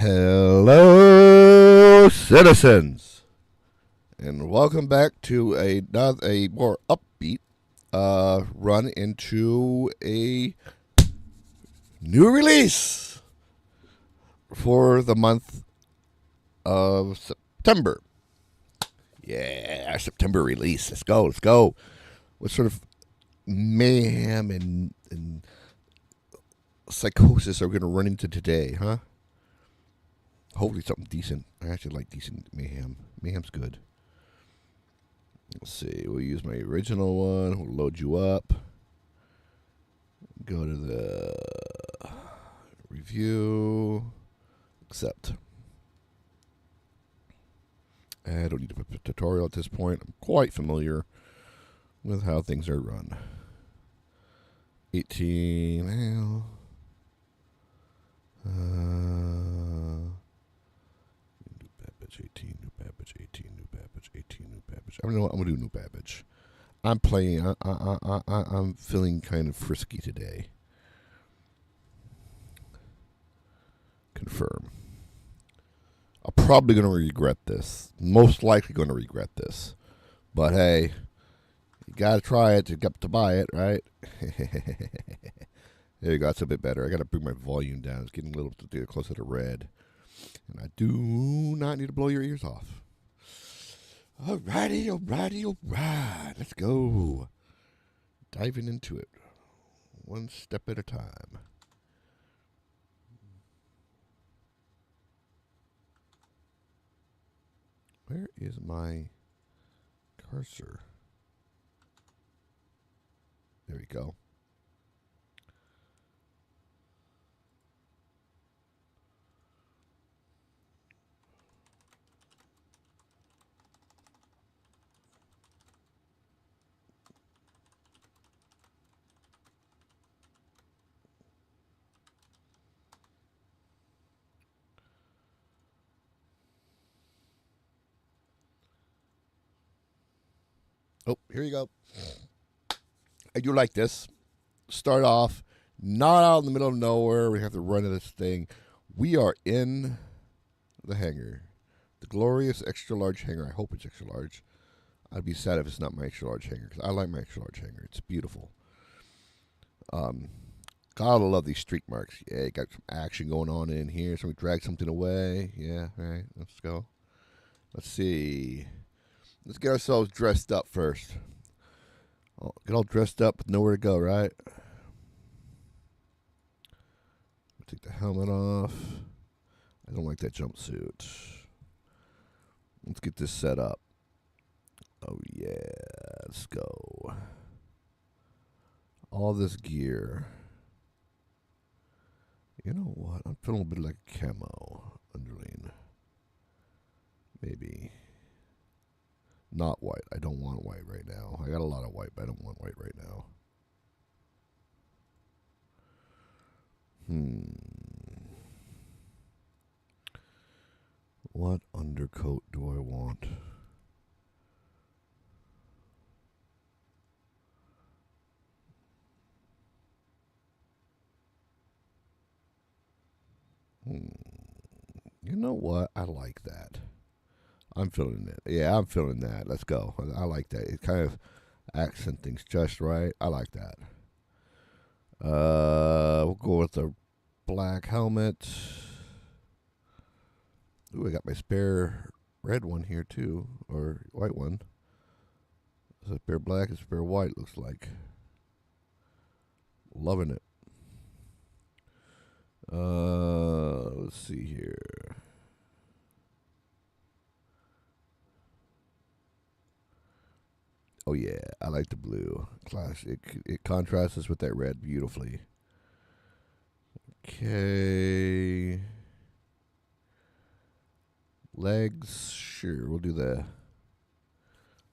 Hello, citizens, and welcome back to a more upbeat run into a new release for the month of September. Yeah, our September release. Let's go. Let's go. What sort of mayhem and psychosis are we going to run into today, huh? Hopefully something decent. I actually like decent mayhem. Mayhem's good. Let's see. We'll use my original one. We'll load you up. Go to the review. Accept. I don't need to put a tutorial at this point. I'm quite familiar with how things are run. 18. Well, new Babbage 18, new Babbage 18, new Babbage 18, new Babbage. I don't know what I'm gonna do. New Babbage. I'm playing. I'm feeling kind of frisky today. Confirm. I'm probably gonna regret this. Most likely gonna regret this. But hey, you gotta try it to get to buy it, right? There you go. That's a bit better. I gotta bring my volume down. It's getting a little bit closer to red. And I do not need to blow your ears off. Alrighty, alrighty, alright. Let's go. Diving into it. One step at a time. Where is my cursor? There we go. Oh, here you go. I do like this. Start off, not out in the middle of nowhere. We have to run to this thing. We are in the hangar. The glorious extra large hangar. I hope it's extra large. I'd be sad if it's not my extra large hangar because I like my extra large hangar. It's beautiful. Gotta love these streak marks. Yeah, got some action going on in here. Somebody dragged something away. Yeah, all right. Let's go. Let's see. Let's get ourselves dressed up first. Get all dressed up with nowhere to go, right? Take the helmet off. I don't like that jumpsuit. Let's get this set up. Oh, yeah. Let's go. All this gear. You know what? I'm feeling a bit like camo underling. Maybe. Not white. I don't want white right now. I got a lot of white, but I don't want white right now. What undercoat do I want? You know what? I like that. I'm feeling it. Yeah, I'm feeling that. Let's go. I like that. It kind of accent things just right. I like that. We'll go with the black helmet. Ooh, I got my spare red one here too, or white one. Is it spare black? It's spare white. Looks like. Loving it. Let's see here. Oh yeah, I like the blue. Classic. It contrasts with that red beautifully. Okay. Legs, sure. We'll do the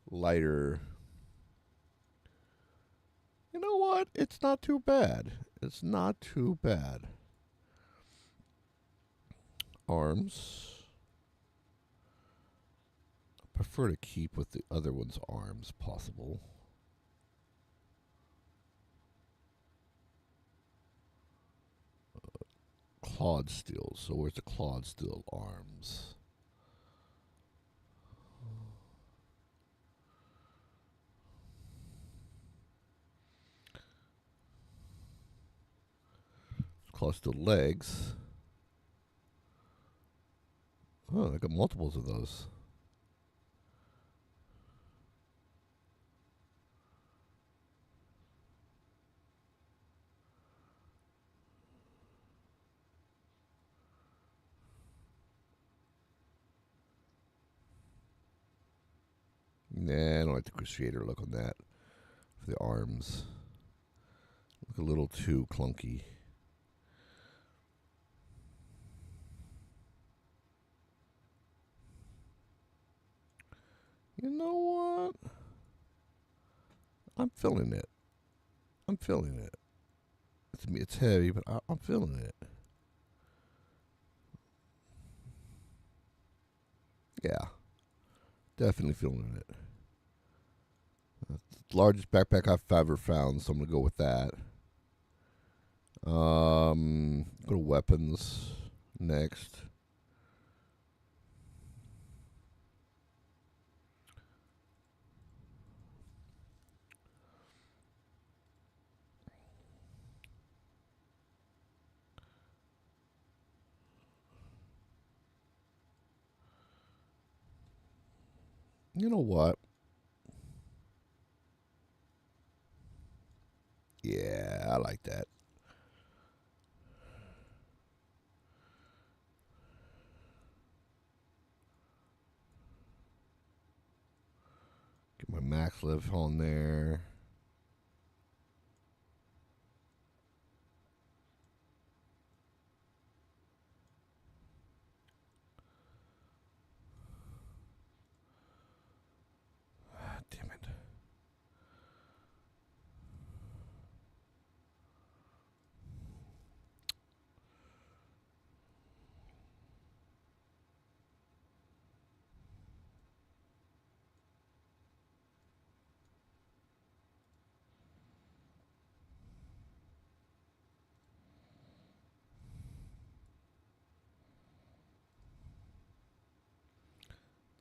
lighter. You know what? It's not too bad. It's not too bad. Arms. I prefer to keep with the other one's arms possible. clawed steel. So where's the clawed steel arms? Clawed steel legs. Oh, I got multiples of those. Nah, I don't like the Crusader look on that. For the arms. Look a little too clunky. You know what? I'm feeling it. I'm feeling it. It's heavy, but I'm feeling it. Yeah. Definitely feeling it. Largest backpack I've ever found, so I'm gonna go with that. Go to weapons next. You know what? Yeah, I like that. Get my max lift on there. Damn it.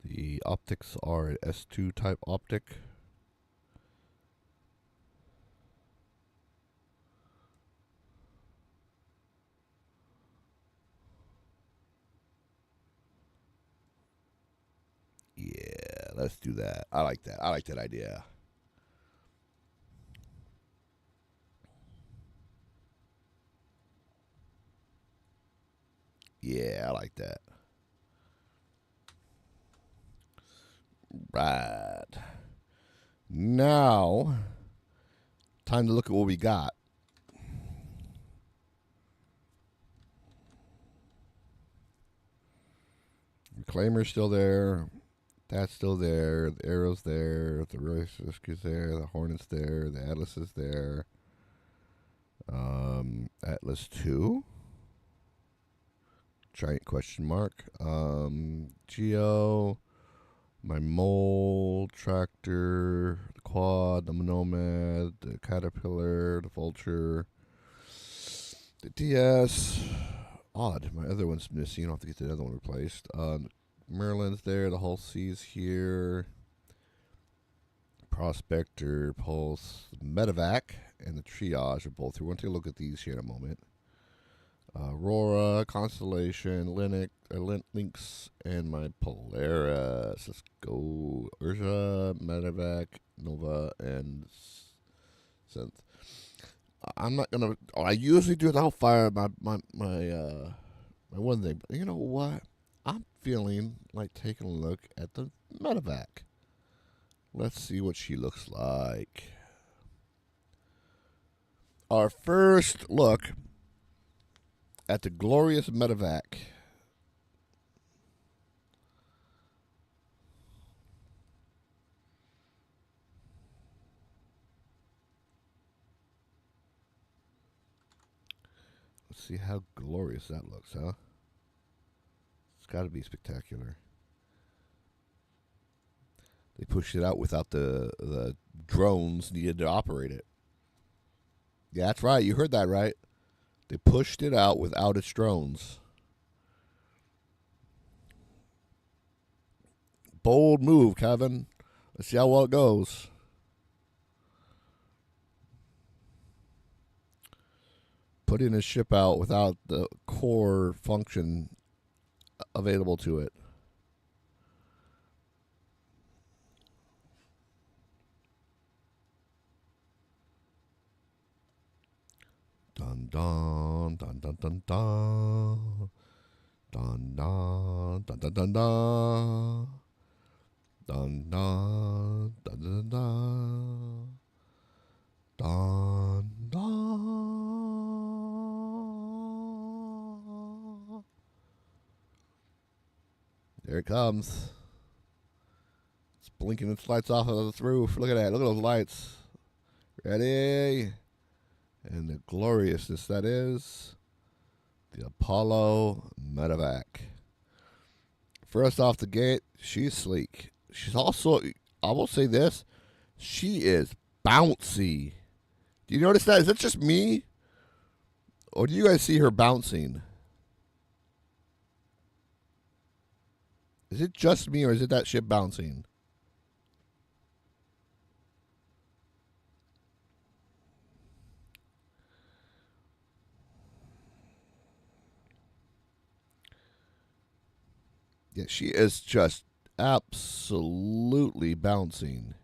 The optics are an S2 type optic. Yeah, let's do that. I like that. I like that idea. Yeah, I like that. Right. Now, time to look at what we got. Reclaimer's still there. That's still there. The Arrow's there. The Rescue's there. The Hornet's there. The Atlas is there. Atlas 2. Giant question mark. Geo. My mole, tractor, the quad, the nomad, the caterpillar, the vulture, the DS. Odd, my other one's missing. I'll have to get the other one replaced. Merlin's there, the Hull C's here. Prospector, Pulse, Medevac, and the Triage are both here. We're going to take a look at these here in a moment. Aurora, Constellation, Lynx, and my Polaris. Let's go. Urza, Medevac, Nova, and Synth. I'm not gonna. I usually do the Hellfire. My one thing. But you know what? I'm feeling like taking a look at the Medevac. Let's see what she looks like. Our first look at the glorious Medevac. Let's see how glorious that looks, huh? It's got to be spectacular. They pushed it out without the drones needed to operate it. Yeah, that's right. You heard that right. They pushed it out without its drones. Bold move, Kevin. Let's see how well it goes. Putting a ship out without the core function available to it. Dun dun dun dun dun dun. Dun dun dun dun dun dun. Dun dun dun dun dun. Dun dun. There it comes. It's blinking its lights off of the roof. Look at that. Look at those lights. Ready? And the gloriousness that is the Apollo Medevac. First off the gate, she's sleek. She's also, I will say this, she is bouncy. Do you notice that? Is that just me? Or do you guys see her bouncing? Is it just me or is it that ship bouncing? Yeah, she is just absolutely bouncing.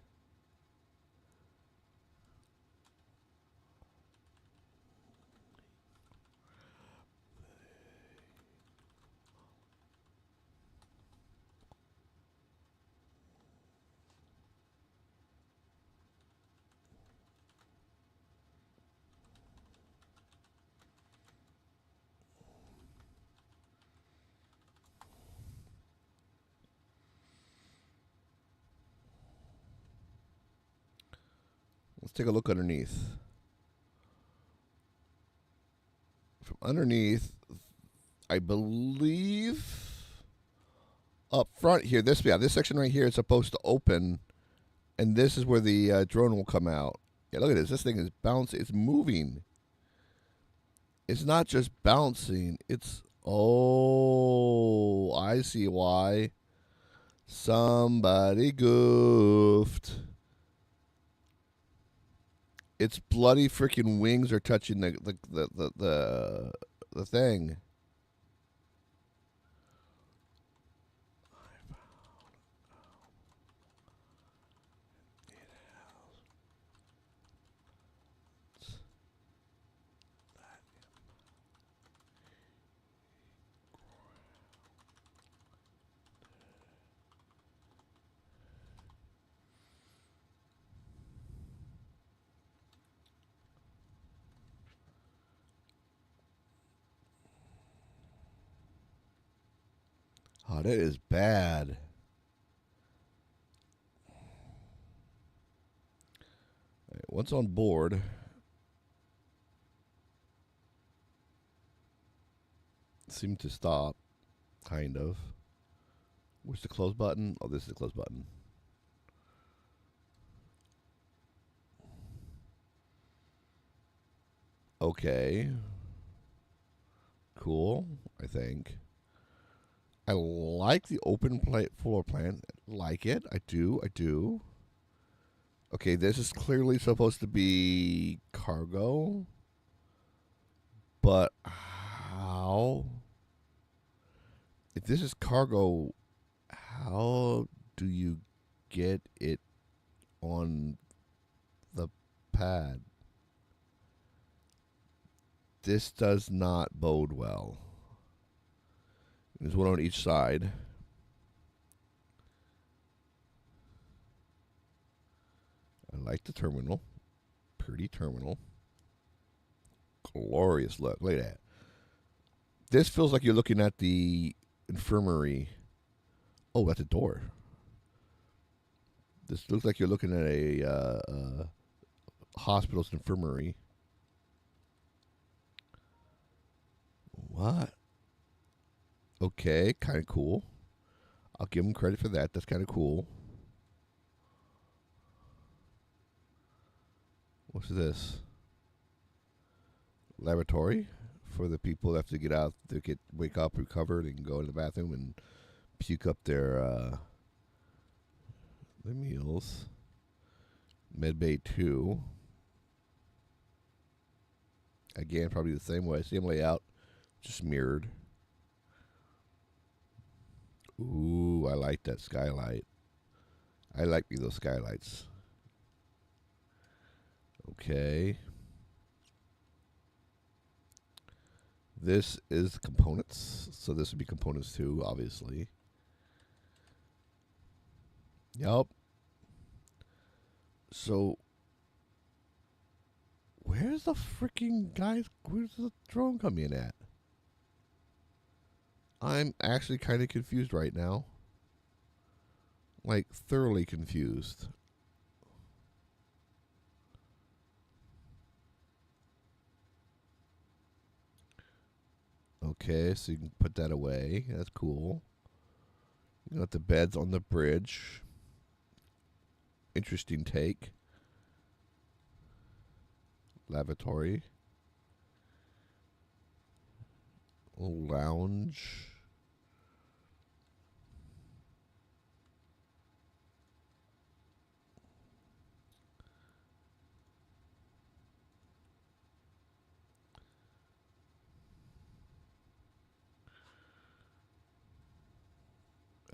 Let's take a look underneath. From underneath, I believe up front here, this section right here is supposed to open, and this is where the drone will come out. Yeah, look at this. This thing is bouncing. It's moving. It's not just bouncing. It's, oh, I see why. Somebody goofed. Its bloody freaking wings are touching the thing. Oh, that is bad. Right, once on board, seemed to stop, kind of. Where's the close button? Oh, this is the close button. Okay. Cool, I think. I like the open floor plan. Like it. I do. Okay, this is clearly supposed to be cargo. But how? If this is cargo, how do you get it on the pad? This does not bode well. There's one on each side. I like the terminal. Pretty terminal. Glorious look. Look at that. This feels like you're looking at the infirmary. Oh, that's a door. This looks like you're looking at a hospital's infirmary. What? Okay, kind of cool. I'll give them credit for that. That's kind of cool. What's this? Laboratory? for the people that have to get out, to wake up, recover, they can go to the bathroom and puke up their meals. Medbay 2. Again, probably the same way. Same layout, just mirrored. Ooh, I like that skylight. I like those skylights. Okay. This is components. So this would be components 2, obviously. Yup. So, where's the freaking guys? Where's the drone come in at? I'm actually kind of confused right now. Like, thoroughly confused. Okay, so you can put that away. That's cool. You got the beds on the bridge. Interesting take. Lavatory. Lounge.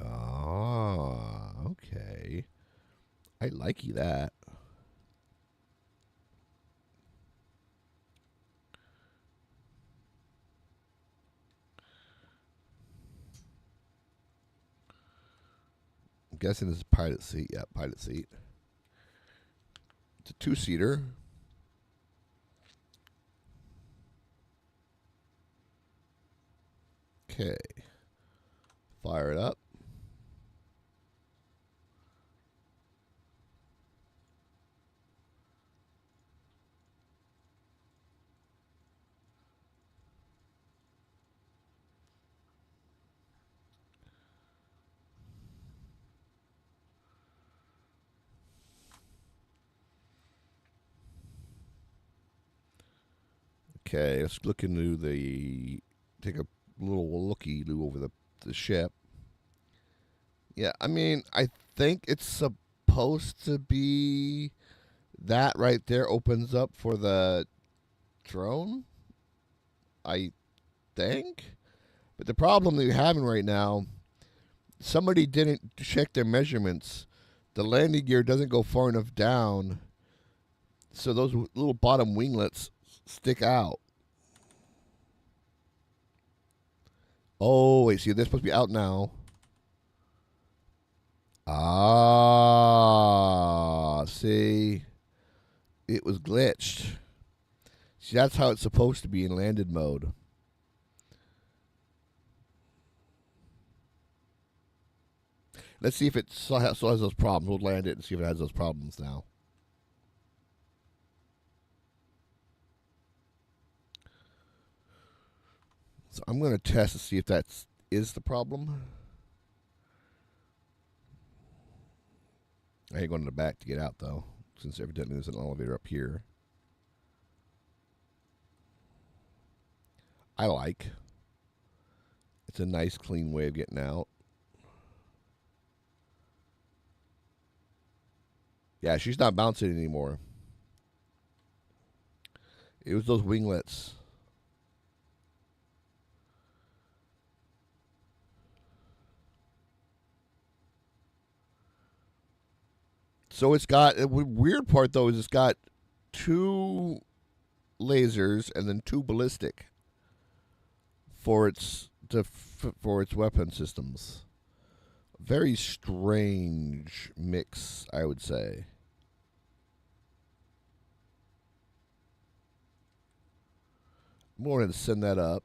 Ah, okay. I like that. I'm guessing this is pilot seat. Yeah, pilot seat. It's a 2-seater. Okay. Fire it up. Okay, let's look into take a little looky-loo over the ship. Yeah, I mean, I think it's supposed to be that right there opens up for the drone. I think. But the problem that you're having right now, somebody didn't check their measurements. The landing gear doesn't go far enough down, so those little bottom winglets stick out. Oh, wait, see, they're supposed to be out now. Ah, see, it was glitched. See, that's how it's supposed to be in landed mode. Let's see if it still has those problems. We'll land it and see if it has those problems now. So I'm going to test to see if that is the problem. I ain't going to the back to get out, though, since evidently there's an elevator up here. I like. It's a nice, clean way of getting out. Yeah, she's not bouncing anymore. It was those winglets. So it's got, the weird part though is it's got 2 lasers and then 2 ballistic for its weapon systems. Very strange mix, I would say. I'm going to send that up.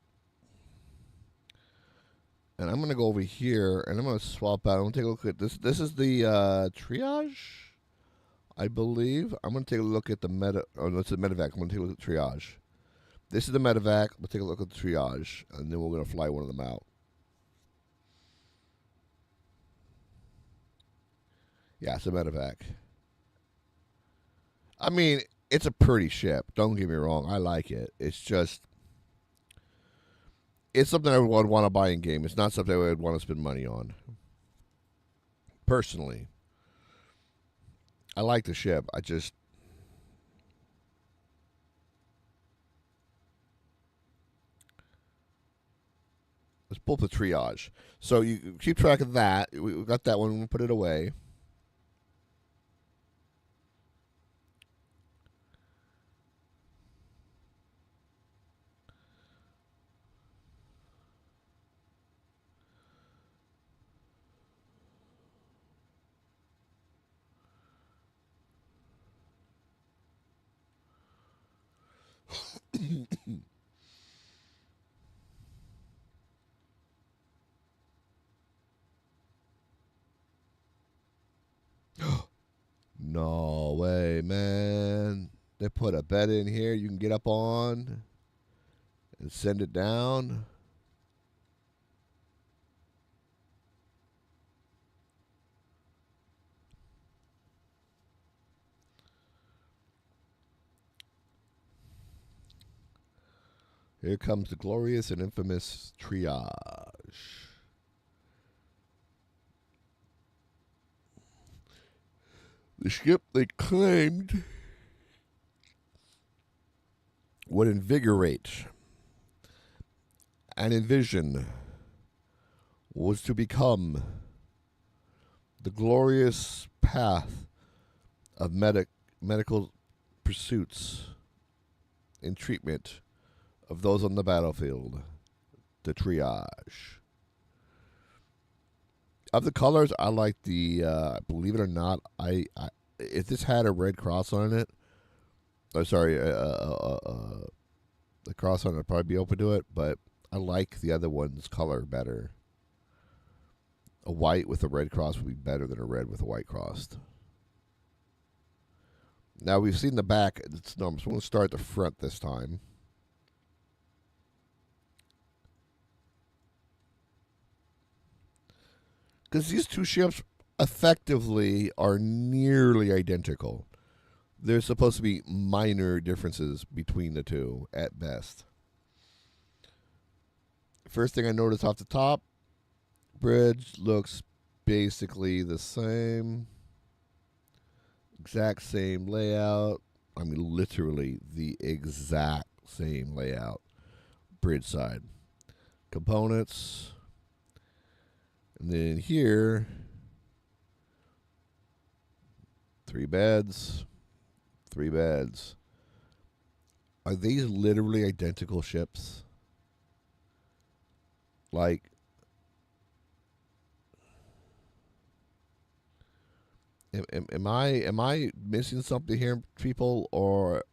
And I'm going to go over here, and I'm going to swap out. I'm going to take a look at this. This is the triage, I believe. I'm going to take a look at the it's the medevac. I'm going to take a look at the triage. This is the medevac. We'll take a look at the triage, and then we're going to fly one of them out. Yeah, it's a medevac. I mean, it's a pretty ship. Don't get me wrong. I like it. It's just It's something I would want to buy in game. It's not something I would want to spend money on. Personally, I like the ship. Let's pull up the triage. So you keep track of that. We got that one. We'll put it away. No way, man. They put a bed in here you can get up on and send it down. Here comes the glorious and infamous triage. The ship they claimed would invigorate and envision was to become the glorious path of medical pursuits and treatment of those on the battlefield, the triage. Of the colors, I like the. Believe it or not, if this had a red cross on it, oh sorry, the cross on it, I'd probably be open to it. But I like the other one's color better. A white with a red cross would be better than a red with a white cross. Now we've seen the back. It's normal. So we'll start at the front this time. Because these two ships effectively are nearly identical. There's supposed to be minor differences between the two at best. First thing I notice off the top, bridge looks basically the same. Exact same layout. I mean, literally the exact same layout. Bridge side. Components. And then here, 3 beds, 3 beds. Are these literally identical ships? Like, am I missing something here, people, or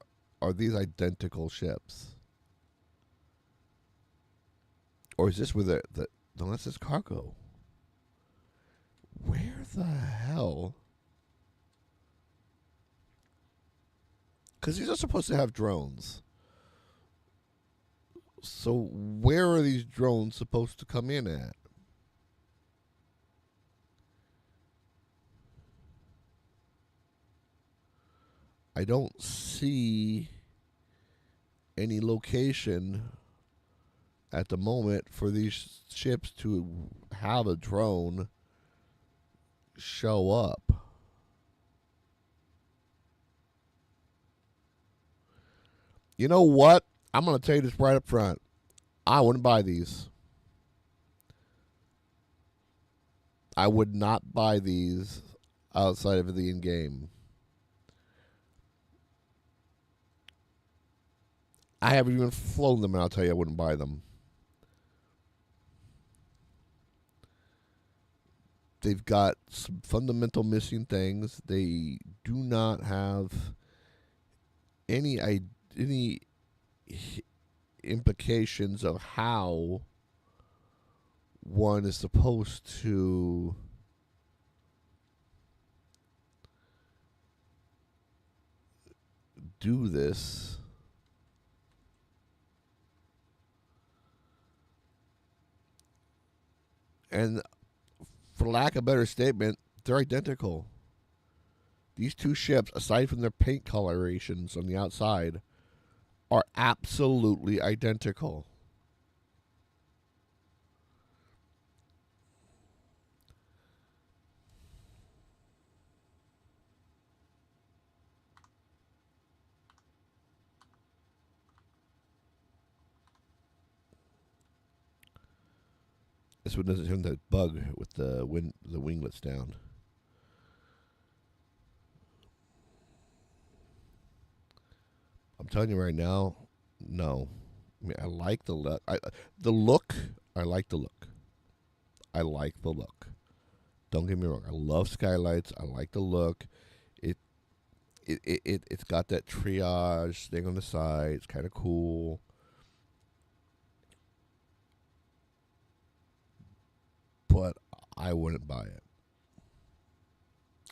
are these identical ships? Or is this where the no, that's just cargo? Where the hell? Because these are supposed to have drones. So where are these drones supposed to come in at? I don't see any location at the moment for these ships to have a drone show up. You know what? I'm going to tell you this right up front. I wouldn't buy these. I would not buy these outside of the in-game. I haven't even flown them, and I'll tell you I wouldn't buy them. They've got some fundamental missing things. They do not have any implications of how one is supposed to do this. And for lack of a better statement, they're identical. These two ships, aside from their paint colorations on the outside, are absolutely identical. This one doesn't have that bug with the winglets down. I'm telling you right now, no. I mean, I like the look. The look. I like the look. I like the look. Don't get me wrong. I love skylights. I like the look. It it's got that triage thing on the side. It's kind of cool. But I wouldn't buy it.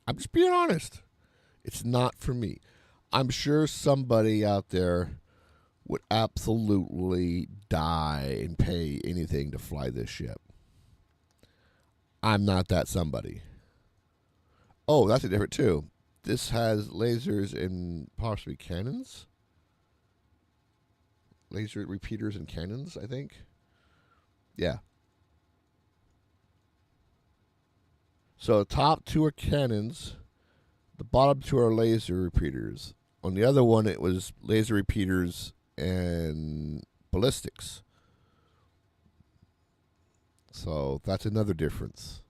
I'm just being honest. It's not for me. I'm sure somebody out there would absolutely die and pay anything to fly this ship. I'm not that somebody. Oh, that's a different too. This has lasers and possibly cannons. Laser repeaters and cannons, I think. Yeah. So the top two are cannons. The bottom two are laser repeaters. On the other one, it was laser repeaters and ballistics. So that's another difference.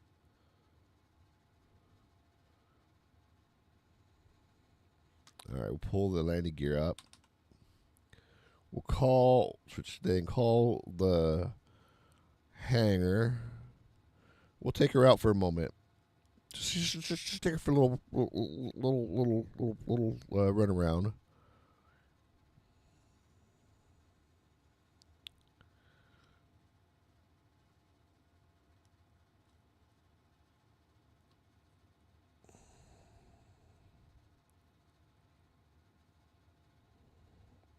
All right, we'll pull the landing gear up. We'll call the hangar. We'll take her out for a moment. Just take her for a little run around.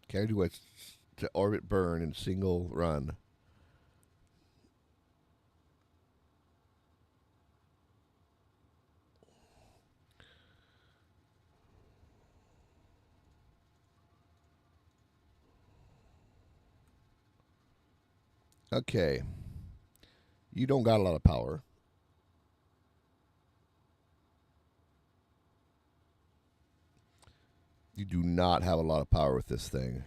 Can I do a to orbit burn in single run? Okay. You don't got a lot of power. You do not have a lot of power with this thing.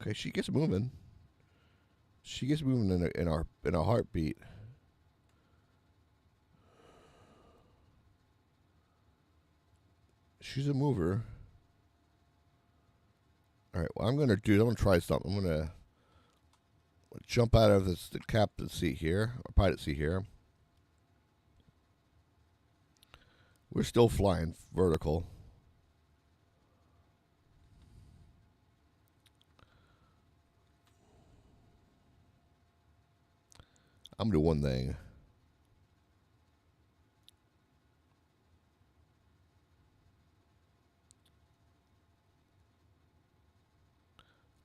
Okay, she gets moving. She gets moving in a heartbeat. She's a mover. All right. Well, I'm gonna try something. I'm gonna jump out of the captain's seat here, or pilot seat here. We're still flying vertical. I'm gonna do one thing.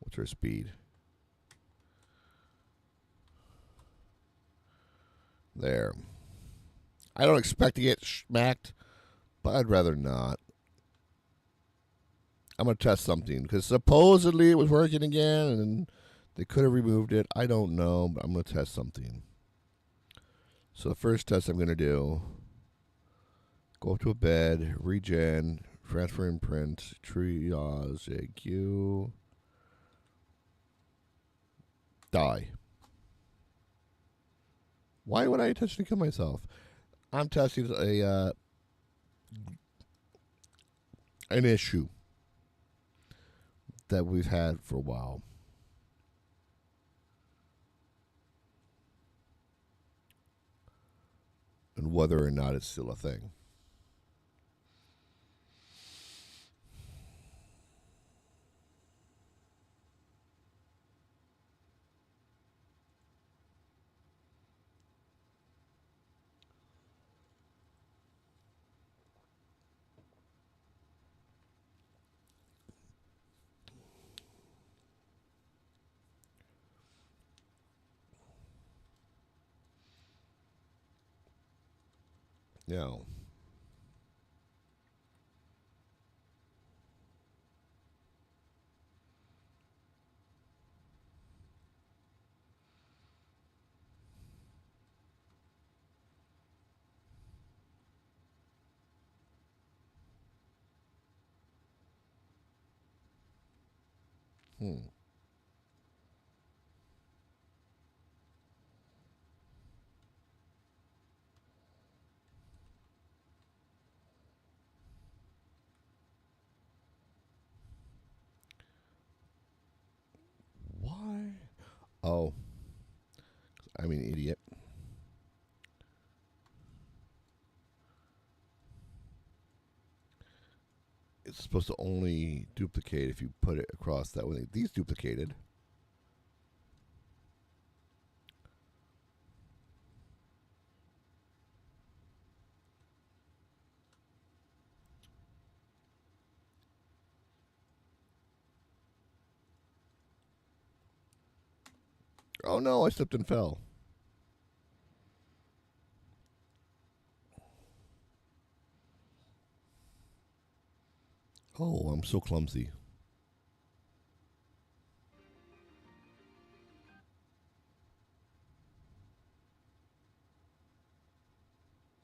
What's her speed? There. I don't expect to get smacked, but I'd rather not. I'm gonna test something because supposedly it was working again, and they could have removed it. I don't know, but I'm gonna test something. So the first test I'm gonna do: go up to a bed, regen, transfer imprint, triage, AQ, die. Why would I intentionally kill myself? I'm testing an issue that we've had for a while. And whether or not it's still a thing. Yeah. Hmm. Why? Oh, I'm an idiot. It's supposed to only duplicate if you put it across that way. These duplicated. Oh no, I slipped and fell. Oh, I'm so clumsy.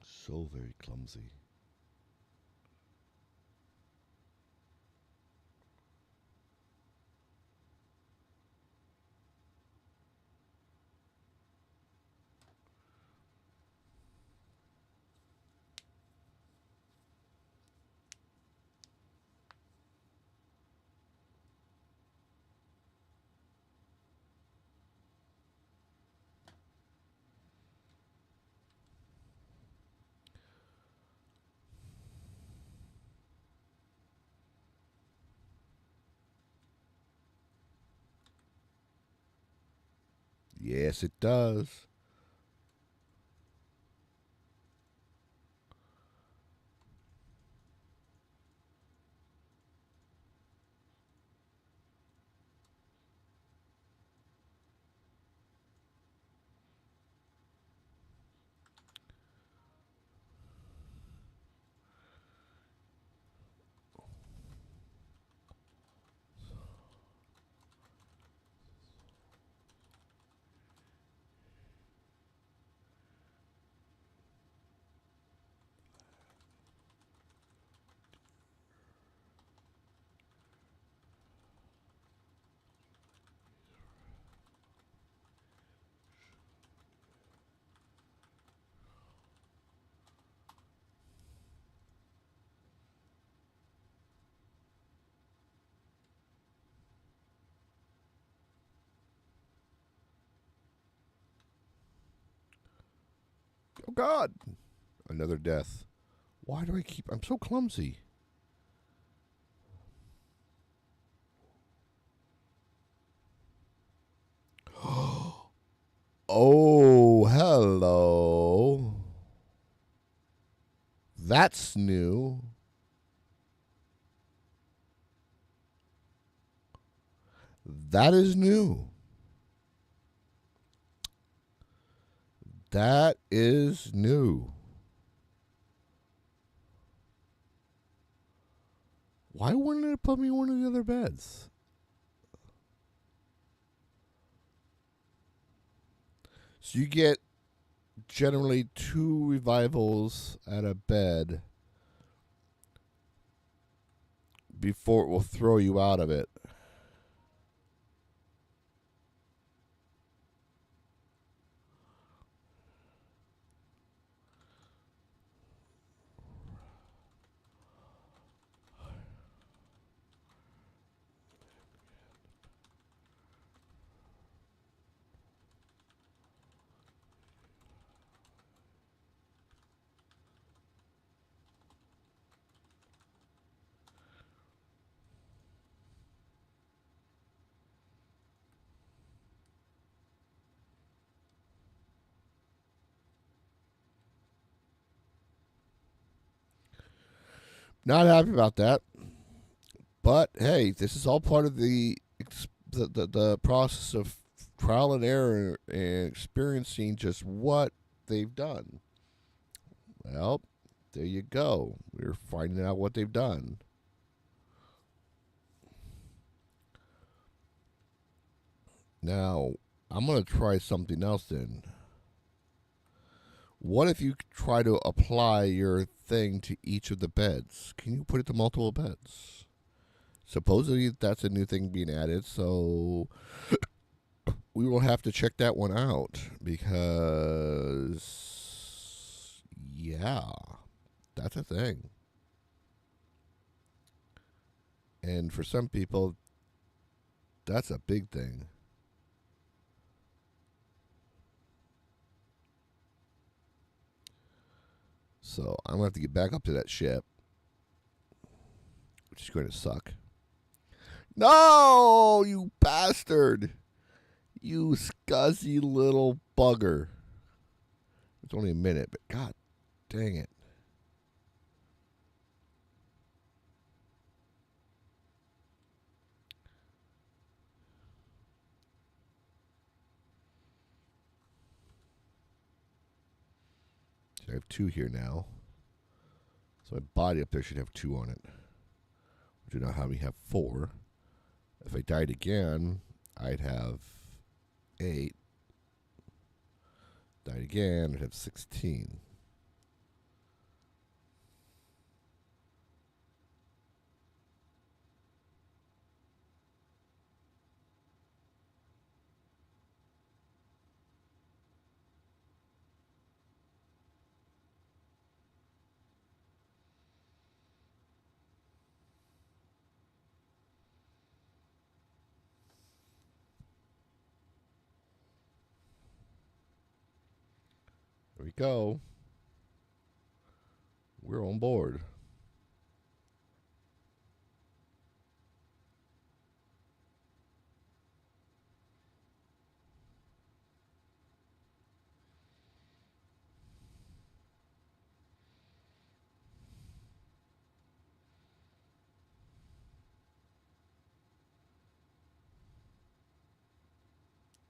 So very clumsy. Yes, it does. Oh God, another death. Why do I keep? I'm so clumsy. Oh, hello. That's new. That is new. That is new. Why wouldn't it put me in one of the other beds? So you get generally 2 revivals at a bed before it will throw you out of it. Not happy about that. But hey, this is all part of the process of trial and error and experiencing just what they've done. Well, There you go. We're finding out what they've done. Now, I'm going to try something else then. What if you try to apply your thing to each of the beds? Can you put it to multiple beds? Supposedly that's a new thing being added, so we will have to check that one out because, yeah, that's a thing. And for some people, that's a big thing. So I'm going to have to get back up to that ship, which is going to suck. No, you bastard. You scuzzy little bugger. It's only a minute, but god dang it. So I have 2 here now. So my body up there should have 2 on it. We do not have, we have 4. If I died again, I'd have 8. Died again, I'd have 16. There we go. We're on board.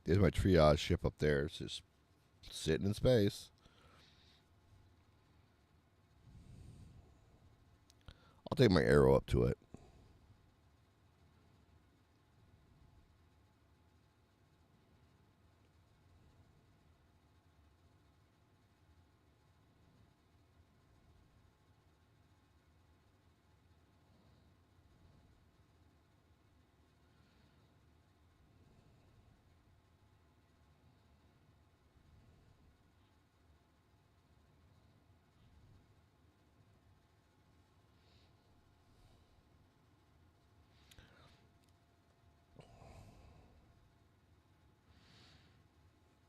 There's my triage ship up there. It's just sitting in space. I'll take my arrow up to it.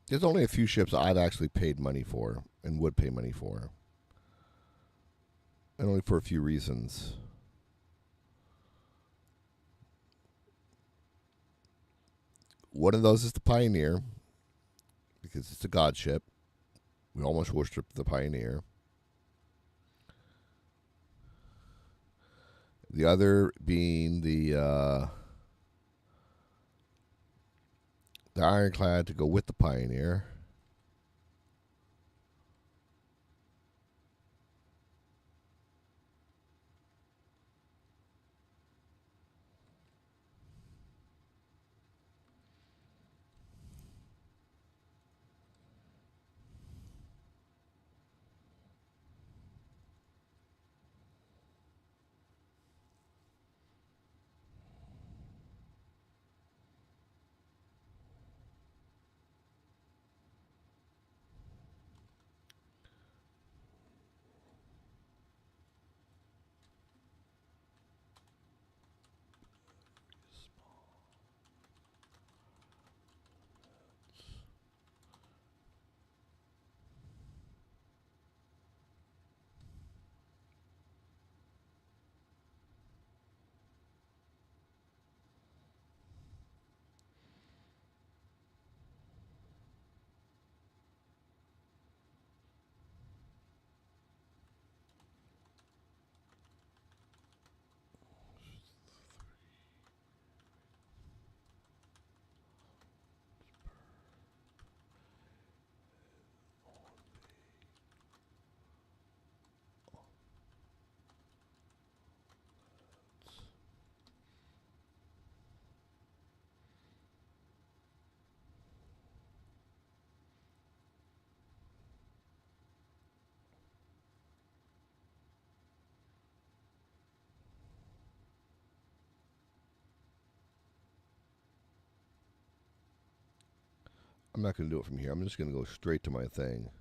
There's only a few ships I've actually paid money for and would pay money for. And only for a few reasons. One of those is the Pioneer, because it's a god ship. We almost worship the Pioneer. The other being the Ironclad to go with the Pioneer. I'm not going to do it from here. I'm just going to go straight to my thing.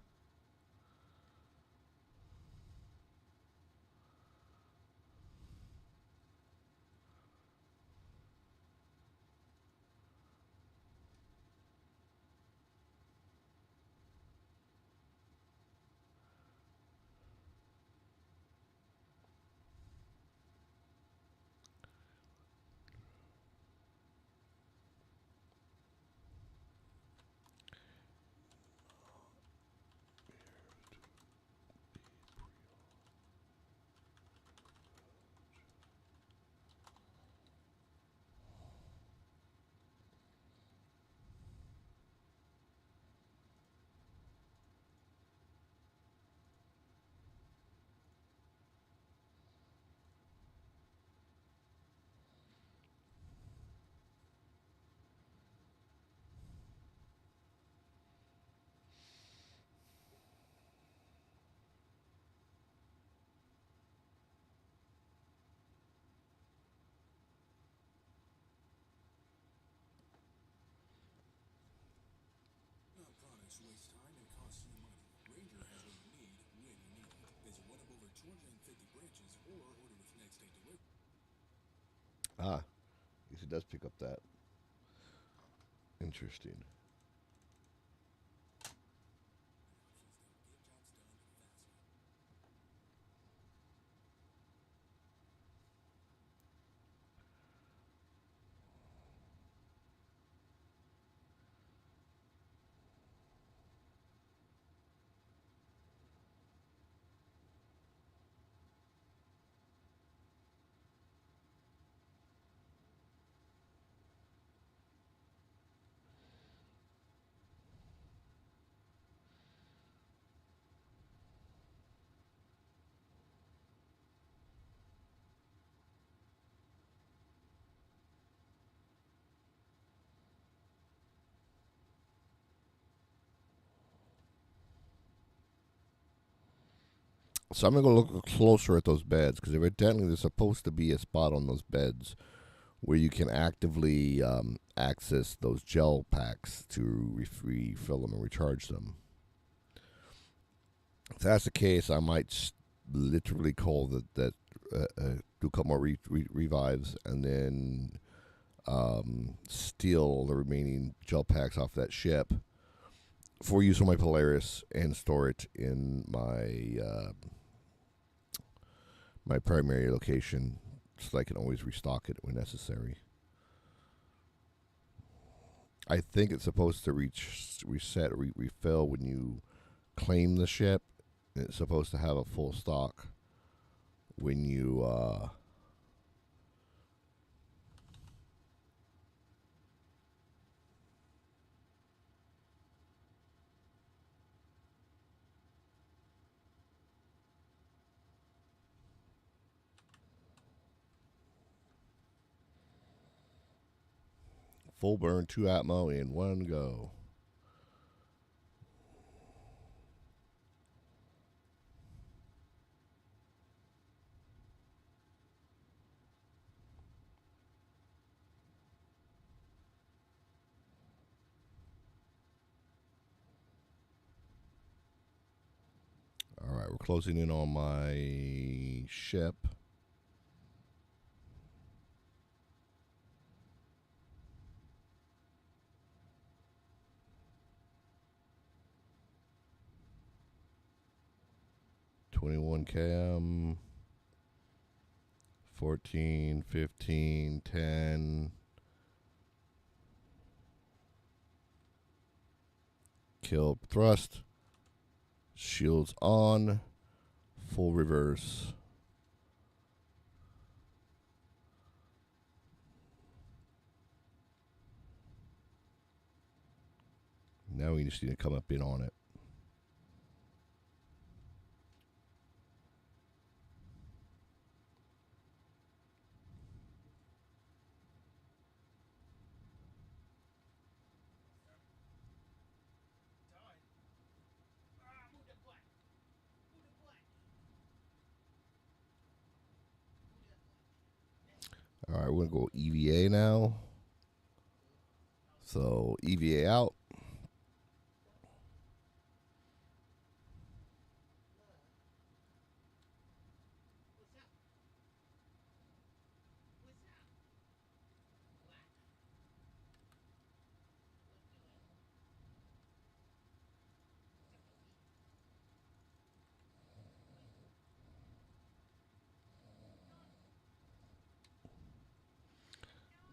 Ah, I guess it does pick up that. Interesting. So I'm going to go look closer at those beds because evidently there's supposed to be a spot on those beds where you can actively access those gel packs to refill them and recharge them. If that's the case, I might literally call that do a couple more revives and then steal the remaining gel packs off that ship for use on my Polaris and store it in my primary location so I can always restock it when necessary. I think it's supposed to reset, refill when you claim the ship. It's supposed to have a full stock when you full burn 2 Atmo in one go. All right, we're closing in on my ship. $21 km, 14, 15, 10. Kill thrust. Shields on. Full reverse. Now we just need to come up in on it. All right, we're going to go EVA now. So EVA out.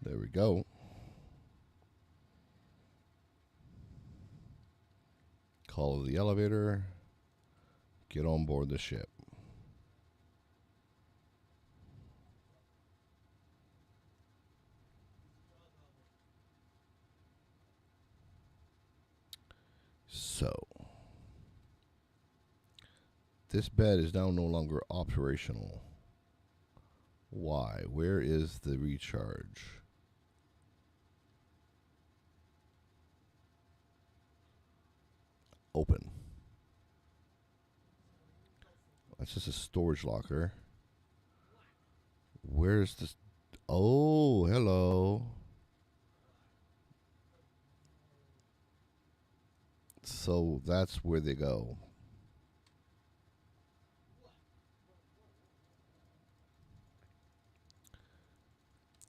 There we go. Call the elevator. Get on board the ship. So, this bed is now no longer operational. Why? Where is the recharge? Open. That's just a storage locker. Where's this? Oh, hello. So that's where they go.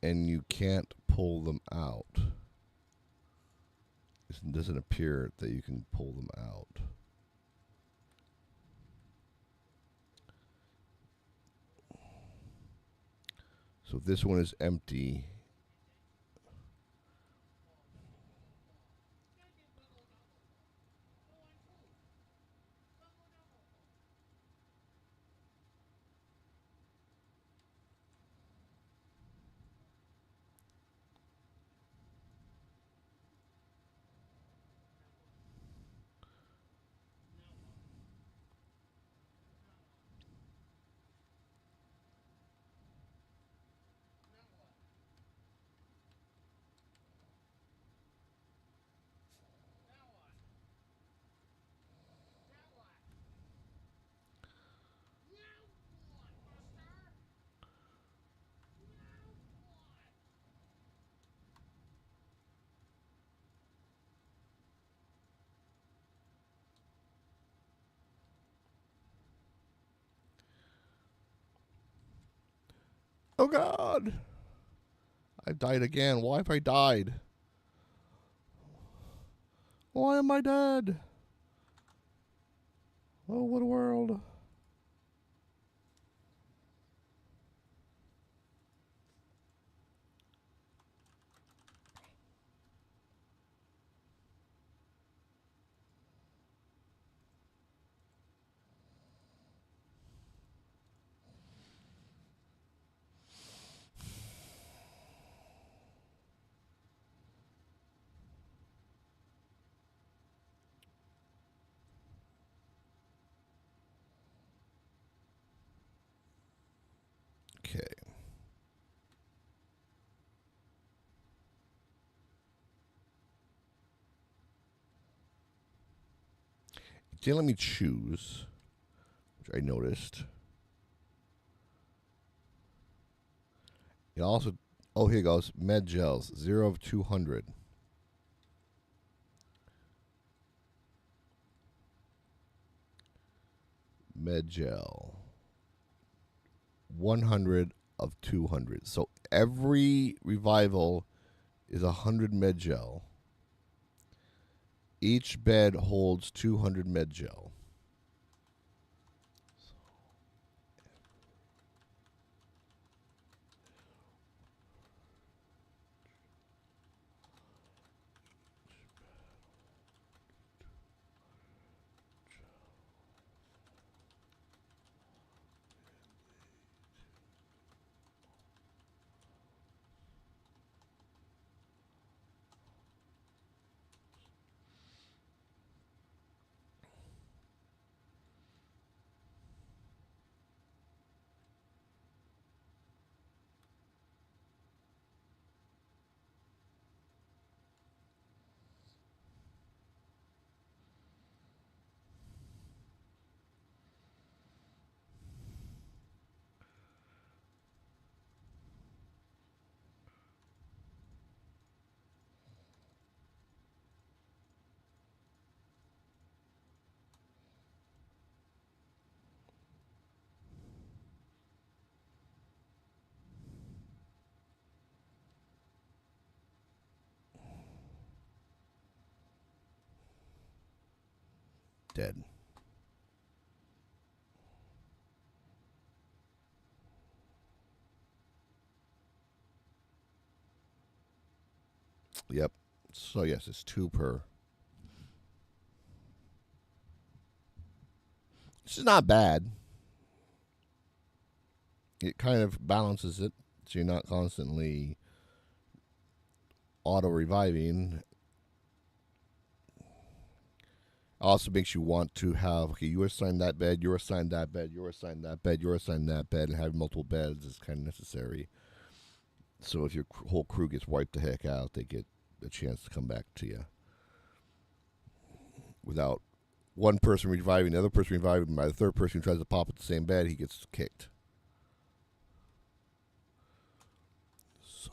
And you can't pull them out. It doesn't appear that you can pull them out. So this one is empty. Oh God! I died again. Why have I died? Why am I dead? Oh, what a world. Okay. It didn't let me choose, which I noticed. It also, oh, here goes. Med gels, 0 of 200. Med gel, 100 of 200. So every revival is 100 med gel. Each bed holds 200 med gel. Dead. Yep. So yes, it's 2 per. This is not bad. It kind of balances it, so you're not constantly auto reviving. Also makes you want to have, okay, you're assigned that bed, you're assigned that bed, you're assigned that bed, you're assigned that bed, and having multiple beds is kind of necessary. So if your whole crew gets wiped the heck out, they get a chance to come back to you without one person reviving, the other person reviving. By the third person who tries to pop at the same bed, he gets kicked. So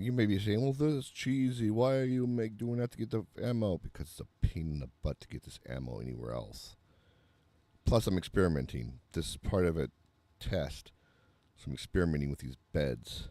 you may be saying, well, this is cheesy. Why are you doing that to get the ammo? Because it's a pain in the butt to get this ammo anywhere else. Plus, I'm experimenting. This is part of a test. So I'm experimenting with these beds.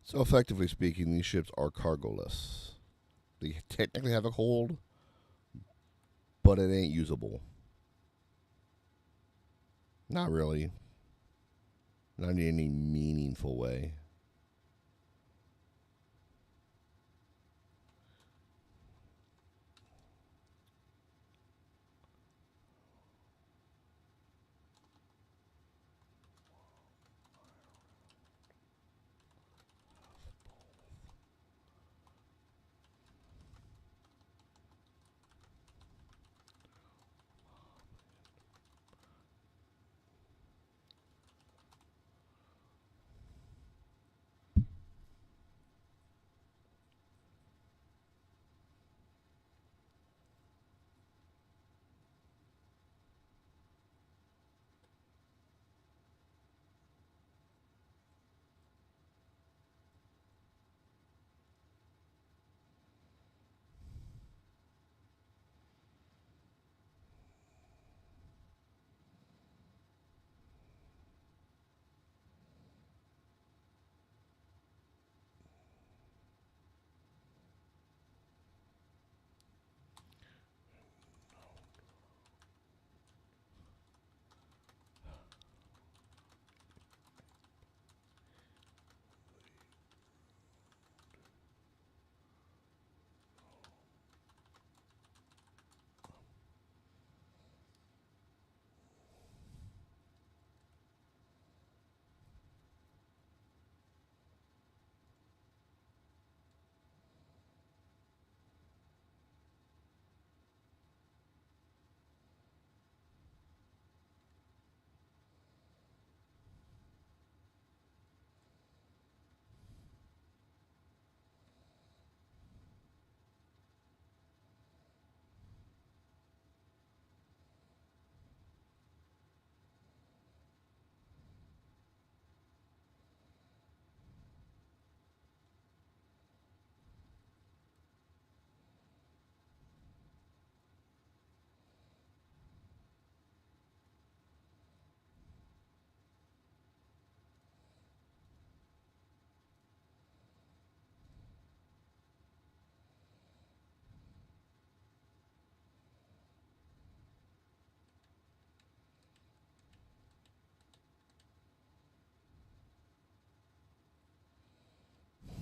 So effectively speaking, these ships are cargoless. They technically have a hold, but it ain't usable. Not really. Not in any meaningful way.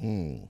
Hmm.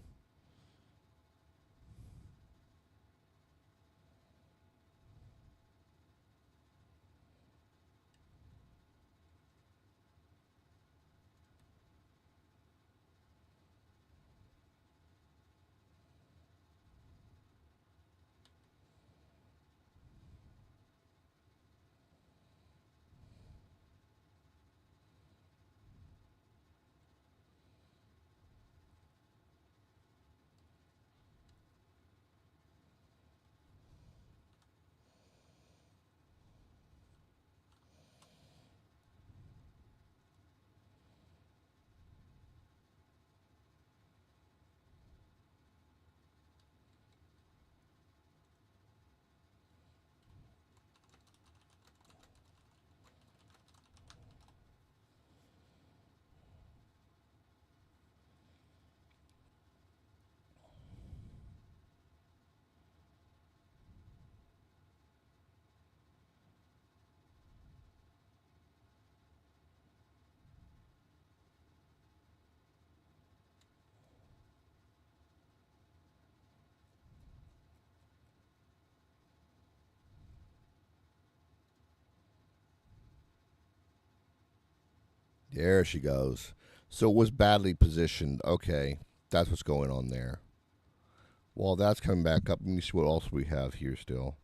There she goes. So it was badly positioned. Okay, that's what's going on there. While that's coming back up, let me see what else we have here still.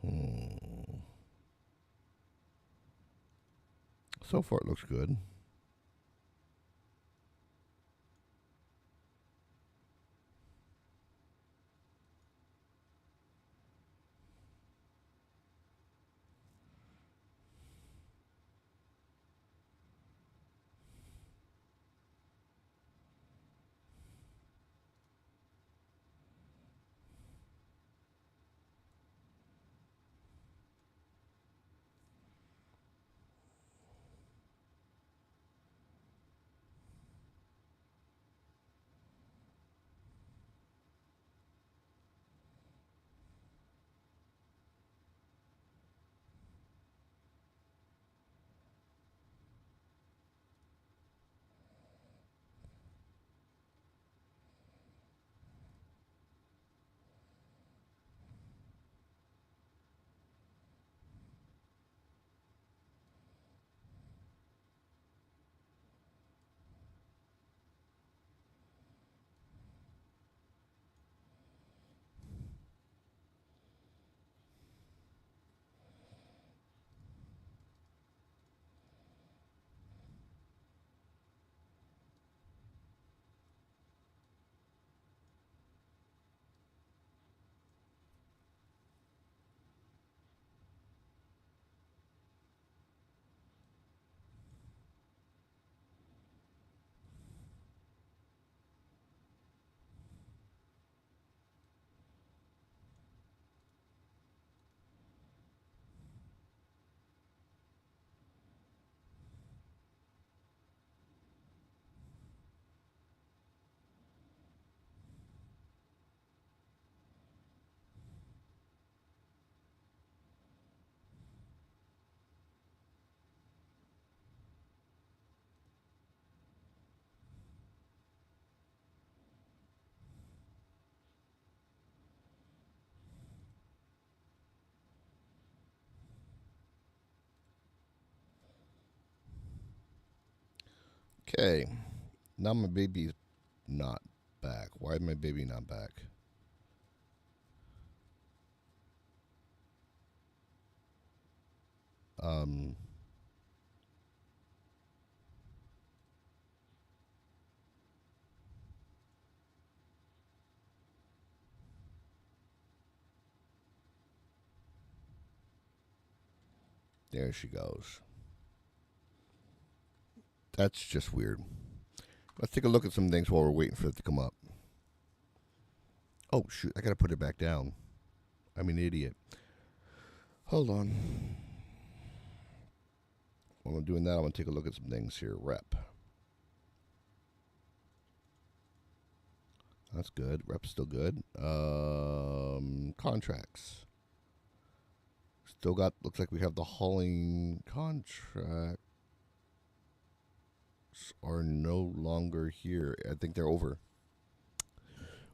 Hmm. So far, it looks good. Okay. Now my baby's not back. Why is my baby not back? Um. There she goes. That's just weird. Let's take a look at some things while we're waiting for it to come up. Oh, shoot. I got to put it back down. I'm an idiot. Hold on. While I'm doing that, I'm going to take a look at some things here. Rep. That's good. Rep's still good. Contracts. Still got, looks like we have the hauling contracts are no longer here. I think they're over.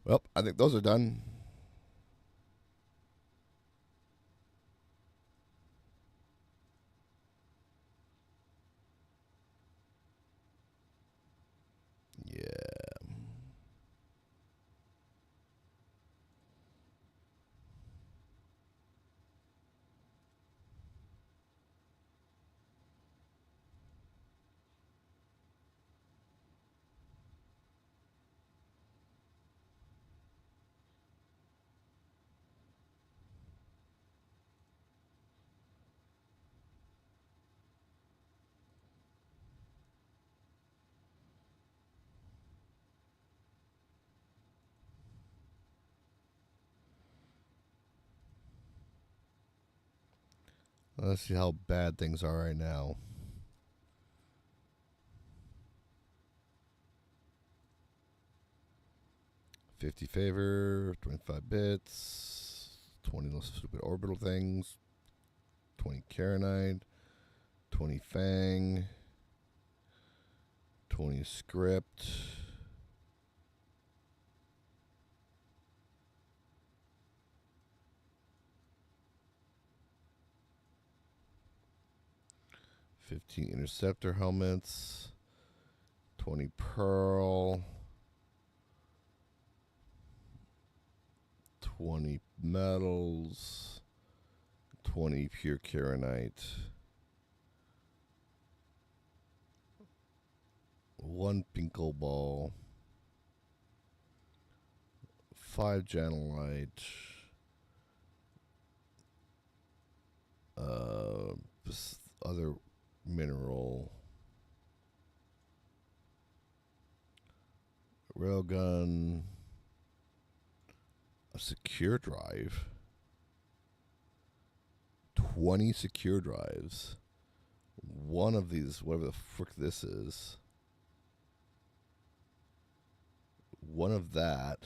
Well, I think those are done. Yeah. Let's see how bad things are right now. 50 favor, 25 bits, 20 those stupid orbital things, 20 Karenite, 20 Fang, 20 script. $15 interceptor helmets, 20 pearl, 20 metals, 20 pure Karenite, 1 Pinkle ball, 5 Janelite, this other mineral, railgun, a secure drive, 20 secure drives, one of these, whatever the frick this is, one of that,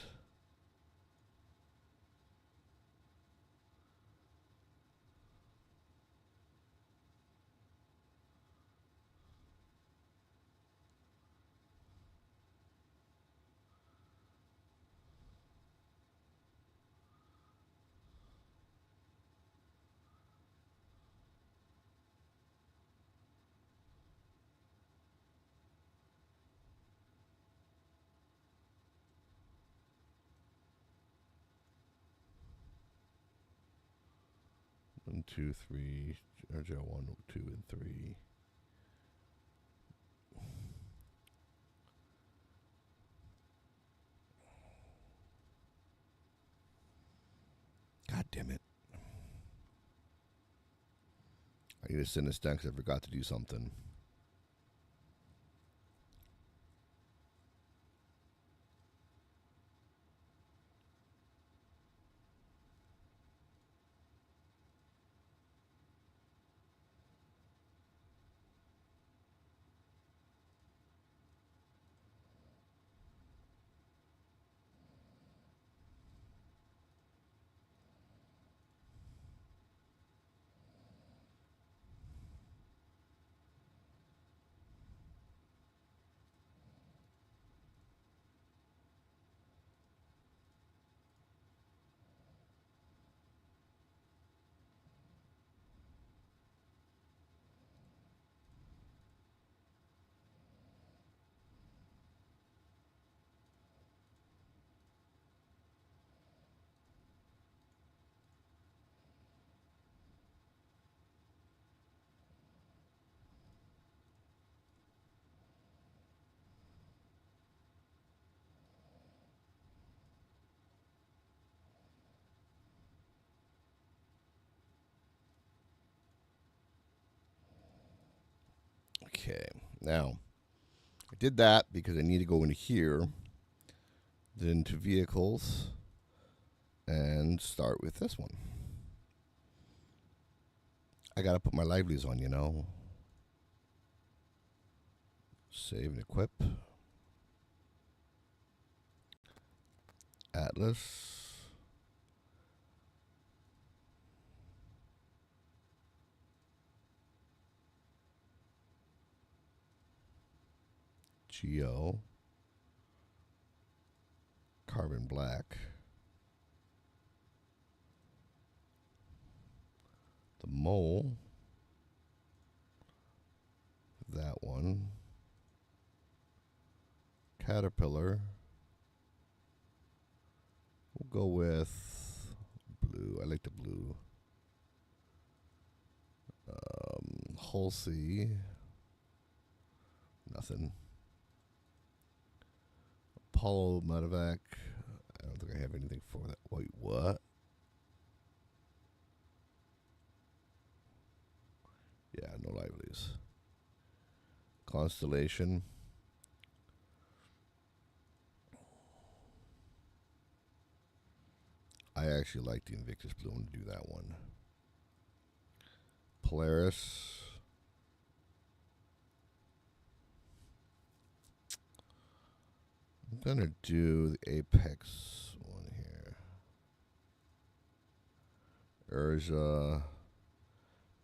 one, two, three, or 1, 2, and 3. God damn it. I need to send this down because I forgot to do something. Okay, now I did that because I need to go into here, then into vehicles, and start with this one. I gotta put my livelies on, you know. Save and equip. Atlas. Geo. Carbon black. The mole. That one. Caterpillar. We'll go with blue. I like the blue. Halsey. Nothing. Apollo Medevac. I don't think I have anything for that. Wait, what? Yeah, no livelies. Constellation. I actually like the Invictus Blue one to do that one. Polaris. I'm gonna do the Apex one here. Urza.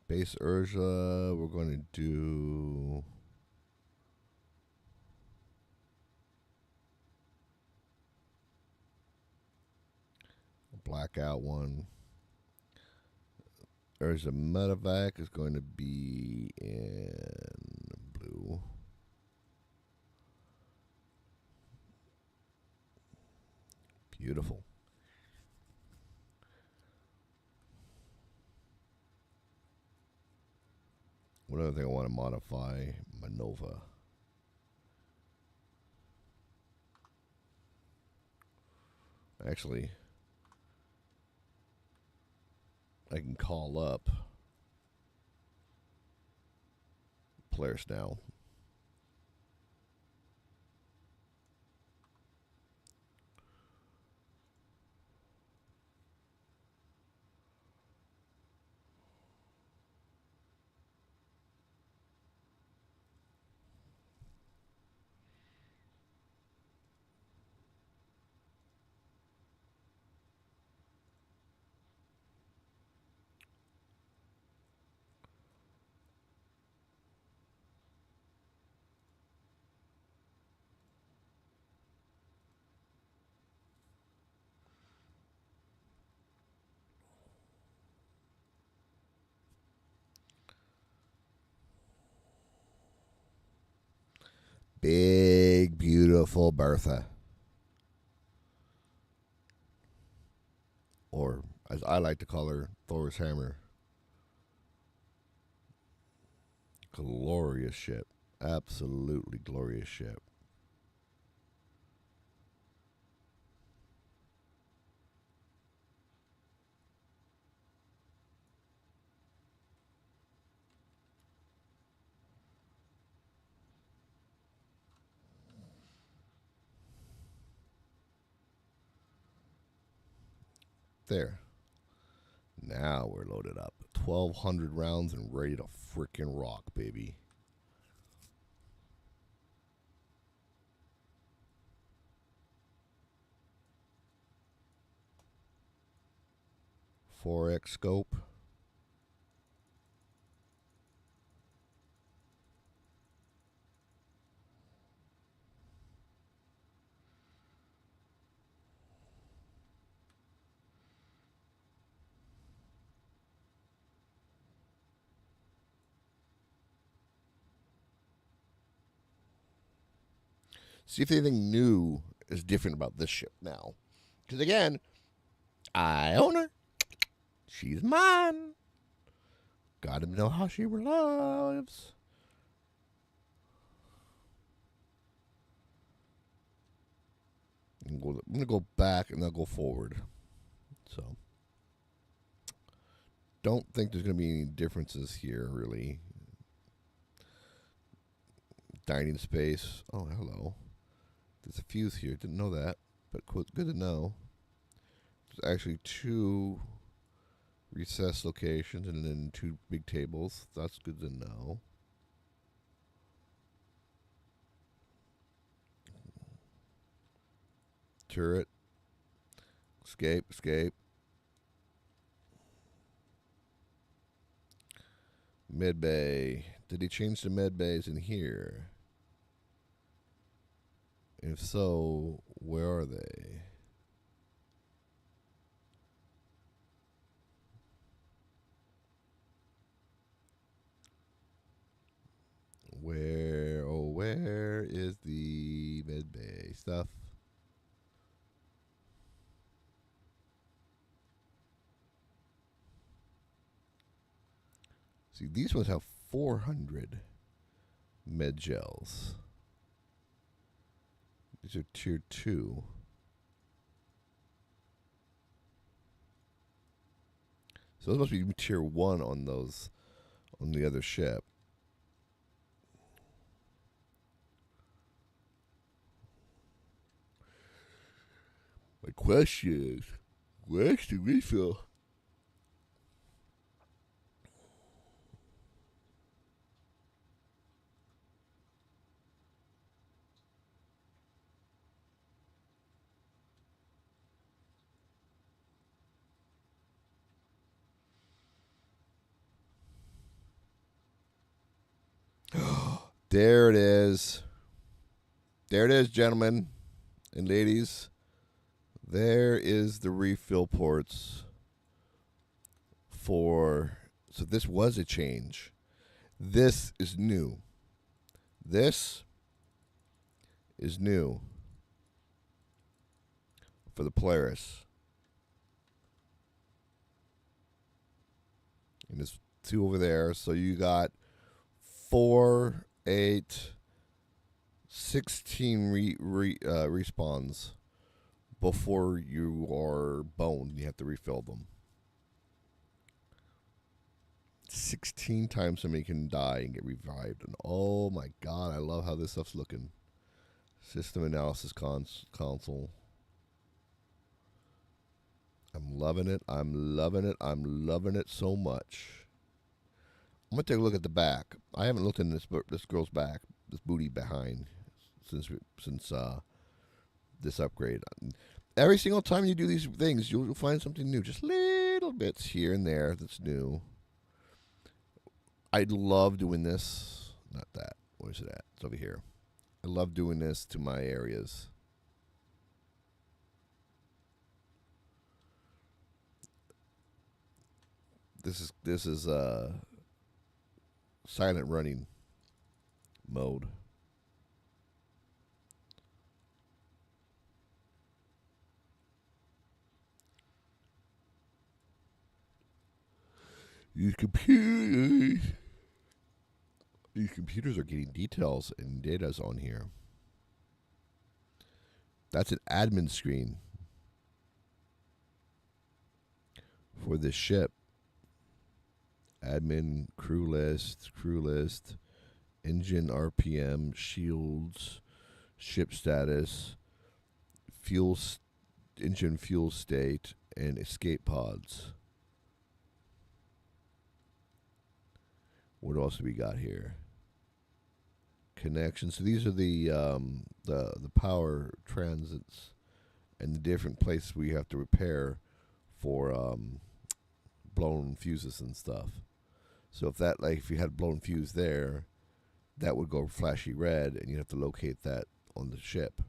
Base Urza. We're going to do a blackout one. Urza Medevac is going to be in blue. Beautiful. One other thing I want to modify, Manova. Actually, I can call up Polaris now. Big, beautiful Bertha. Or, as I like to call her, Thor's Hammer. Glorious ship. Absolutely glorious ship. There. Now we're loaded up. 1,200 rounds and ready to frickin' rock, baby. Forex scope. See if anything new is different about this ship now. Because again, I own her. She's mine. Gotta know how she lives. I'm going to go back and then go forward. So, don't think there's going to be any differences here, really. Dining space. Oh, hello. There's a fuse here. Didn't know that, but good to know. There's actually 2 recess locations and then 2 big tables. That's good to know. Turret. Escape, escape. Med bay. Did he change the med bays in here? If so, where are they? Where is the med bay stuff? See, these ones have 400 med gels. These are tier 2. So those must be tier 1 on those, on the other ship. My question is, where's the refill? There it is. There it is, gentlemen and ladies. There is the refill ports for. So this was a change. This is new. This is new for the Polaris. And there's 2 over there. So you got 4, 8, 16 respawns before you are boned. You have to refill them. 16 times somebody can die and get revived. And oh my god, I love how this stuff's looking. System analysis console. I'm loving it. I'm loving it. I'm loving it so much. I'm gonna take a look at the back. I haven't looked in this girl's back, this booty behind, since this upgrade. Every single time you do these things, you'll find something new. Just little bits here and there that's new. I love doing this. Not that. Where's it at? It's over here. I love doing this to my areas. This is silent running mode. These computers are getting details and data's on here. That's an admin screen for this ship. Admin, crew list, engine RPM, shields, ship status, engine fuel state, and escape pods. What else do we got here? Connections. So these are the power transits and the different places we have to repair for blown fuses and stuff. So if you had blown fuse there, that would go flashy red, and you have to locate that on the ship.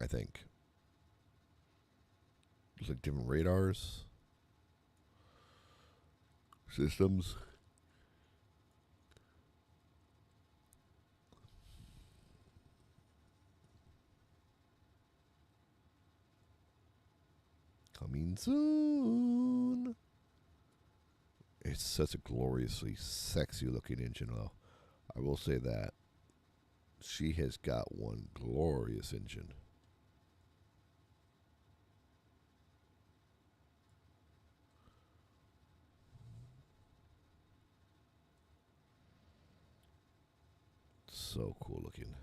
I think. There's like different radars, systems. Coming soon. It's such a gloriously sexy looking engine, though. I will say that. She has got one glorious engine. so cool looking.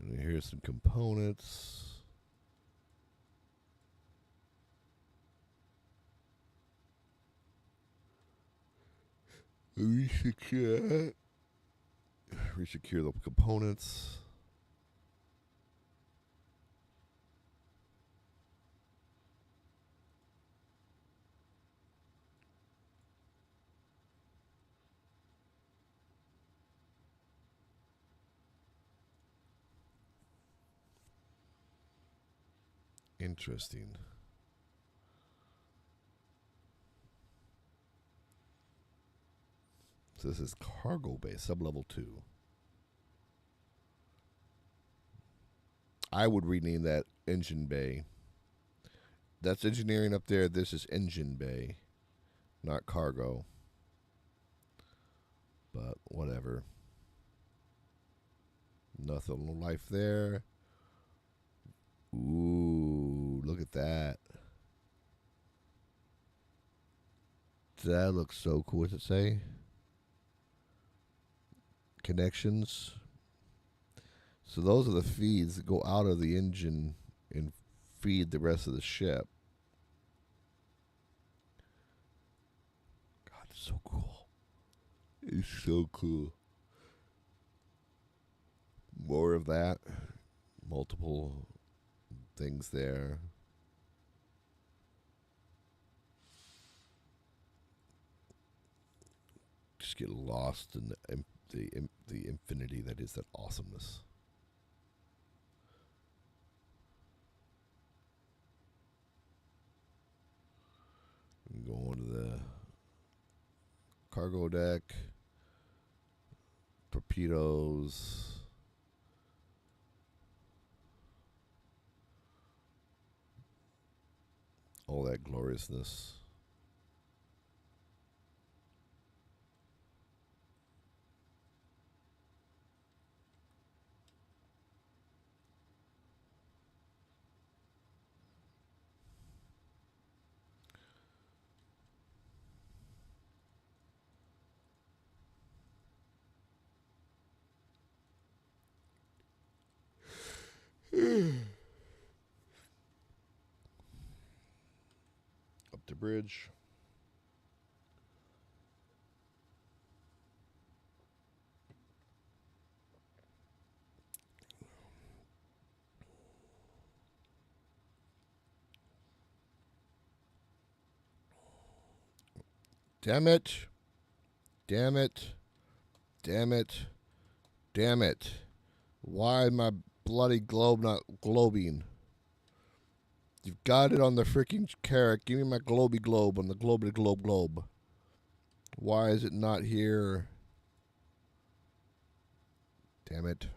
And here's some components. Resecure the components. Interesting. So this is cargo bay, sub-level 2. I would rename that engine bay. That's engineering up there. This is engine bay, not cargo. But whatever. Nothing, no life there. Ooh, look at that. That looks so cool. What does it say? Connections. So those are the feeds that go out of the engine and feed the rest of the ship. God, it's so cool. It's so cool. More of that. Multiple things there. Just get lost in the infinity that is that awesomeness. Going to the cargo deck. Torpedoes. All that gloriousness. Up the bridge. Damn it. Damn it. Damn it. Damn it. Why my bloody globe not globing? You've got it on the freaking carrot. Give me my globy globe on the globity globe. Why is it not here? Damn it.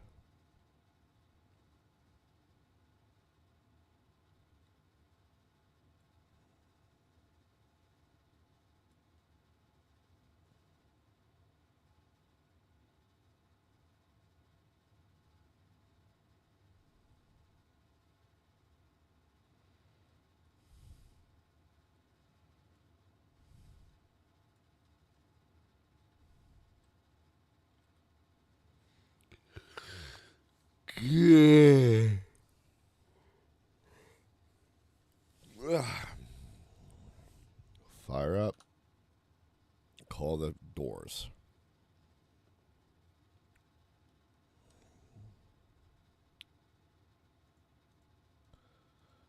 Yeah. Fire up. Call the doors.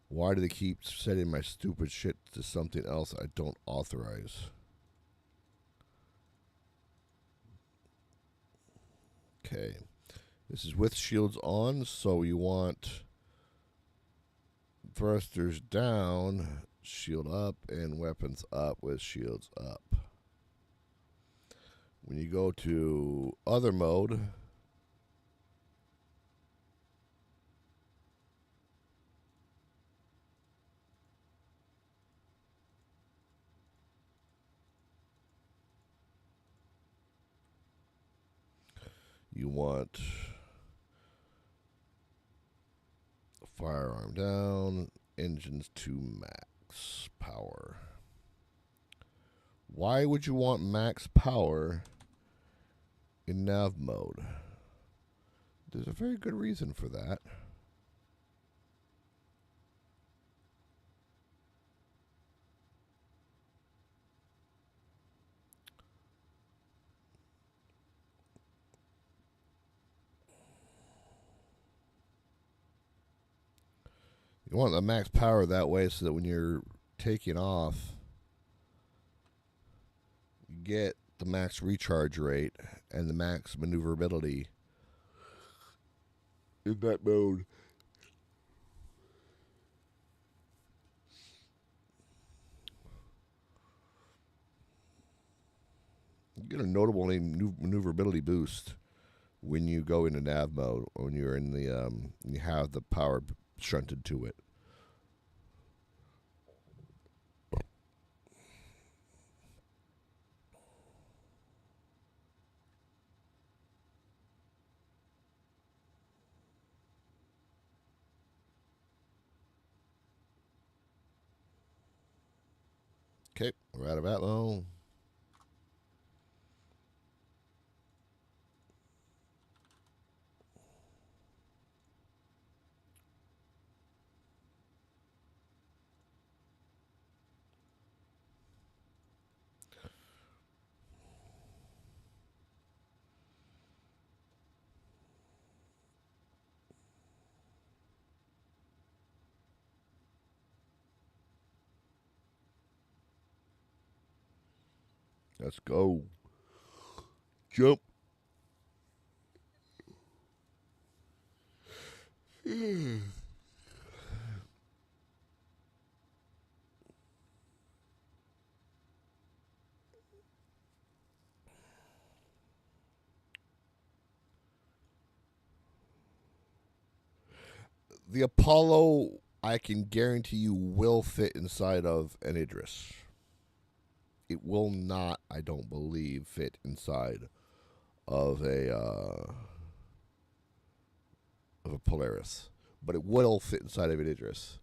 Why do they keep setting my stupid shit to something else I don't authorize? Okay. This is with shields on, so you want thrusters down, shield up, and weapons up with shields up. When you go to other mode, you want firearm down, engines to max power. Why would you want max power in nav mode? There's a very good reason for that. You want the max power that way so that when you're taking off, you get the max recharge rate and the max maneuverability in that mode. You get a notable maneuverability boost when you go into nav mode, when you're in the you have the power shunted to it. Okay, we're out of Atlo. Let's go. Jump. The Apollo, I can guarantee you, will fit inside of an Idris. It will not, I don't believe, fit inside of a Polaris, but it will fit inside of an Idris.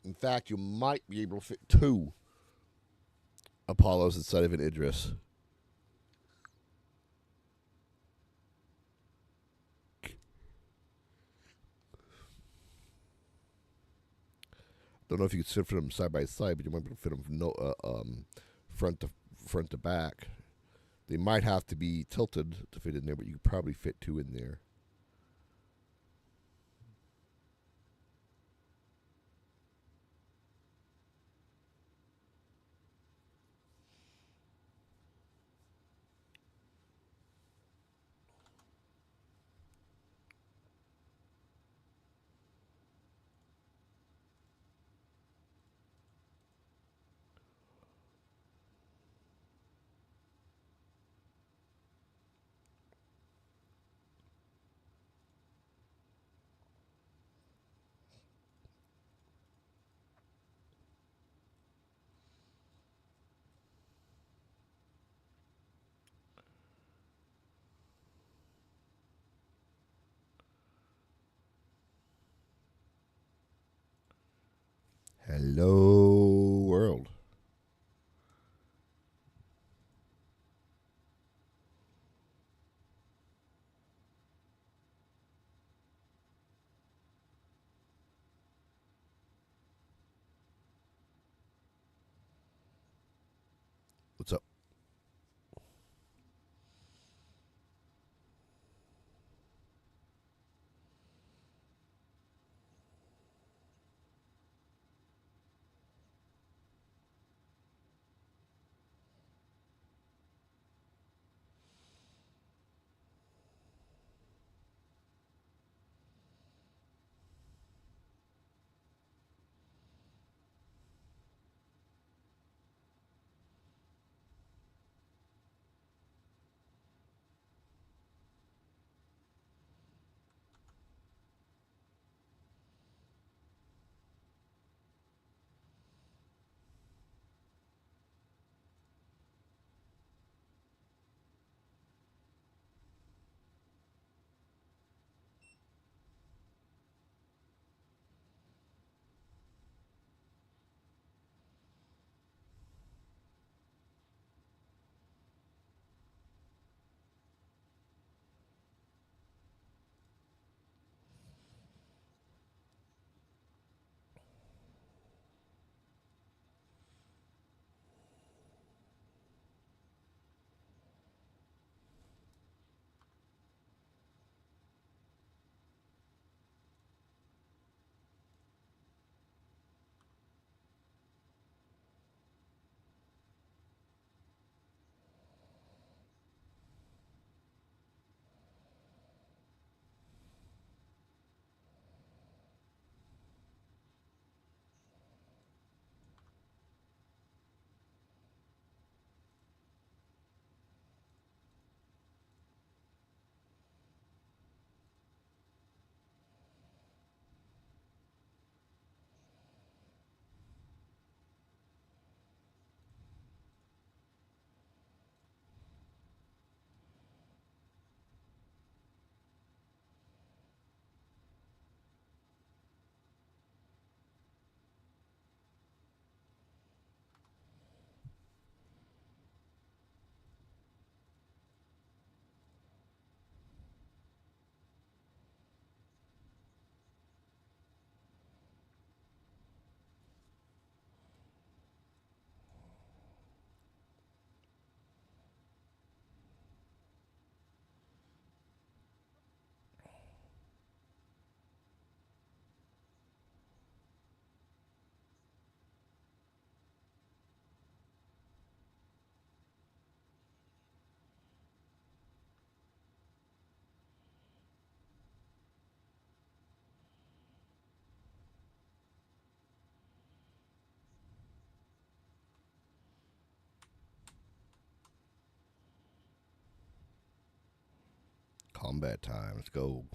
In fact, you might be able to fit two Apollos inside of an Idris. Don't know if you could fit them side by side, but you might be able to fit them from front to back. They might have to be tilted to fit in there, but you could probably fit two in there. Hello, world. What's up? Combat time. Let's go.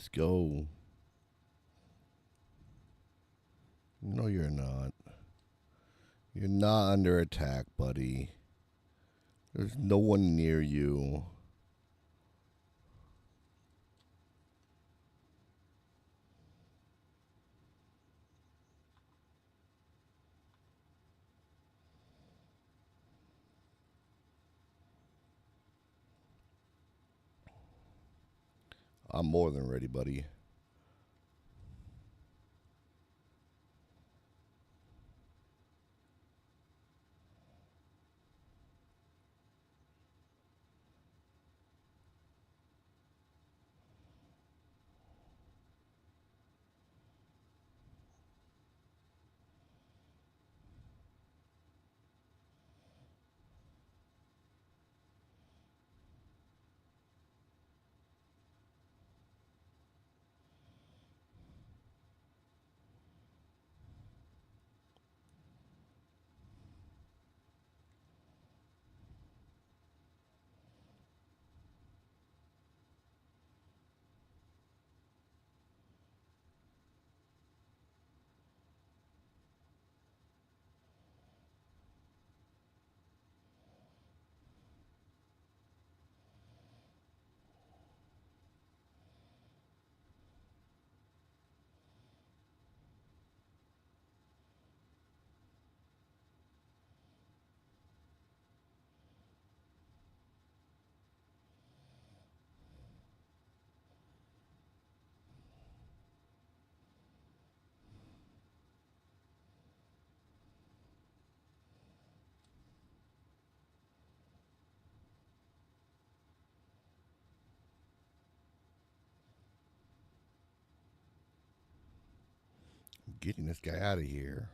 Let's go. No, you're not. You're not under attack, buddy. There's no one near you. I'm more than ready, buddy. I'm getting this guy out of here.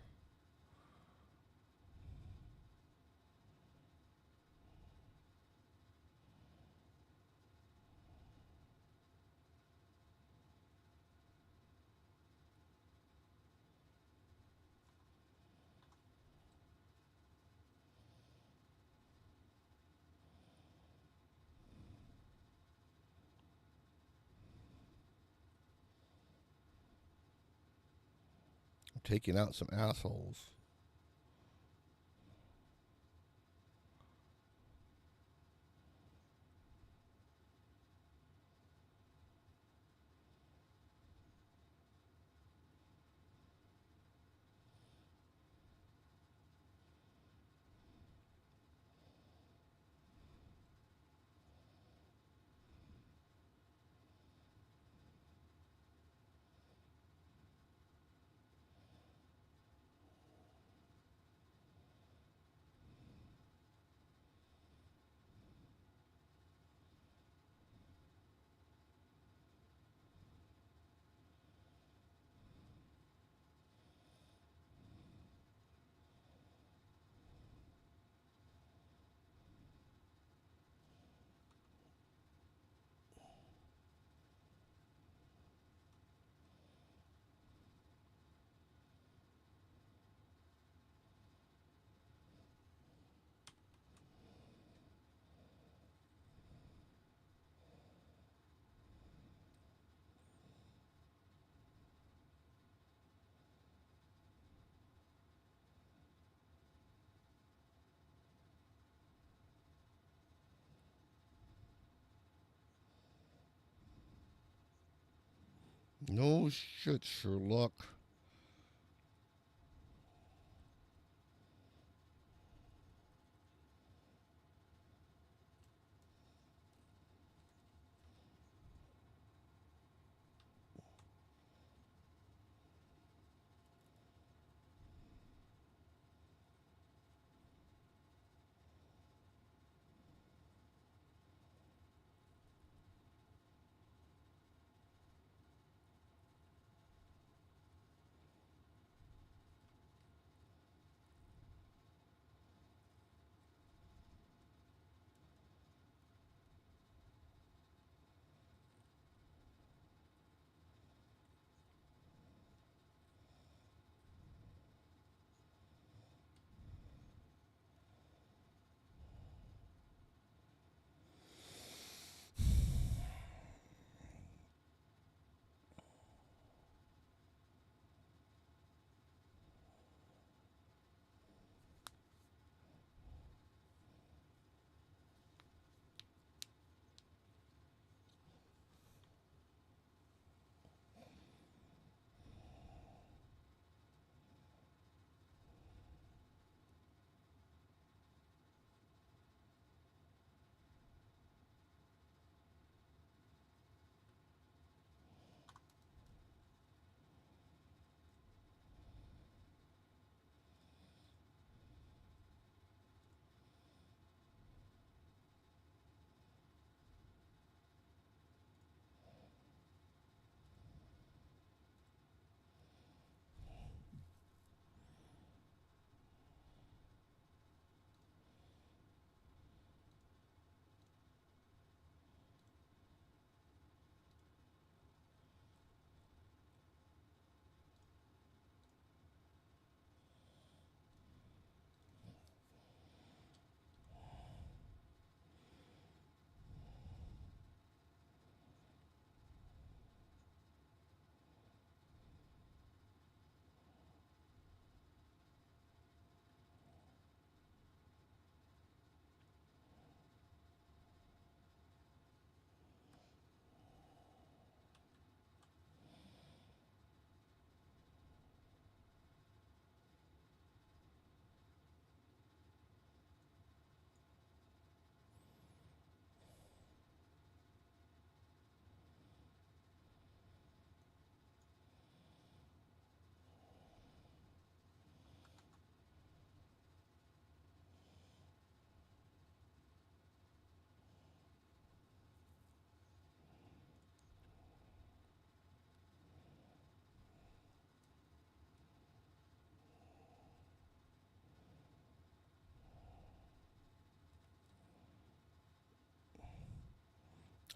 I'm taking out some assholes. No shit, Sherlock.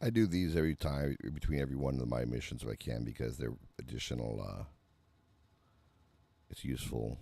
I do these every time between every one of my missions if I can because they're additional. It's useful.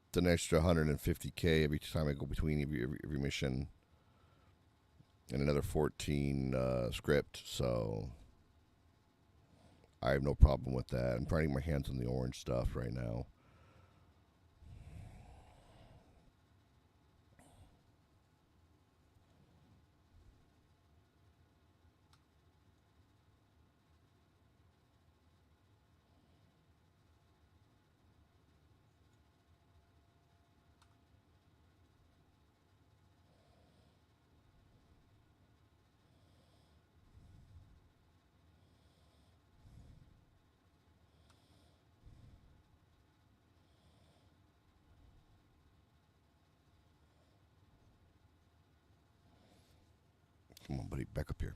It's an extra 150K every time I go between every mission, and another 14 script. So I have no problem with that. I'm trying to get my hands on the orange stuff right now. Come on, buddy, back up here.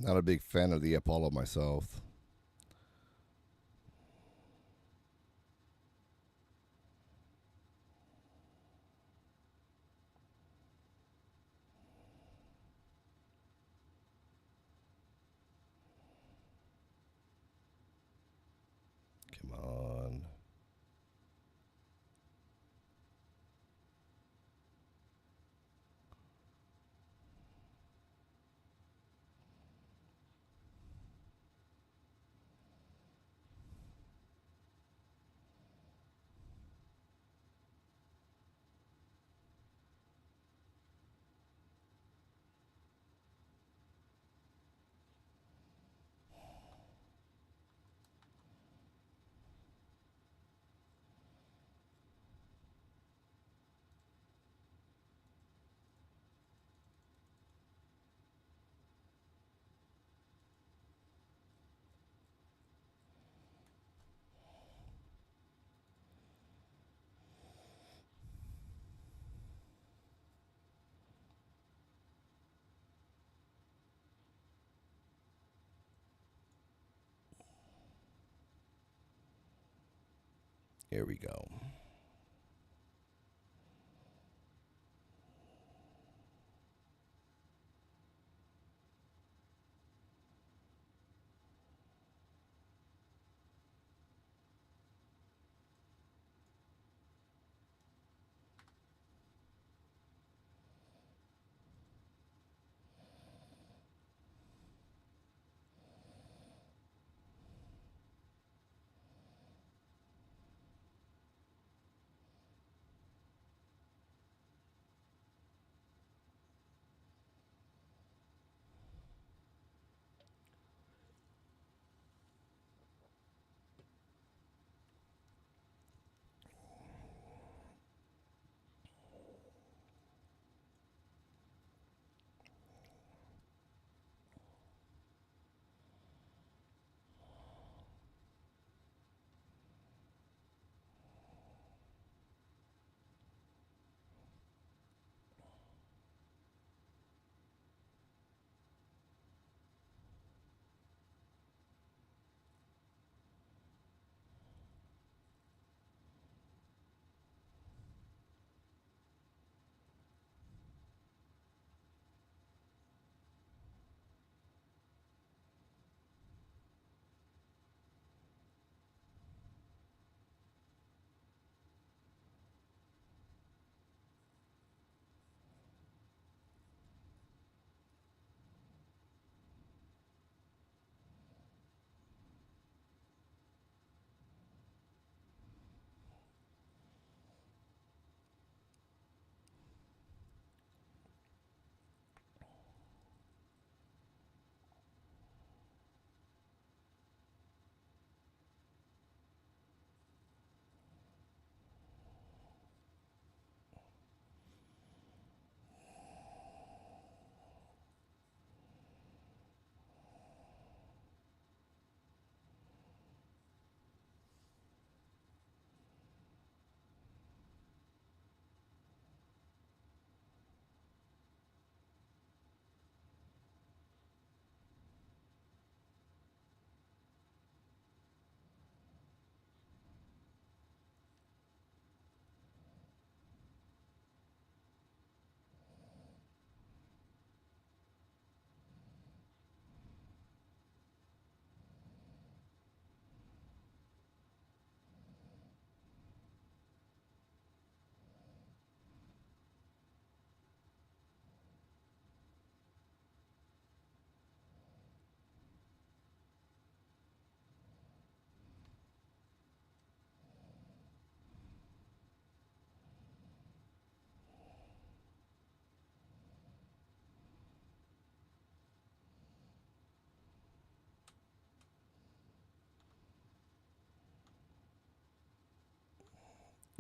Not a big fan of the Apollo myself. Come on. Here we go.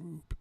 Oop.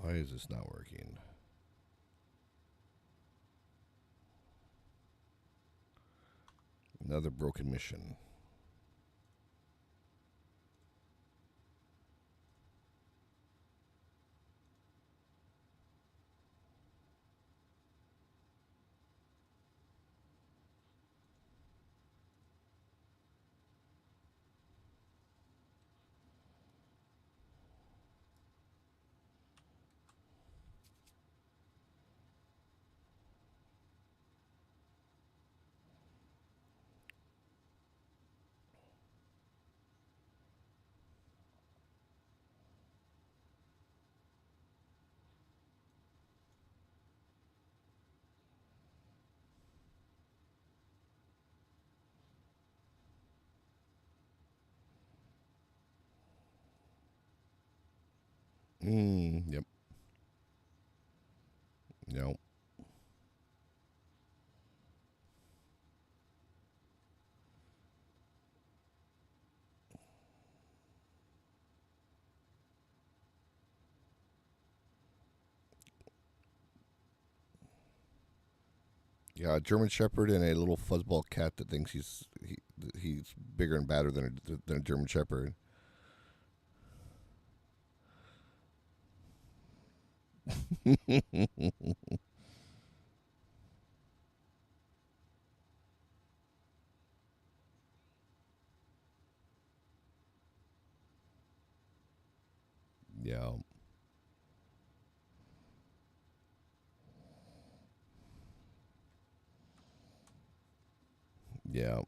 Why is this not working? Another broken mission. Yep. No. Yeah, a German Shepherd and a little fuzzball cat that thinks he's bigger and badder than a German Shepherd. Yeah. Yeah.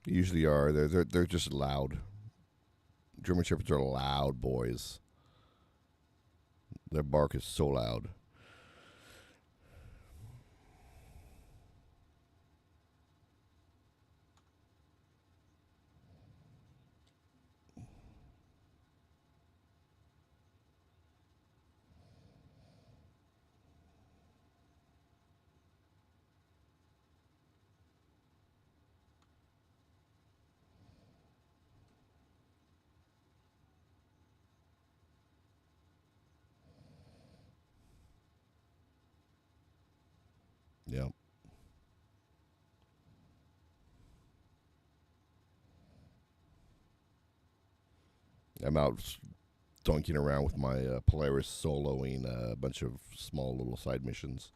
They usually are. They're just loud. German Shepherds are loud boys. Their bark is so loud. Yeah. I'm out dunking around with my Polaris soloing a bunch of small little side missions.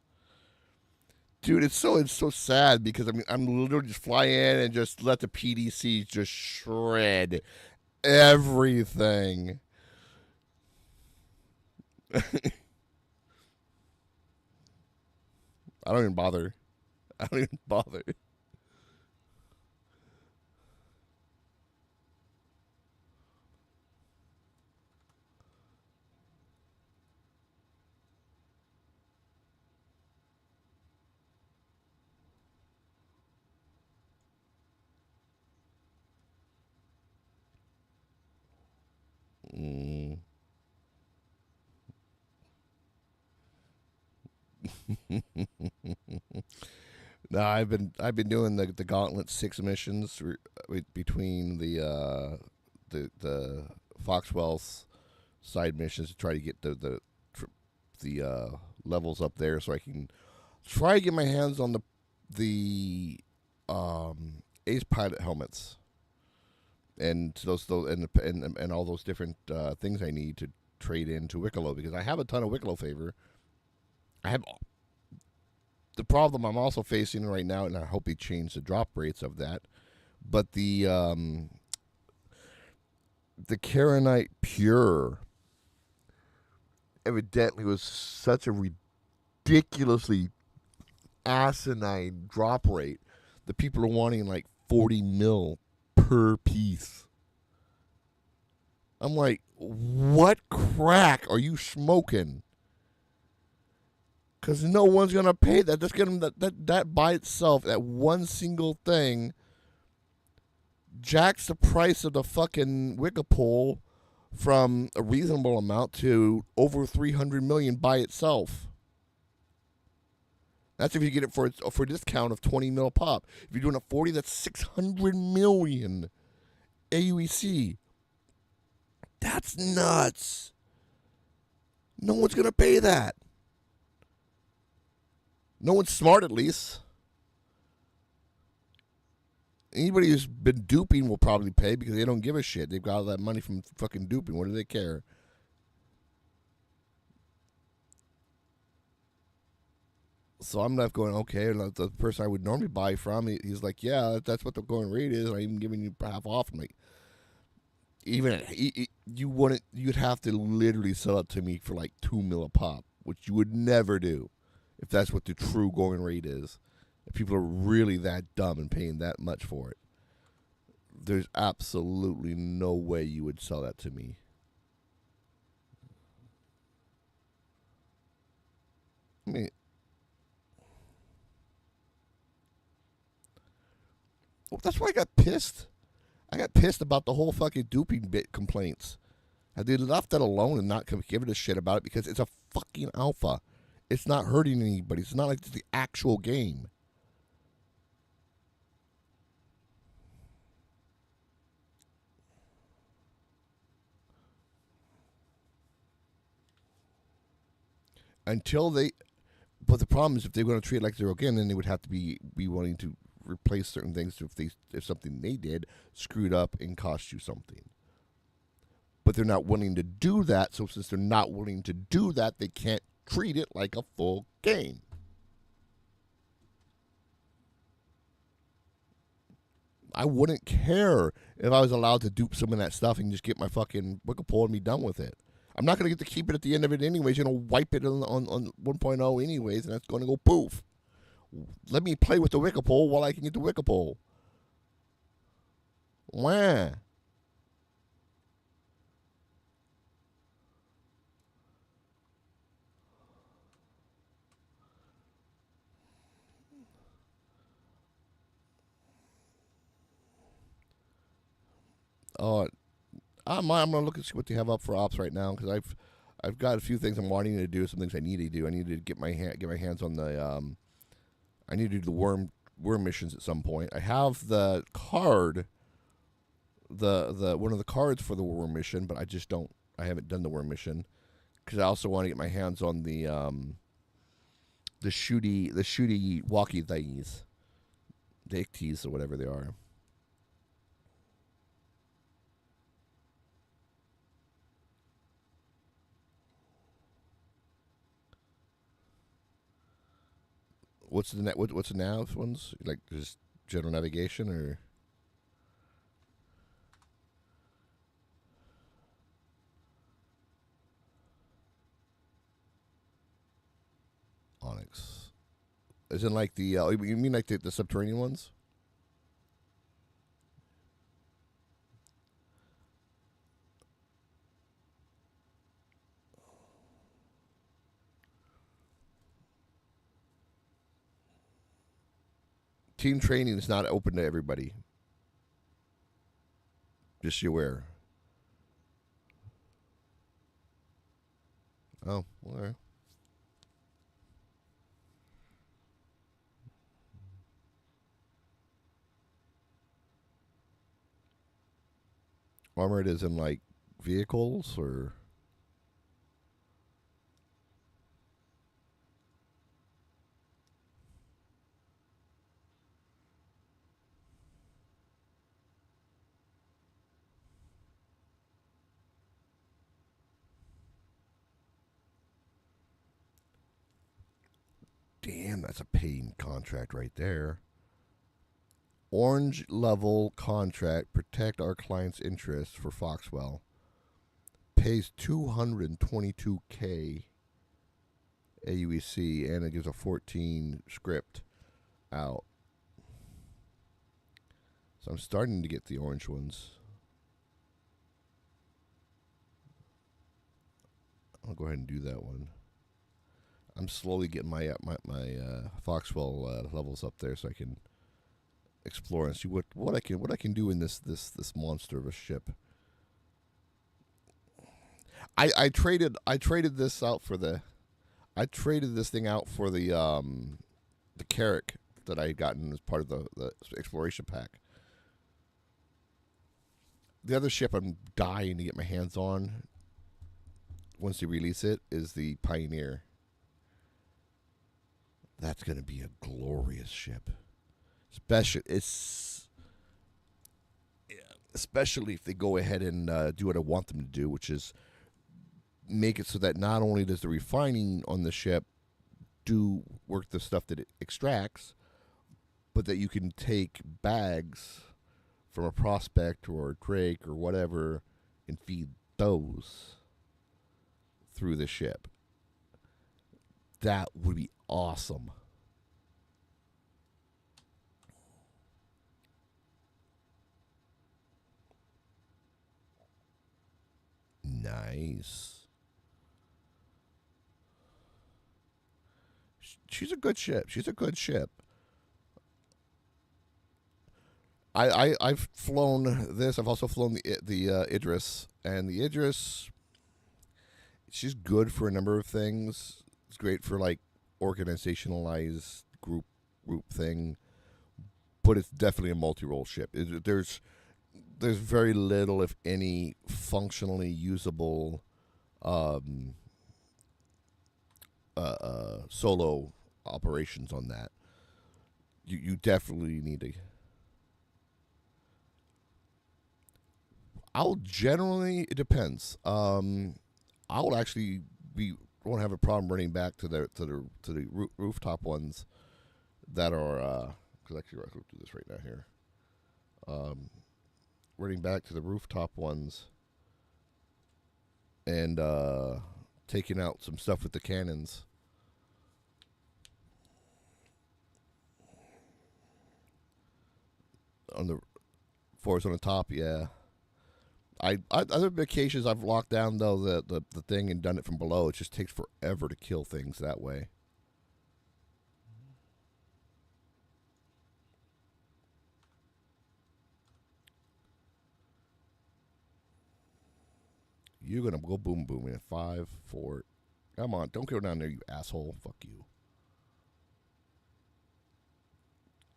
Dude, it's so sad because I mean I'm literally just fly in and just let the PDC just shred everything. I don't even bother. I don't even bother. Mm. No, I've been doing the Gauntlet 6 missions between the Foxwell's side missions to try to get the levels up there so I can try to get my hands on the Ace Pilot helmets and those and all those different things I need to trade into Wicklow because I have a ton of Wicklow favor. I have the problem I'm also facing right now, and I hope they change the drop rates of that. But the Karenite Pure evidently was such a ridiculously asinine drop rate that people are wanting like 40 mil per piece. I'm like, what crack are you smoking? Because no one's gonna pay that. Just get them that by itself, that one single thing, jacks the price of the fucking Wikipole from a reasonable amount to over 300 million by itself. That's if you get it for a discount of 20 mil pop. If you're doing a 40, that's 600 million AUEC. That's nuts. No one's going to pay that. No one's smart, at least. Anybody who's been duping will probably pay because they don't give a shit. They've got all that money from fucking duping. What do they care? So I'm left going, okay, and the person I would normally buy from, he's like, yeah, that's what the going rate is. I'm even giving you half off. I'm like, even you wouldn't, you'd have to literally sell it to me for like $2 a pop, which you would never do if that's what the true going rate is. If people are really that dumb and paying that much for it, there's absolutely no way you would sell that to me. I mean, well, that's why I got pissed. I got pissed about the whole fucking duping bit complaints. Had they left that alone and not give it a shit about it because it's a fucking alpha. It's not hurting anybody. It's not like it's the actual game. Until they, but the problem is if they're going to treat it like zero again, then they would have to be wanting to replace certain things if something they did screwed up and cost you something. But they're not willing to do that, so since they're not willing to do that, they can't treat it like a full game. I wouldn't care if I was allowed to dupe some of that stuff and just get my fucking wicked pole and be done with it. I'm not going to get to keep it at the end of it anyways. You're going to wipe it on 1.0 anyways, and that's going to go poof. Let me play with the wicked pole while I can get the wicked pole. Wah. Oh, I'm gonna look and see what they have up for ops right now because I've got a few things I'm wanting to do, some things I need to do. I need to get my hands on the I need to do the worm missions at some point. I have the card, the one of the cards for the worm mission, but I haven't done the worm mission because I also want to get my hands on the shooty walkie thingies, the Ctiizen or whatever they are. What's the nav ones? Like just general navigation or Onyx? Isn't like the you mean like the subterranean ones? Team training is not open to everybody. Just so you're aware. Oh, all right. Armored is in like vehicles or damn, that's a paying contract right there. Orange level contract, protect our client's interests for Foxwell. Pays 222K AUEC and it gives a 14 script out. So I'm starting to get the orange ones. I'll go ahead and do that one. I'm slowly getting my Foxwell levels up there so I can explore and see what I can do in this monster of a ship. I traded this out for the I traded this thing out for the Carrick that I had gotten as part of the exploration pack. The other ship I'm dying to get my hands on once they release it is the Pioneer. That's going to be a glorious ship. Especially if they go ahead and do what I want them to do, which is make it so that not only does the refining on the ship do work the stuff that it extracts, but that you can take bags from a prospect or a drake or whatever and feed those through the ship. That would be awesome. Nice. She's a good ship. She's a good ship. I've flown this. I've also flown the Idris, and the Idris. She's good for a number of things. It's great for like organizationalized group thing, but it's definitely a multi-role ship. There's very little, if any, functionally usable solo operations on that. You definitely need to. I'll generally, it depends. I'll actually won't have a problem running back to the rooftop ones that are because actually I'll do this right now here. Running back to the rooftop ones and taking out some stuff with the cannons. On the force on the top, yeah. Other occasions I've locked down though the thing and done it from below. It just takes forever to kill things that way. You're gonna go boom boom in 5, 4. Come on, don't go down there, you asshole. Fuck you.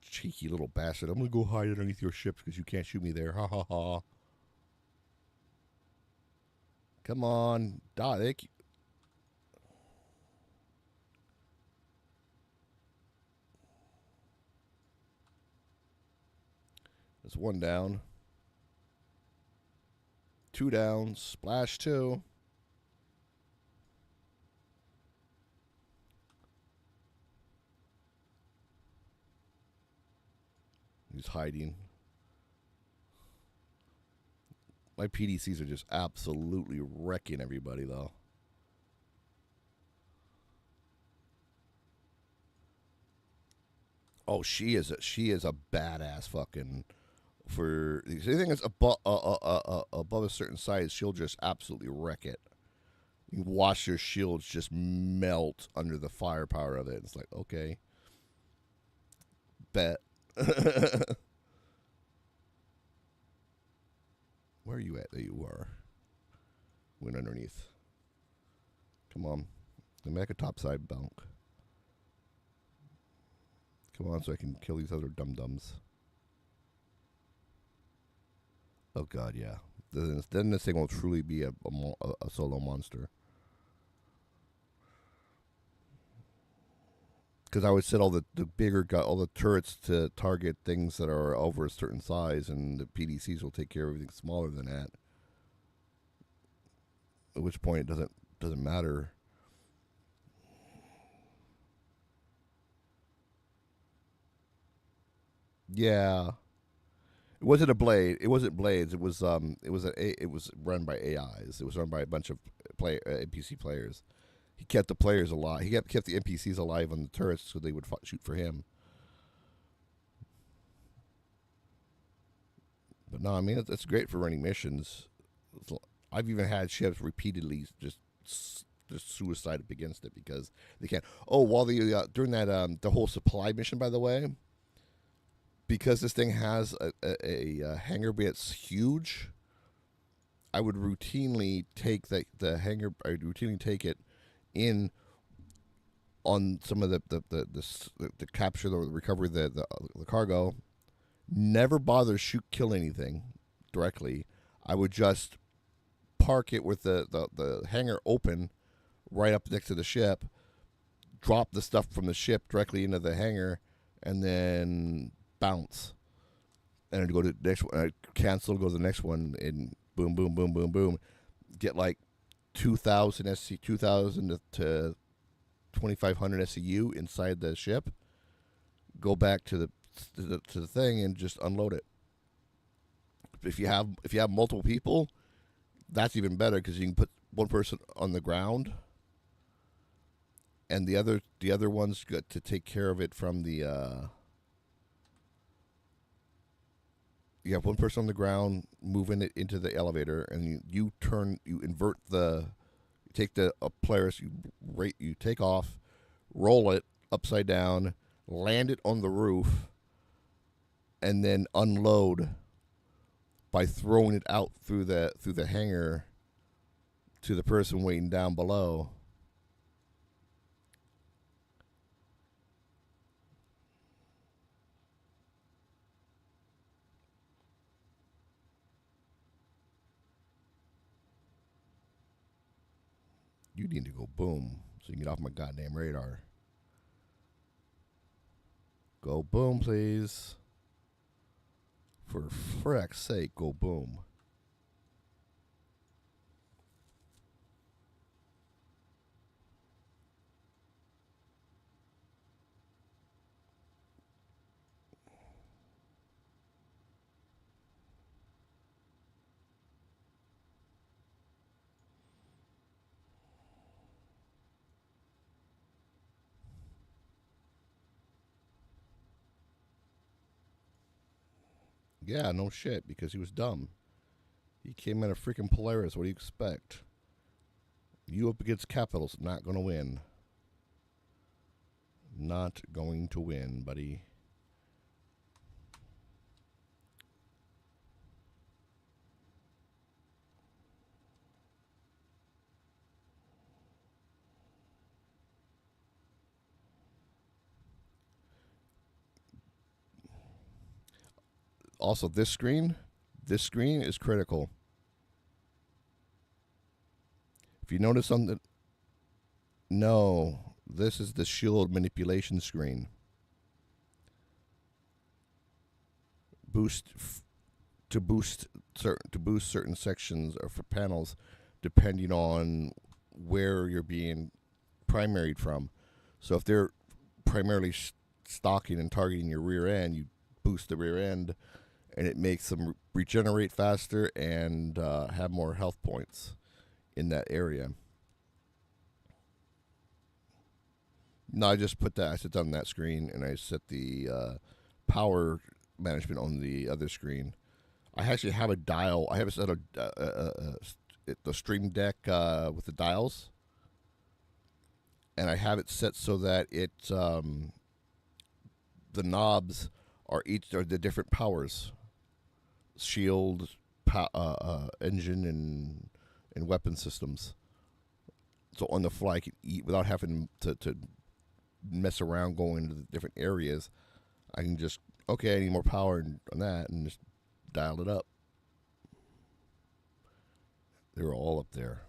Cheeky little bastard. I'm gonna go hide underneath your ships because you can't shoot me there. Ha ha ha. Come on. Die. That's one down. 2 down. Splash 2. He's hiding. My PDCs are just absolutely wrecking everybody, though. Oh, she is a badass fucking. For anything that's above a certain size, she'll just absolutely wreck it. You watch your shields just melt under the firepower of it. It's like, okay, bet. Where are you at? There you are. Went underneath. Come on. Let me make a topside bunk. Come on, so I can kill these other dum-dums. Oh, God, yeah. Then this thing will truly be a solo monster. Because I would set all the bigger all the turrets to target things that are over a certain size, and the PDCs will take care of everything smaller than that. At which point it doesn't matter. Yeah, it wasn't a blade. It wasn't blades. It was it was run by AIs. It was run by a bunch of NPC players. He kept the players alive. He kept the NPCs alive on the turrets so they would shoot for him. But no, I mean it's great for running missions. I've even had ships repeatedly just suicide up against it because they can't. Oh, while during that the whole supply mission, by the way, because this thing has a hangar bay that's huge, I would routinely take the hangar. I would routinely take it in on some of the capture, the recovery, the cargo. Never bother kill anything directly. I would just park it with the hangar open right up next to the ship, drop the stuff from the ship directly into the hangar, and then bounce. And I'd go to the next one. I'd cancel, go to the next one, and boom, boom, boom, boom, boom. Get like 2,000 SC, 2,000 to 2,500 SCU inside the ship. Go back to the thing and just unload it. If you have multiple people, that's even better because you can put one person on the ground, and the other one's got to take care of it from the. You have one person on the ground moving it into the elevator, and you invert you take the Polaris, you take off, roll it upside down, land it on the roof, and then unload by throwing it out through the hangar to the person waiting down below. You need to go boom so you can get off my goddamn radar. Go boom, please. For frick's sake, go boom. Yeah, no shit, because he was dumb. He came in a freaking Polaris. What do you expect? You up against Capitals, not going to win. Not going to win, buddy. Also, this screen is critical. If you notice something, no, this is the shield manipulation screen. To boost certain sections or for panels, depending on where you're being primaried from. So if they're primarily stalking and targeting your rear end, you boost the rear end, and it makes them regenerate faster and have more health points in that area. No, I just put that. I set down that screen, and I set the power management on the other screen. I actually have a dial. I have a set of the Stream Deck with the dials, and I have it set so that the knobs are the different powers, shield, engine, and weapon systems. So on the fly, I can eat without having to mess around going to the different areas. I can just, okay, I need more power on that, and just dial it up. They were all up there.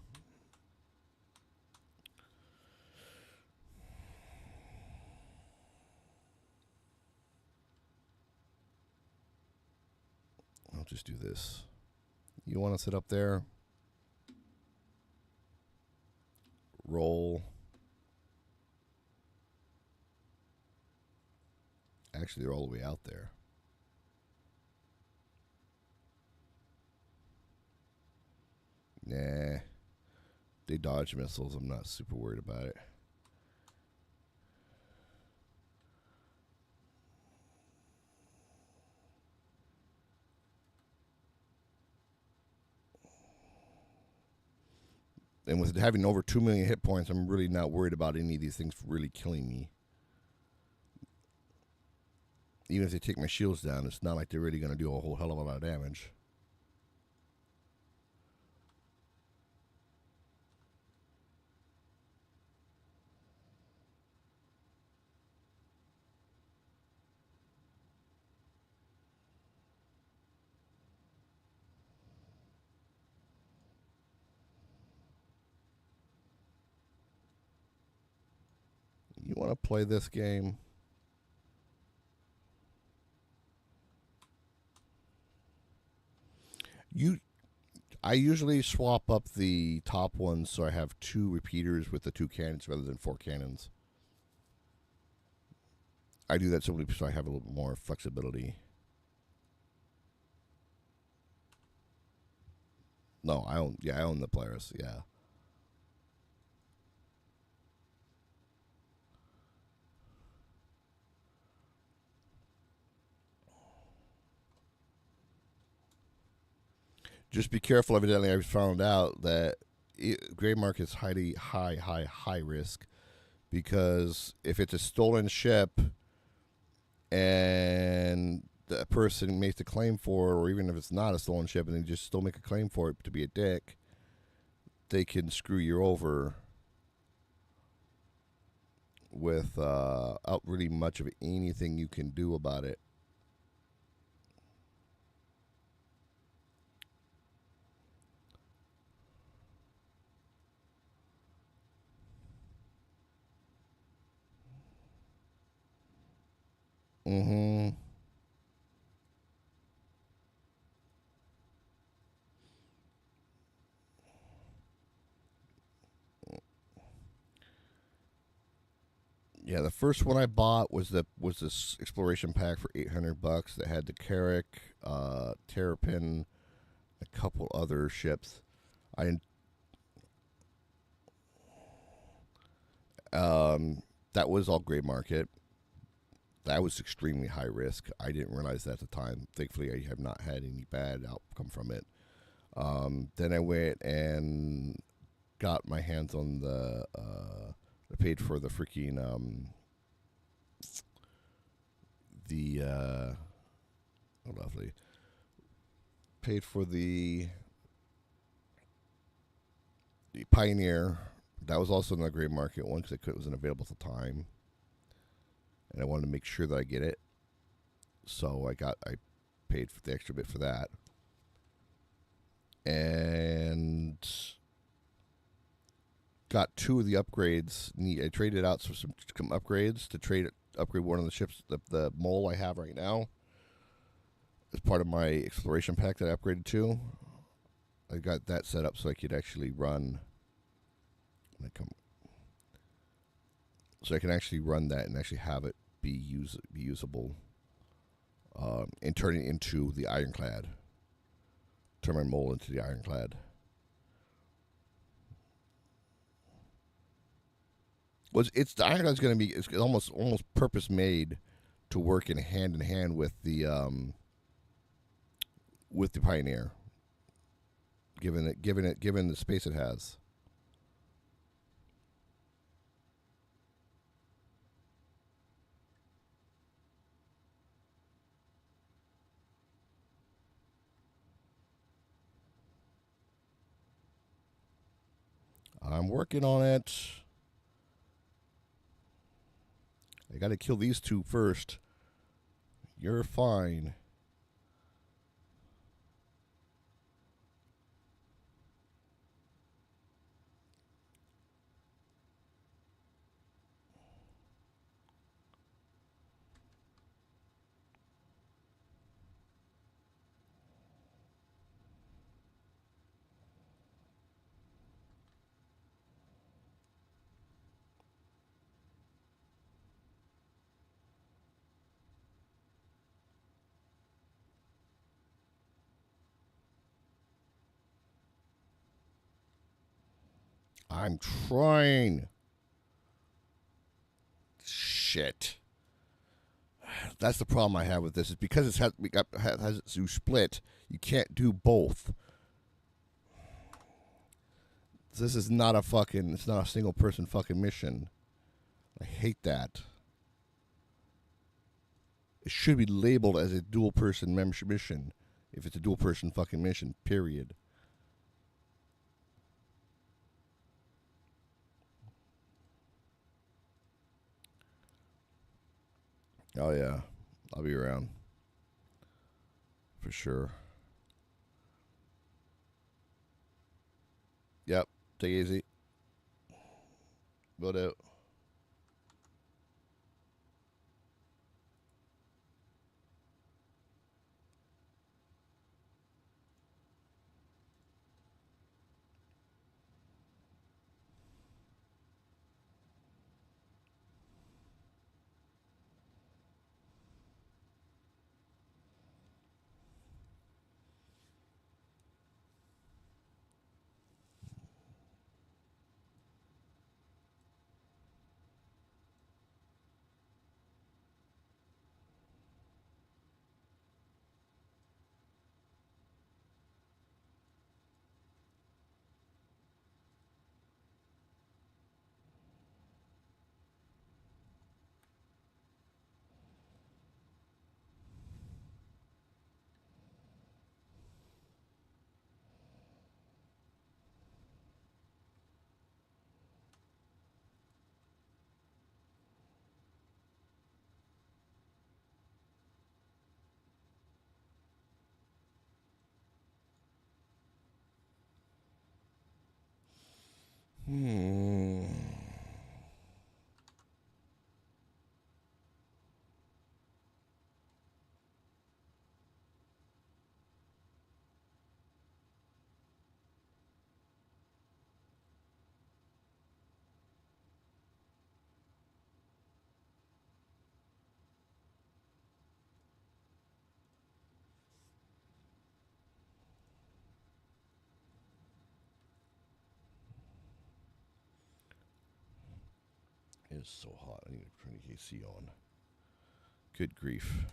I'll just do this. You want to sit up there? Roll. Actually, they're all the way out there. Nah. They dodge missiles. I'm not super worried about it. And with having over 2 million hit points, I'm really not worried about any of these things really killing me. Even if they take my shields down, it's not like they're really going to do a whole hell of a lot of damage. want to play this game. I usually swap up the top ones so I have 2 repeaters with the 2 cannons rather than 4 cannons. I do that simply so I have a little bit more flexibility. No, I own the Polaris, yeah. Just be careful. Evidently, I found out that gray market is high risk, because if it's a stolen ship and the person makes a claim for it, or even if it's not a stolen ship and they just still make a claim for it to be a dick, they can screw you over without really much of anything you can do about it. Mm-hmm. Yeah, the first one I bought was this exploration pack for $800 that had the Carrack, Terrapin, a couple other ships. I That was all gray market. That was extremely high risk. I didn't realize that at the time. Thankfully, I have not had any bad outcome from it. Then I went and got my hands on I paid for the freaking oh, lovely. Paid for the Pioneer. That was also in the gray market one because it wasn't available at the time, and I wanted to make sure that I get it. So I paid for the extra bit for that, and got 2 of the upgrades. I traded out for some upgrades to upgrade one of the ships, the mole I have right now, as part of my exploration pack that I upgraded to. I got that set up so I could actually run. So I can actually run that and actually have it be usable, and turn it into the Ironclad. Turn my mole into the Ironclad. It's the Ironclad's going to be it's almost purpose made to work in hand with the Pioneer, given the space it has. I'm working on it. I got to kill these 2 first. You're fine. I'm trying. Shit. That's the problem I have with this. Is because has it to split. You can't do both. This is not a fucking. It's not a single person fucking mission. I hate that. It should be labeled as a dual person mission. If it's a dual person fucking mission, period. Oh yeah, I'll be around for sure. Yep, take it easy. Will do. Hmm. It's so hot. I need to turn the AC on. Good grief.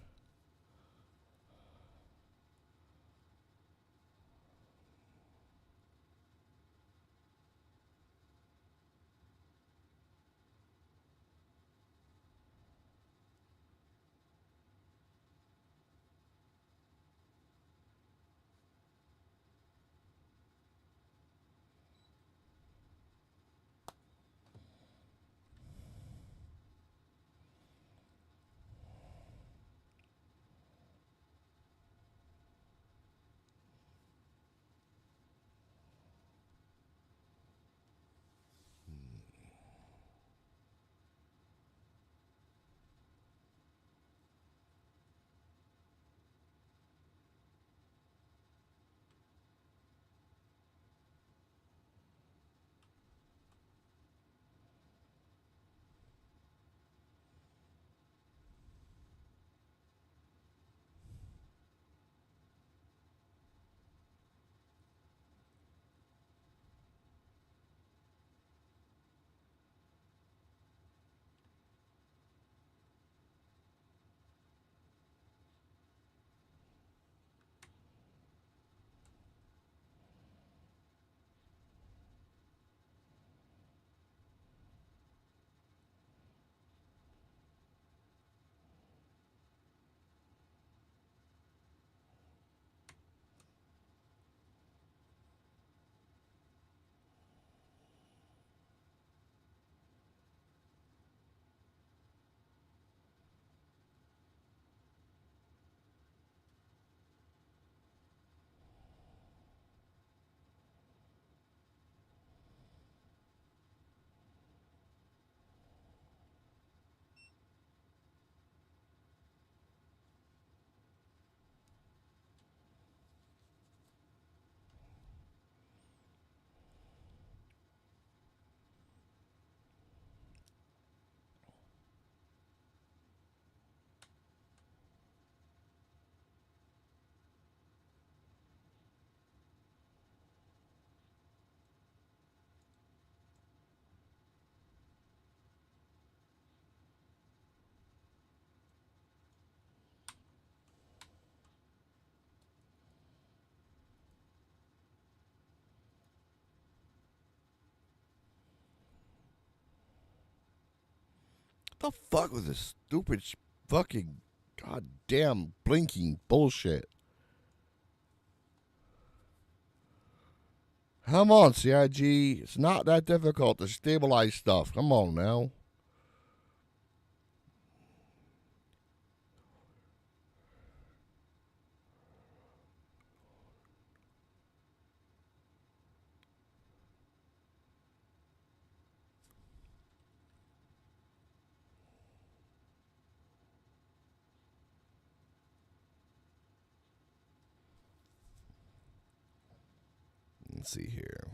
What the fuck was this stupid fucking goddamn blinking bullshit? Come on, CIG. It's not that difficult to stabilize stuff. Come on now. Let's see here.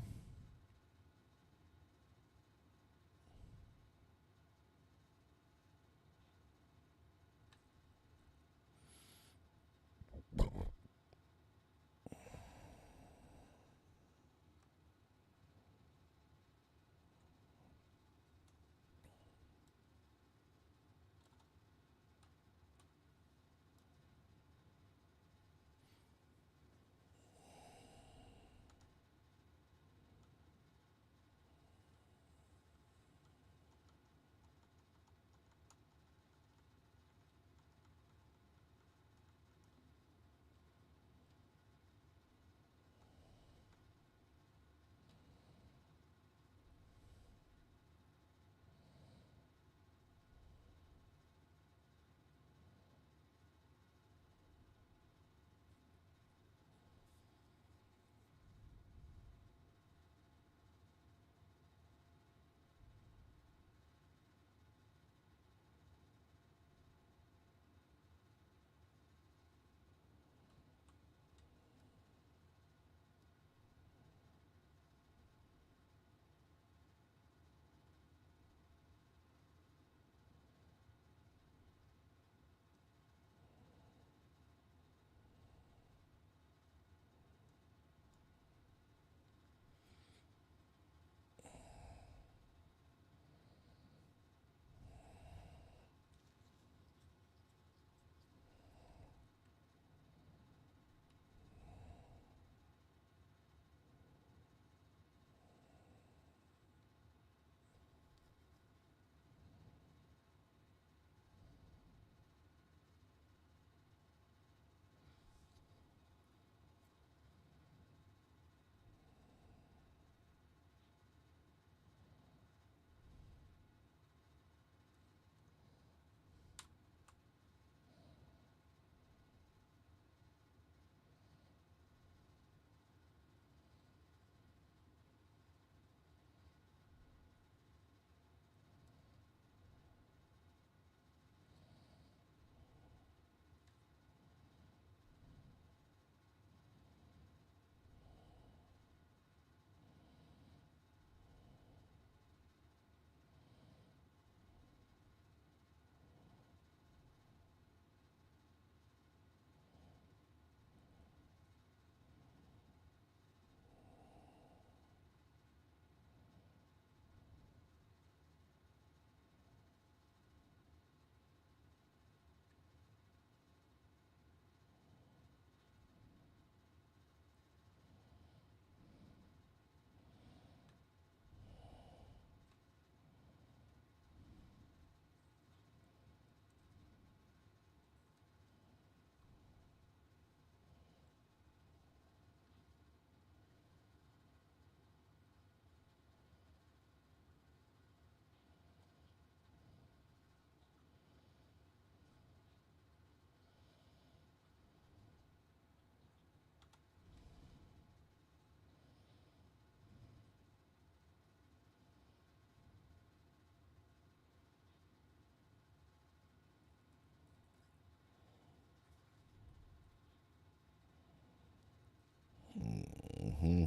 Hmm.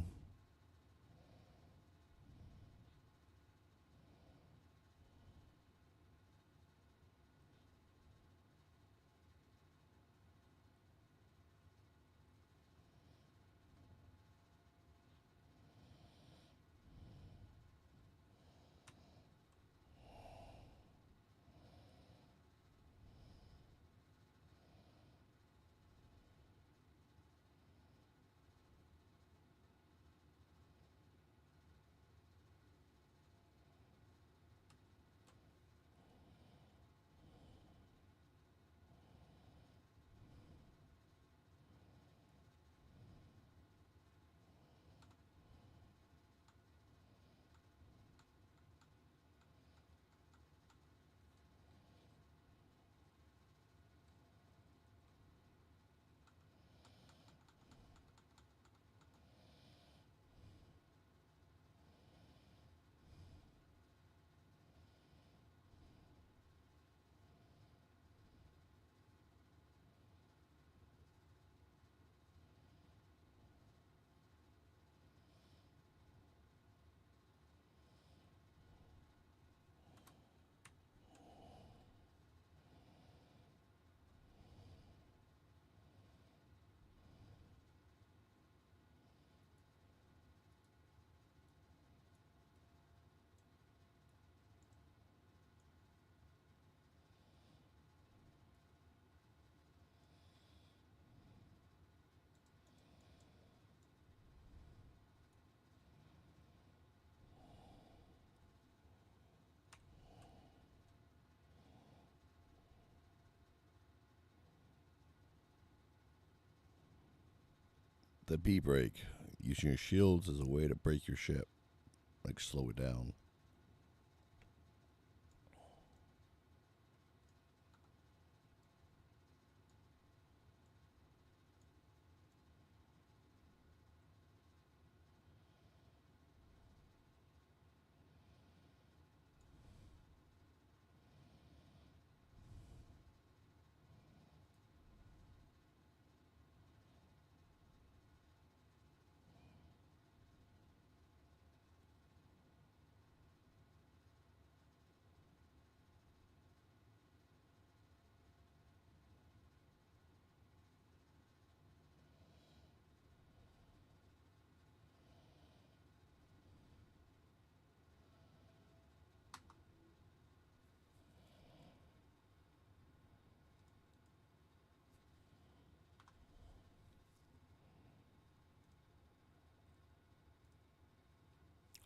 The B break. Using your shields as a way to break your ship, like slow it down.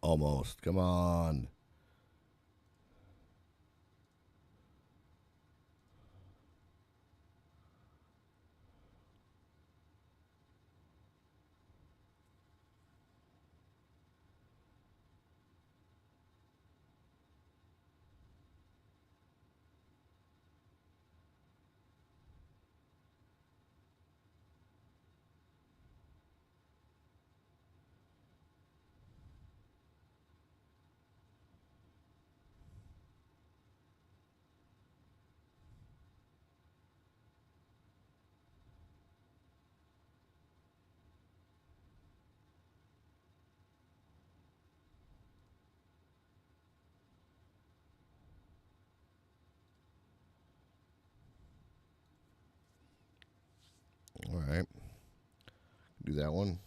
Almost. Come on. All right. Do that one.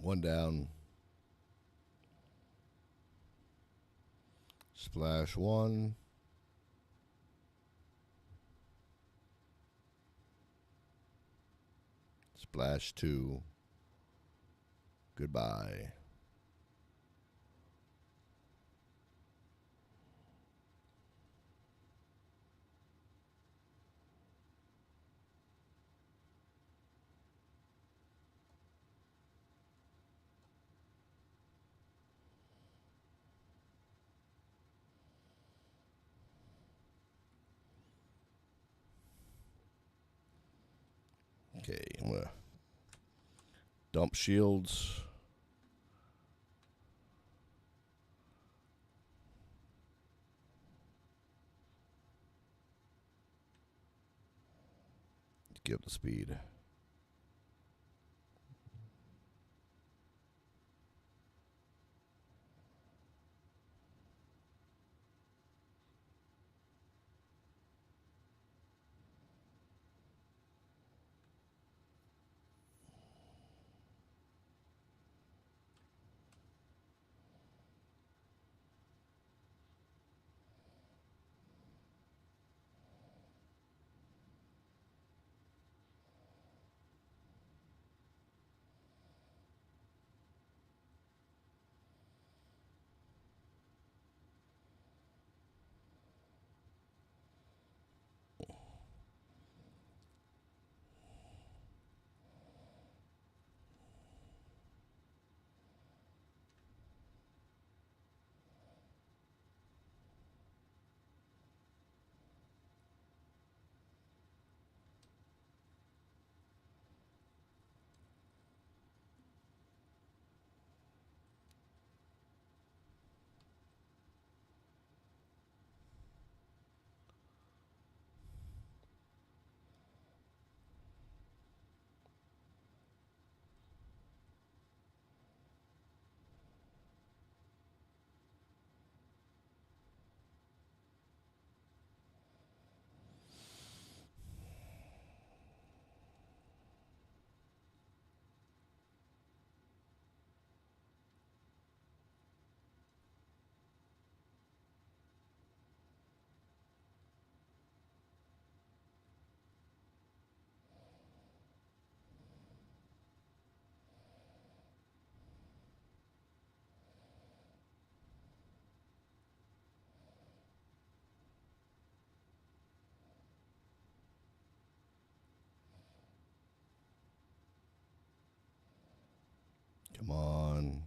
One down. Splash 1. Splash 2. Goodbye. Okay, I'm going to dump shields. Give the speed. Come on.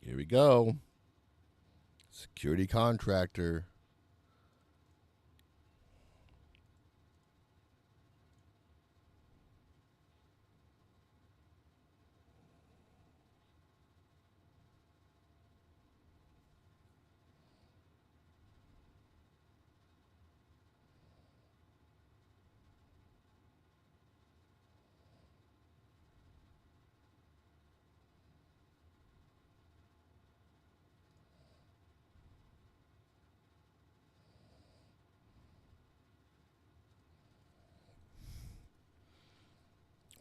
Here we go. Security contractor.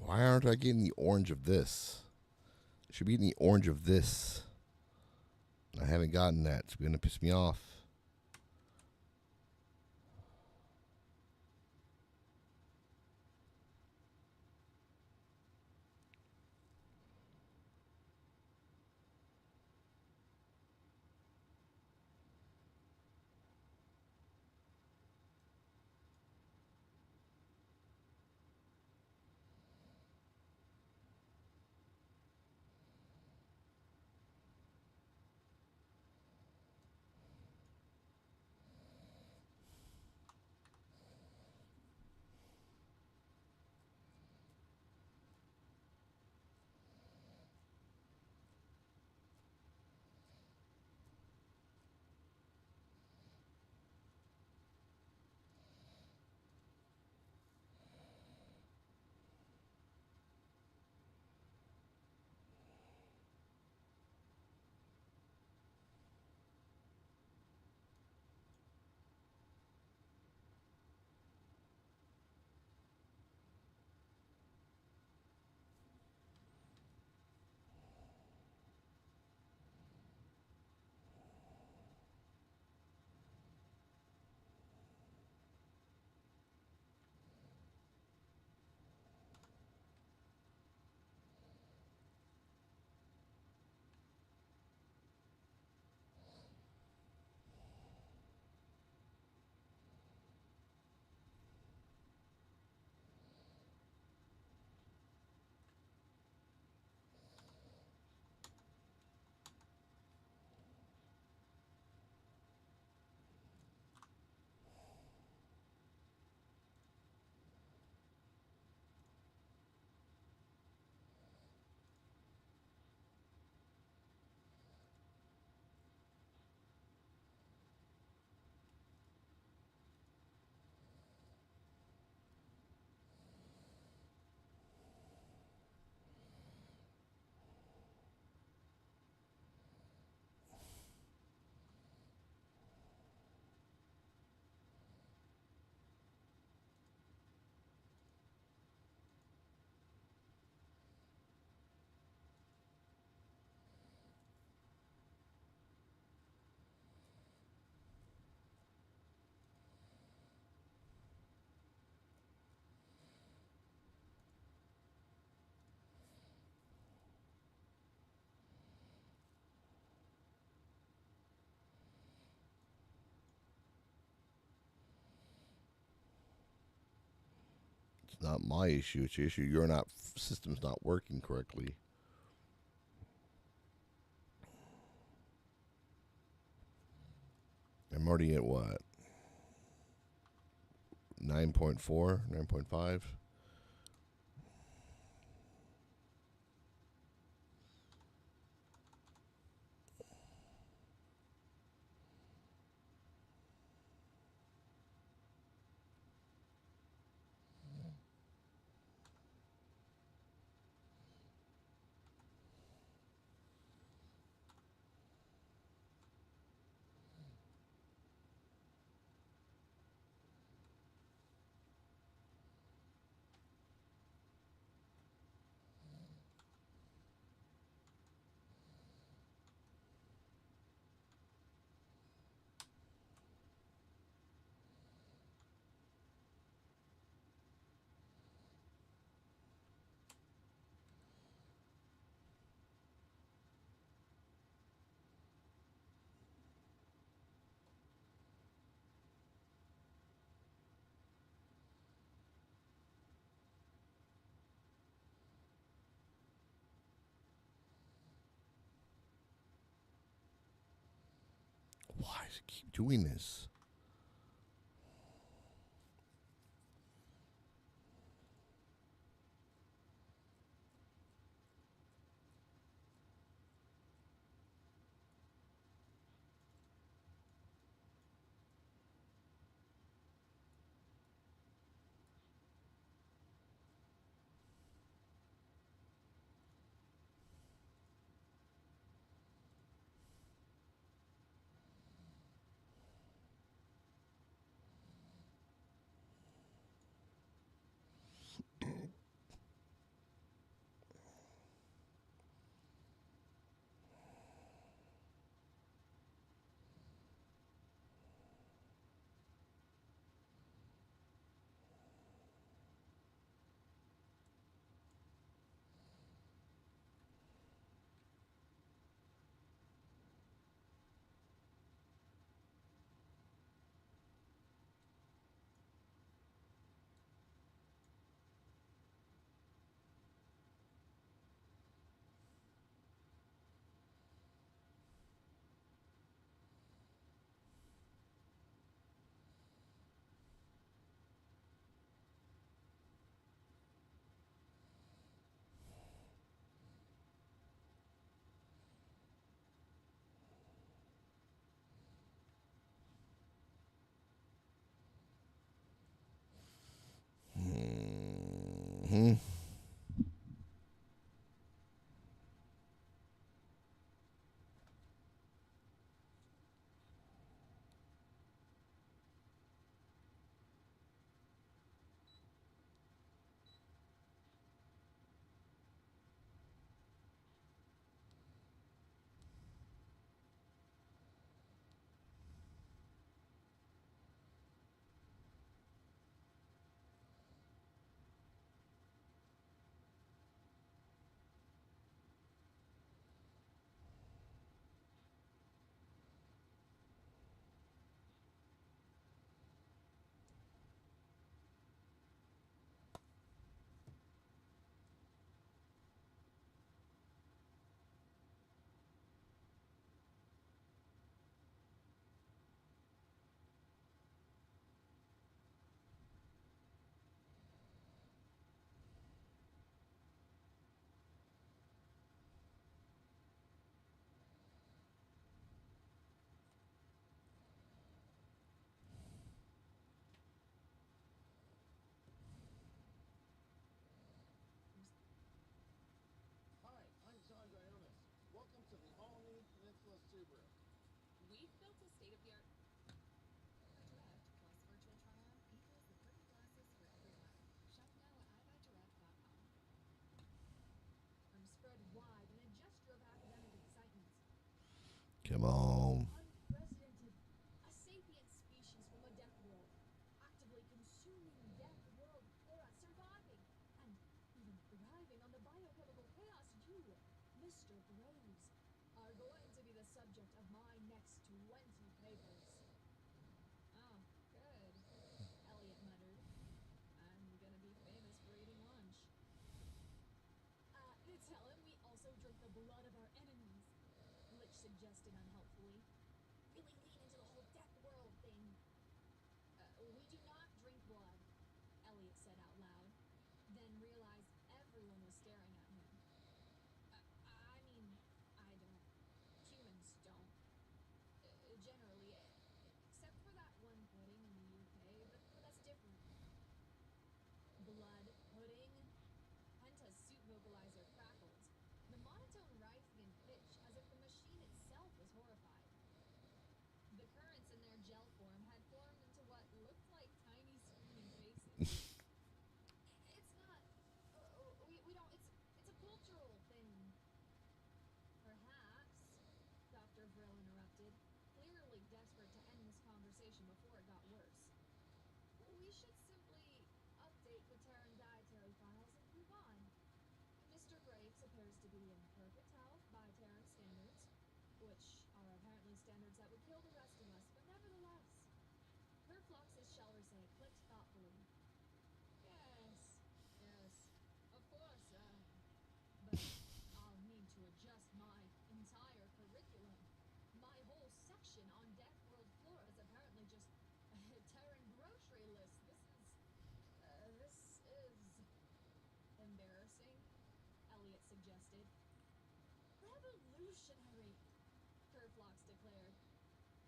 Why aren't I getting the orange of this? I should be getting the orange of this. I haven't gotten that. It's going to piss me off. It's not my issue. It's your issue. Your not system's not working correctly. I'm already at what? 9.4, 9.5. Why does it keep doing this? Hmm. Come on. Phlox declared.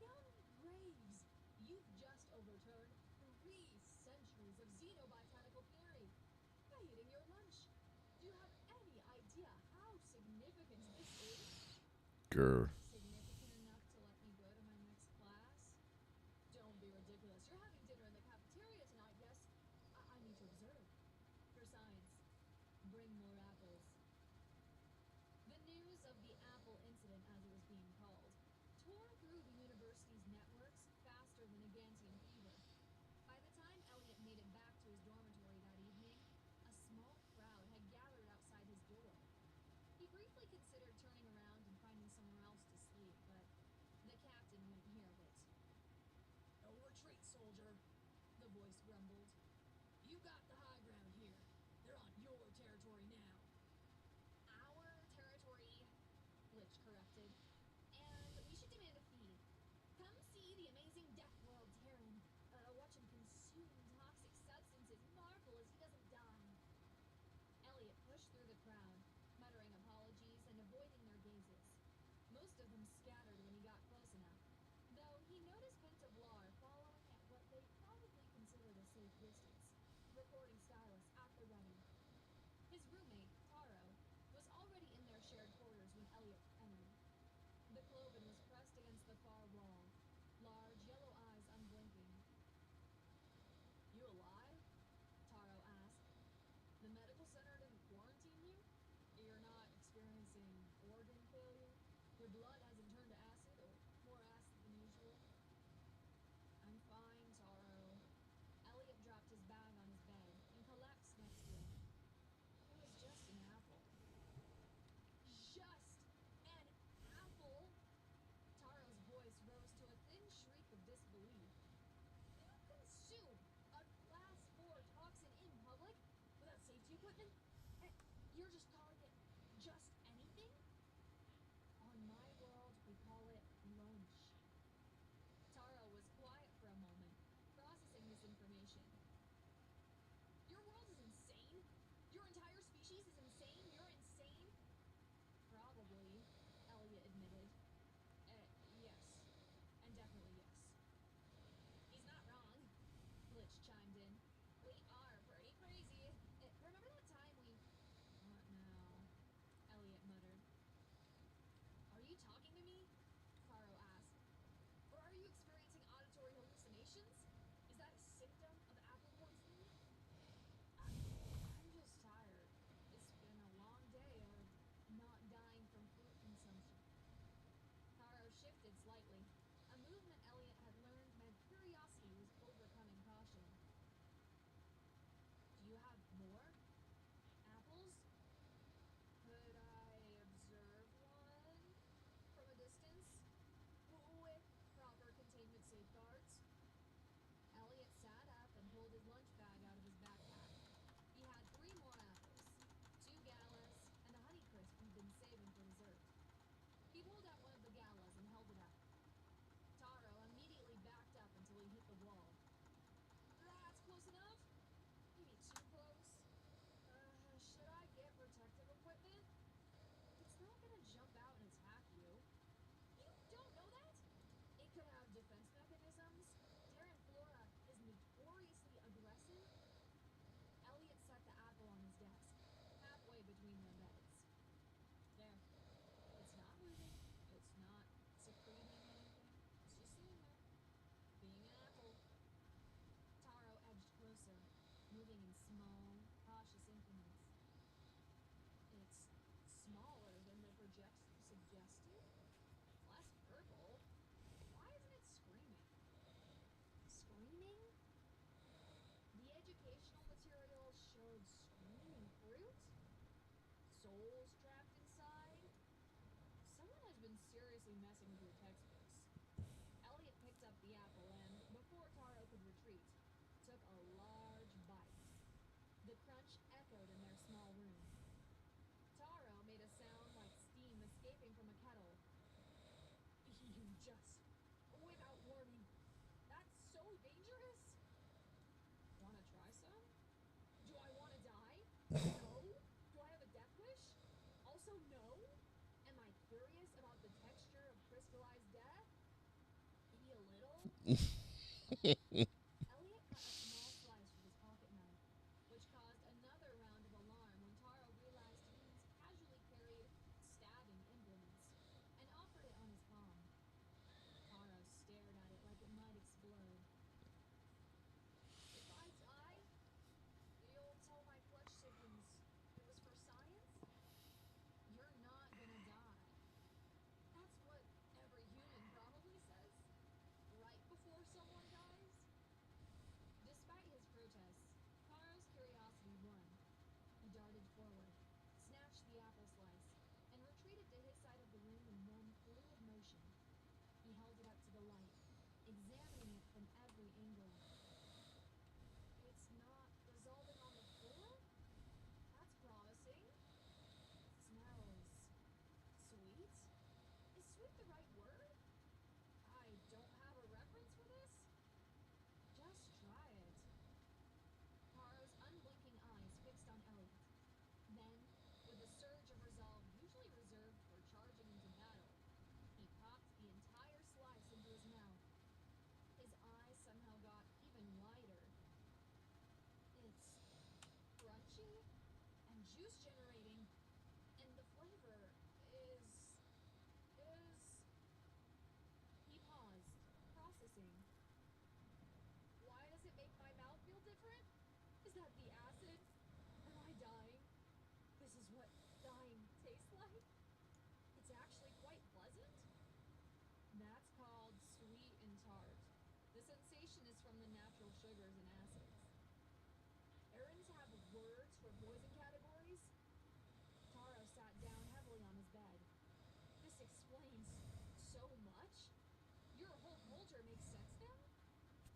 Young Braves, you've just overturned 3 centuries of xenobotanical theory by eating your lunch. Do you have any idea how significant this is? Grr. Significant enough to let me go to my next class? Don't be ridiculous. You're having dinner in the cafeteria tonight, yes? I need to observe. For science, bring more apples. The news of the apple incident, as it was being called, tore through the university's networks faster than a Gantian fever. By the time Elliot made it back to his dormitory that evening, a small crowd had gathered outside his door. He briefly considered turning around and finding somewhere else to sleep, but the captain wouldn't hear of it. No retreat, soldier, the voice grumbled. You got the high ground here. They're on your territory now. Our territory, Glitch corrected. And we should demand a fee. Come see the amazing Death World Terran. Watch him consume toxic substances, marvel as he doesn't die. Elliot pushed through the crowd, muttering apologies and avoiding their gazes. Most of them scattered when he got close enough, though he noticed Pentablar following at what they probably considered a safe distance, recording stylus at the ready. His roommate, Taro, was already in their shared quarters when Elliot entered. The Cloven was pressed against the far wall, large yellow eyes unblinking. You alive? Taro asked. The medical center didn't quarantine you? You're not experiencing organ failure? Your blood hasn't turned to acid, or more acid than usual? I'm fine, Taro. Elliot dropped his bag on his bed and collapsed next to him. It was just an apple. Just an apple? Taro's voice rose to a thin shriek of disbelief. You consume a class 4 toxin in public without safety equipment? And you're just calling it just anything? On my world, we call it lunch. Taro was quiet for a moment, processing this information. Your world is insane? Your entire species is insane? You're insane? Probably, Elliot admitted. Yes. And definitely yes. He's not wrong, Glitch chimed in. We are pretty crazy. Remember that time we... What now? Elliot muttered. Are you talking to me? Taro asked. Or are you experiencing auditory hallucinations? Is that a symptom of apple poisoning? I'm just tired. It's been a long day of not dying from fruit consumption. Taro shifted slightly. A movement Elliot had learned meant curiosity was overcoming caution. Do you have more? Apples? Could I observe one from a distance? With proper containment safeguards? Elliot sat up and pulled his lunch bag out of his backpack. He had 3 more apples, 2 galas, and a Honeycrisp he'd been saving for dessert. He pulled out one of the galas and held it up. Taro immediately backed up until he hit the wall. That's close enough? Maybe too close? Should I get protective equipment? It's not gonna jump out and attack you. You don't know that? It could have defense mechanisms. Terran flora is notoriously aggressive. Elliot set the apple on his desk, halfway between their beds. There. It's not moving. It's not secreting anything. It's just sitting there, being an apple. Taro edged closer, moving in small, cautious increments. It's smaller than the projection suggested. Less purple. Why isn't it screaming? Screaming? The educational material showed screaming fruit? Souls trapped inside? Someone has been seriously messing with your textbooks. Elliot picked up the apple and, before Taro could retreat, took a large bite. The crunch echoed in their small room. Taro made a sound like steam escaping from a kettle. You just, without warning, that's so dangerous. Wanna try some? Do I wanna die? No. Do I have a death wish? Also no. Am I curious about the texture of crystallized Elliot cut a small slice with his pocket knife, which caused another round of alarm when Taro realized humans casually carried stabbing implements and offered it on his palm. Taro stared at it like it might explode. If I die, you'll tell my flesh siblings it was for science? You're not gonna die. That's what every human probably says, right before someone dies. Despite his protests, Taro's curiosity won. He darted forward, snatched the apple slice, and retreated to his side of the room in one fluid motion. He held it up to the light, examining it from every angle. It's not dissolving on the floor? That's promising. It smells sweet? Is sweet the right word? I don't have a reference for this? Just try it. Taro's unblinking eyes fixed on Elliot. Then, with a surge of resolve usually reserved for charging into battle, he popped the entire slice into his mouth. His eyes somehow got even wider. It's crunchy and juice generating, and the flavor is. He paused, processing. Why does it make my mouth feel different? Is that the acid? Am I dying? This is what dying tastes like? It's actually quite pleasant? That's called sweet and tart. The sensation is from the natural sugars and acids. Errands have words for poison categories? Taro sat down heavily on his bed. This explains so much? Your whole culture makes sense now?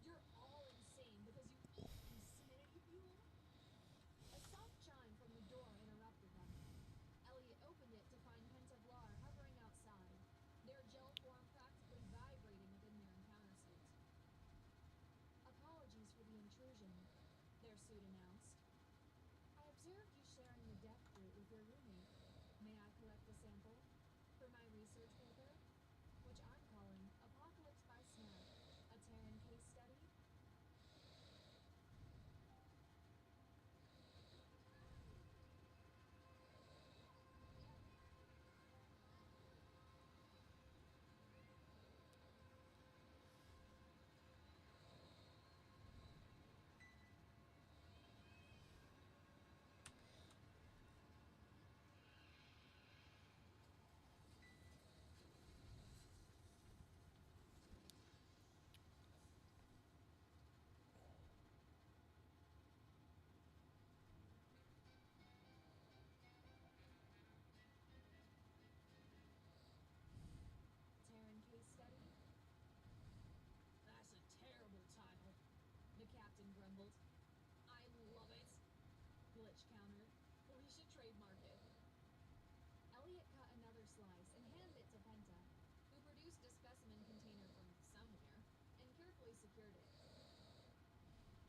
You're all insane because you eat insanity fuel? A soft chime from the door interrupted them. Elliot opened it to find Penta Blar hovering outside, their gel form practically vibrating within their encounter suit. Apologies for the intrusion, their suit announced. I observed you sharing the death fruit with your roommate. May I collect a sample? For my research paper? Which I'm calling Apocalypse by Snack, a Terran case study? Terran case study? That's a terrible title, the captain grumbled. I love it, Glitch countered. We should trademark it. Elliot cut another slice and handed it to Penta, who produced a specimen container from somewhere and carefully secured it.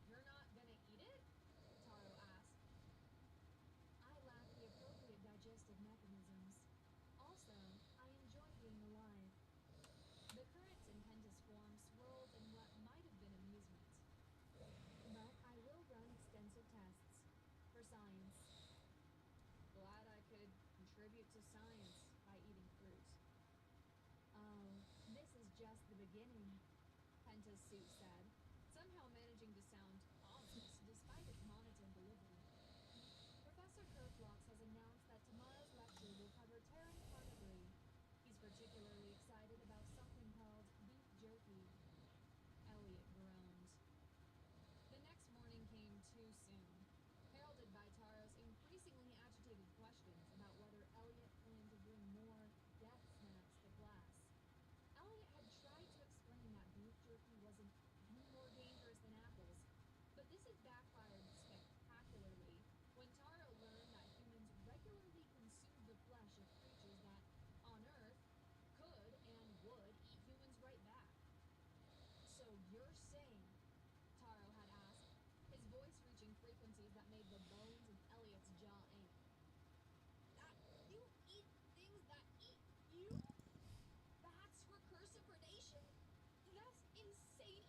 You're not gonna eat it? Taro asked. I lack the appropriate digestive mechanisms. Also, I enjoy being alive. The currents in Penta's form swirled in what might have been amusement. But I will run extensive tests. For science. Glad I could contribute to science by eating fruit. Oh, this is just the beginning, Penta's suit said, somehow managing to sound ominous despite its monotone delivery. Professor Kerflox has announced that tomorrow's lecture will cover Terran carnivory. He's particularly excited about something called beef jerky. Elliot groaned. The next morning came too soon, heralded by Taro's increasingly agitated questions about whether Elliot planned to bring more death snacks to class. Elliot had tried to explain that beef jerky wasn't any more dangerous than apples, but this had backfired spectacularly when Taro learned that humans regularly consumed the flesh of creatures that, on Earth, could and would eat humans right back. So you're saying, Taro had asked, his voice reaching frequencies that made the bones in Elliot's jaw ache, that you eat things that eat you? That's recursive predation. That's insane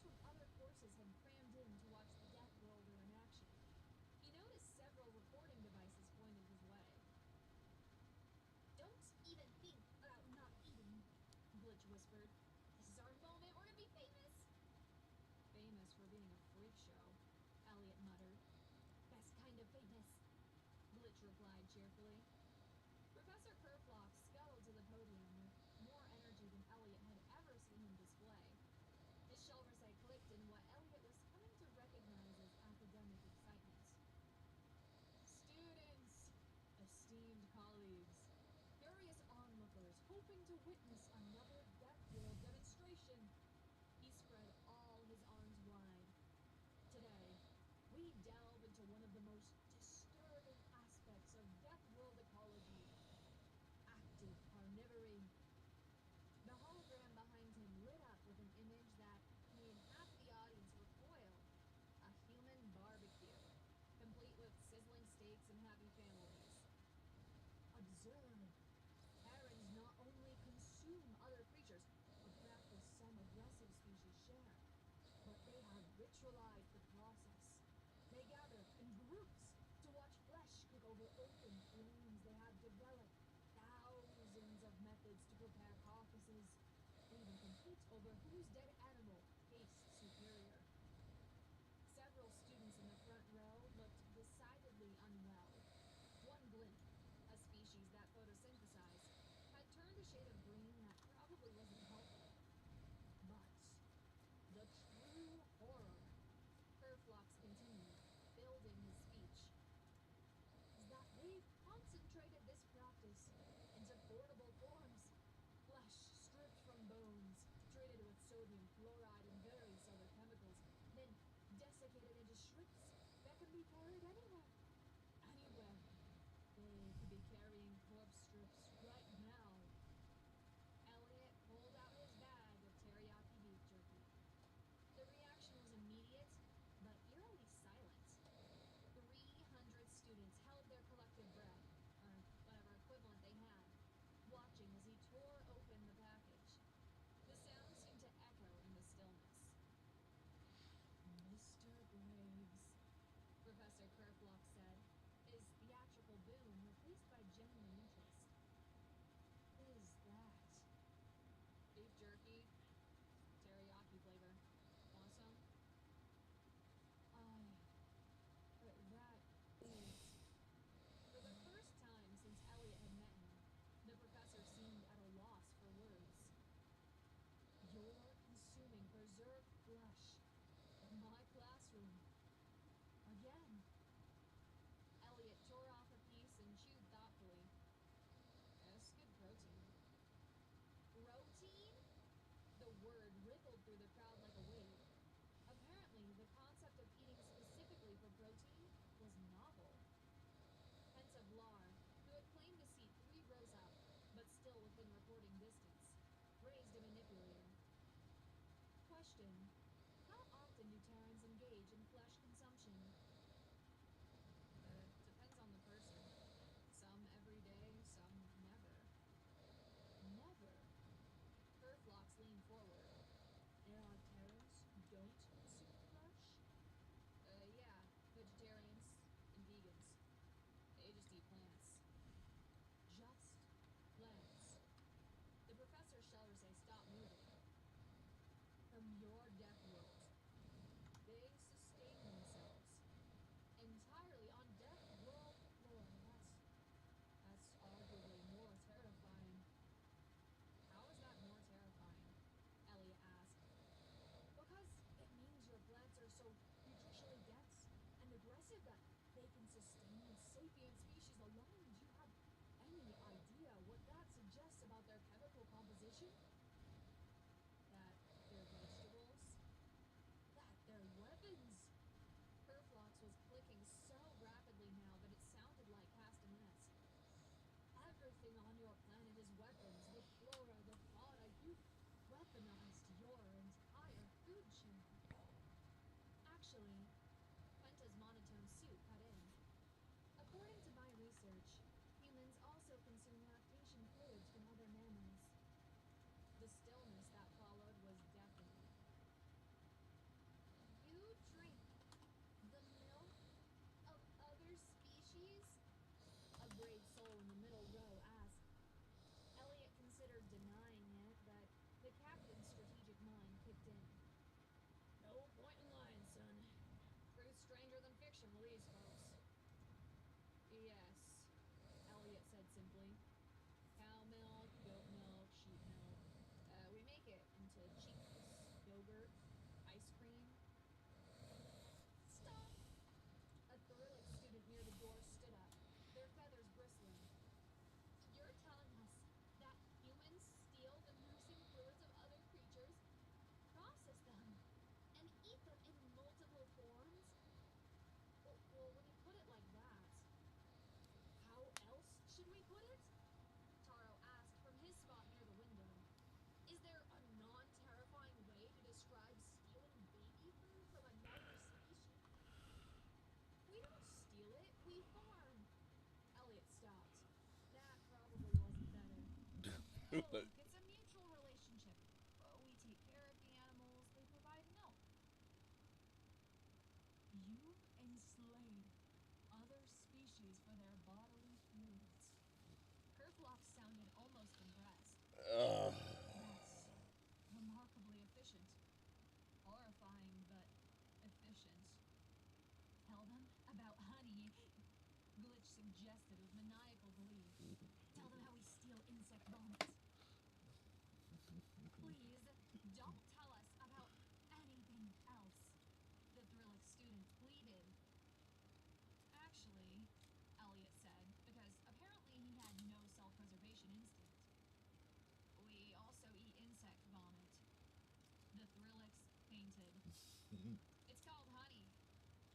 of other courses had crammed in to watch the Death Worlder in action. He noticed several recording devices pointed his way. Don't even think about not eating, Glitch whispered. This is our moment, we're gonna be famous. Famous for being a freak show, Elliot muttered. Best kind of famous, Glitch replied cheerfully. Professor Kerflock scuttled to the podium with more energy than Elliot had ever seen him display. His shoulder clicked in what Elliot was coming to recognize as academic excitement. Students, esteemed colleagues, curious onlookers hoping to witness another Death World demonstration. He spread all his arms wide. Today, we delve into one of the most disturbing aspects of Death World ecology, active carnivory. The hologram behind him lit up with an image that made half the audience recoil. A human barbecue, complete with sizzling steaks and happy families. Observe. Terrans not only consume other creatures, a practice some aggressive species share, but they have ritualized the process. They gather in groups to watch flesh cook over open flames. They have developed thousands of methods to prepare carcasses. They even compete over whose dead animal tastes superior. Several students in the front row looked decidedly unwell. One glint, a species that photosynthesized, had turned a shade of green that probably wasn't healthy. But the true horror, Kerflox continued, building his speech, is that they've concentrated this practice into portable forms. Flesh stripped from bones, treated with sodium chloride and various other chemicals, then desiccated into strips that can be carried anywhere. Anywhere. They could be carrying corpse strips right now. Elliot pulled out his bag of teriyaki beef jerky. The reaction was immediate, but eerily silent. 300 students held their collective breath, or whatever equivalent they had, watching as he tore open the package. The sound seemed to echo in the stillness. Mr. Graves, Professor Kerflock said, his theatrical boom replaced by genuine interest. Is that beef jerky, teriyaki flavor? Want some? That is... For the first time since Elliot had met him, the professor seemed at a loss for words. You're consuming preserved flesh in my classroom. Again. Elliot tore off a piece and chewed thoughtfully. That's good protein. Protein? The word rippled through the crowd like a wave. Apparently, the concept of eating specifically for protein was novel. Pensive Lar, who had claimed a seat 3 rows up, but still within recording distance, raised a manipulator. Question: how often do Terrans engage in flesh consumption? Depends on the person. Some every day, some never. Never? Kerflox leaned forward. There are Terrans who don't consume flesh? Yeah, vegetarians and vegans. They just eat plants. Just plants. The professor's Shellersay stopped moving. From your death world, they sustain themselves entirely on Death World flora. That's arguably more terrifying. How is that more terrifying? Elliot asked. Because it means your plants are so nutritionally dense and aggressive that they can sustain a sapient species alone. Do you have any idea what that suggests about their chemical composition? That they're vegetables? That they're weapons? Kerflox was clicking so rapidly now that it sounded like castanets. Everything on your planet is weapons. The flora, the fauna. You've weaponized your entire food chain. Actually, Penta's monotone suit cut in. According to my research, humans also consume lactation fluids from other mammals. The stillness that followed was deafening. walked in. No point in lying, son. Truth's stranger than fiction to these folks. Yes, Elliot said simply. Cow milk, goat milk, sheep milk. We make it into cheese, yogurt, ice cream. Stop! A Thrillic student near the door stood up, their feathers bristling. You're telling us that humans steal the nursing fluids of other creatures, process them, and eat them in multiple forms? Well, when you put it like that, how else should we put it? Taro asked from his spot near the window. Is there a non-terrifying way to describe stealing baby food from another species? We don't steal it, we farm. Elliot stopped. That probably wasn't better. Oh, look, it's a mutual relationship. We take care of the animals, they provide milk. You enslave other species for their bodily fluids. Kerflock sounded almost impressed. That's remarkably efficient. Horrifying, but efficient. Tell them about honey, Glitch suggested with maniacal glee. Tell them how we steal insect vomit. Please, don't tell us about anything else, the Thrillic student pleaded. Actually, Elliot said, because apparently he had no self-preservation instinct. We also eat insect vomit. The Thrillics fainted. It's called honey,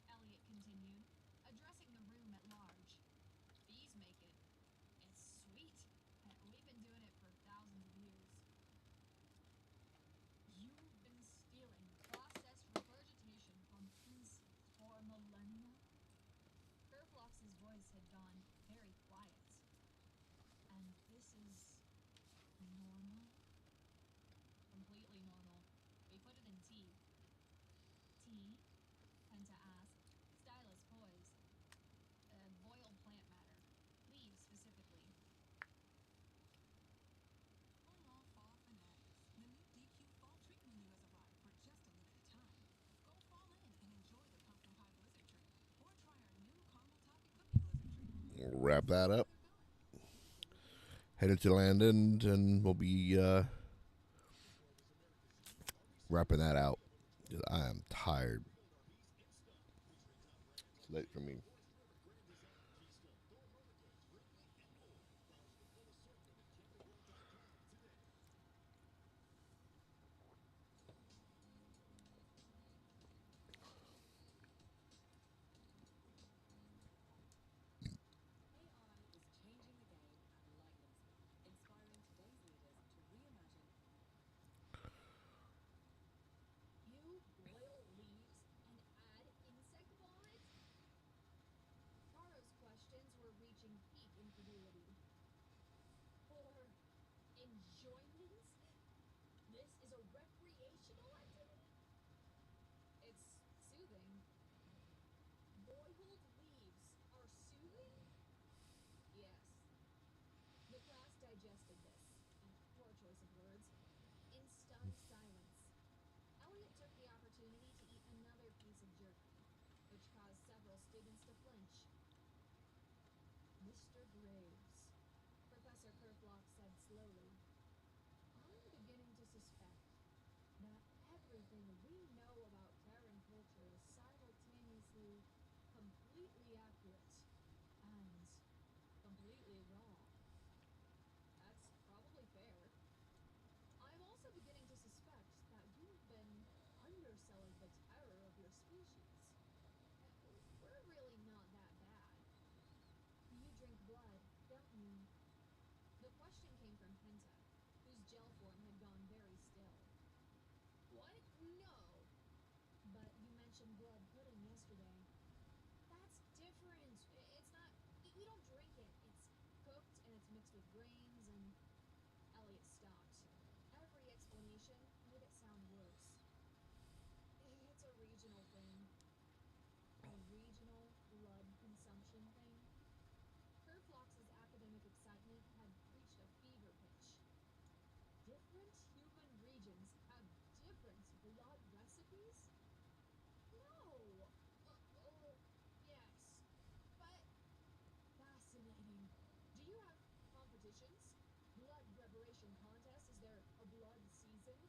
Elliot continued, addressing the room at large. Bees make it. It's sweet. We've been doing it for thousands of years. You've been stealing processed regurgitation from insects for millennia? Kerflox's voice had gone very quiet. And this is normal? Completely normal. We put it in tea. Tea? Penta asked, stylus poised. Boiled plant matter. Leaves specifically. We're all fall fanatics. The new DQ fall treat menu has arrived for just a limited time. Go fall in and enjoy the pumpkin pie blizzard treat, or try our new caramel toffee cookie blizzard treat. We'll wrap that up. They're going. Headed to Landon, and we'll be wrapping that out. I am tired. It's late for me. AI is changing the game at lightning speed, inspiring today's leaders to reimagine. You boil leaves and add insect vomit? Taro's questions were reaching peak incredulity. For enjoyment? This is a recreational activity? It's soothing. Boiled leaves are soothing? Yes. The class digested this. Poor choice of words. In stunned silence. Elliot took the opportunity to eat another piece of jerky, which caused several students to flinch. Mr. Graves, Professor Kerflock said slowly, I'm beginning to suspect that everything we know about Terran culture is simultaneously completely accurate and completely wrong. That's probably fair. I'm also beginning to suspect that you've been underselling the terror of your species. We're really not that bad. You drink blood, don't you? The question came from Penta, whose gel form had gone very still. What? No. But you mentioned blood pudding yesterday. That's different. It's not. We don't drink it. It's cooked and it's mixed with grains and. Elliot stopped. Every explanation made it sound worse. It's a regional thing. A regional blood consumption thing. Kerflox's academic excitement had reached a fever pitch. Different human regions have different Blood recipes? No! Yes. But fascinating. Do you have competitions? Blood preparation contest? Is there a blood season?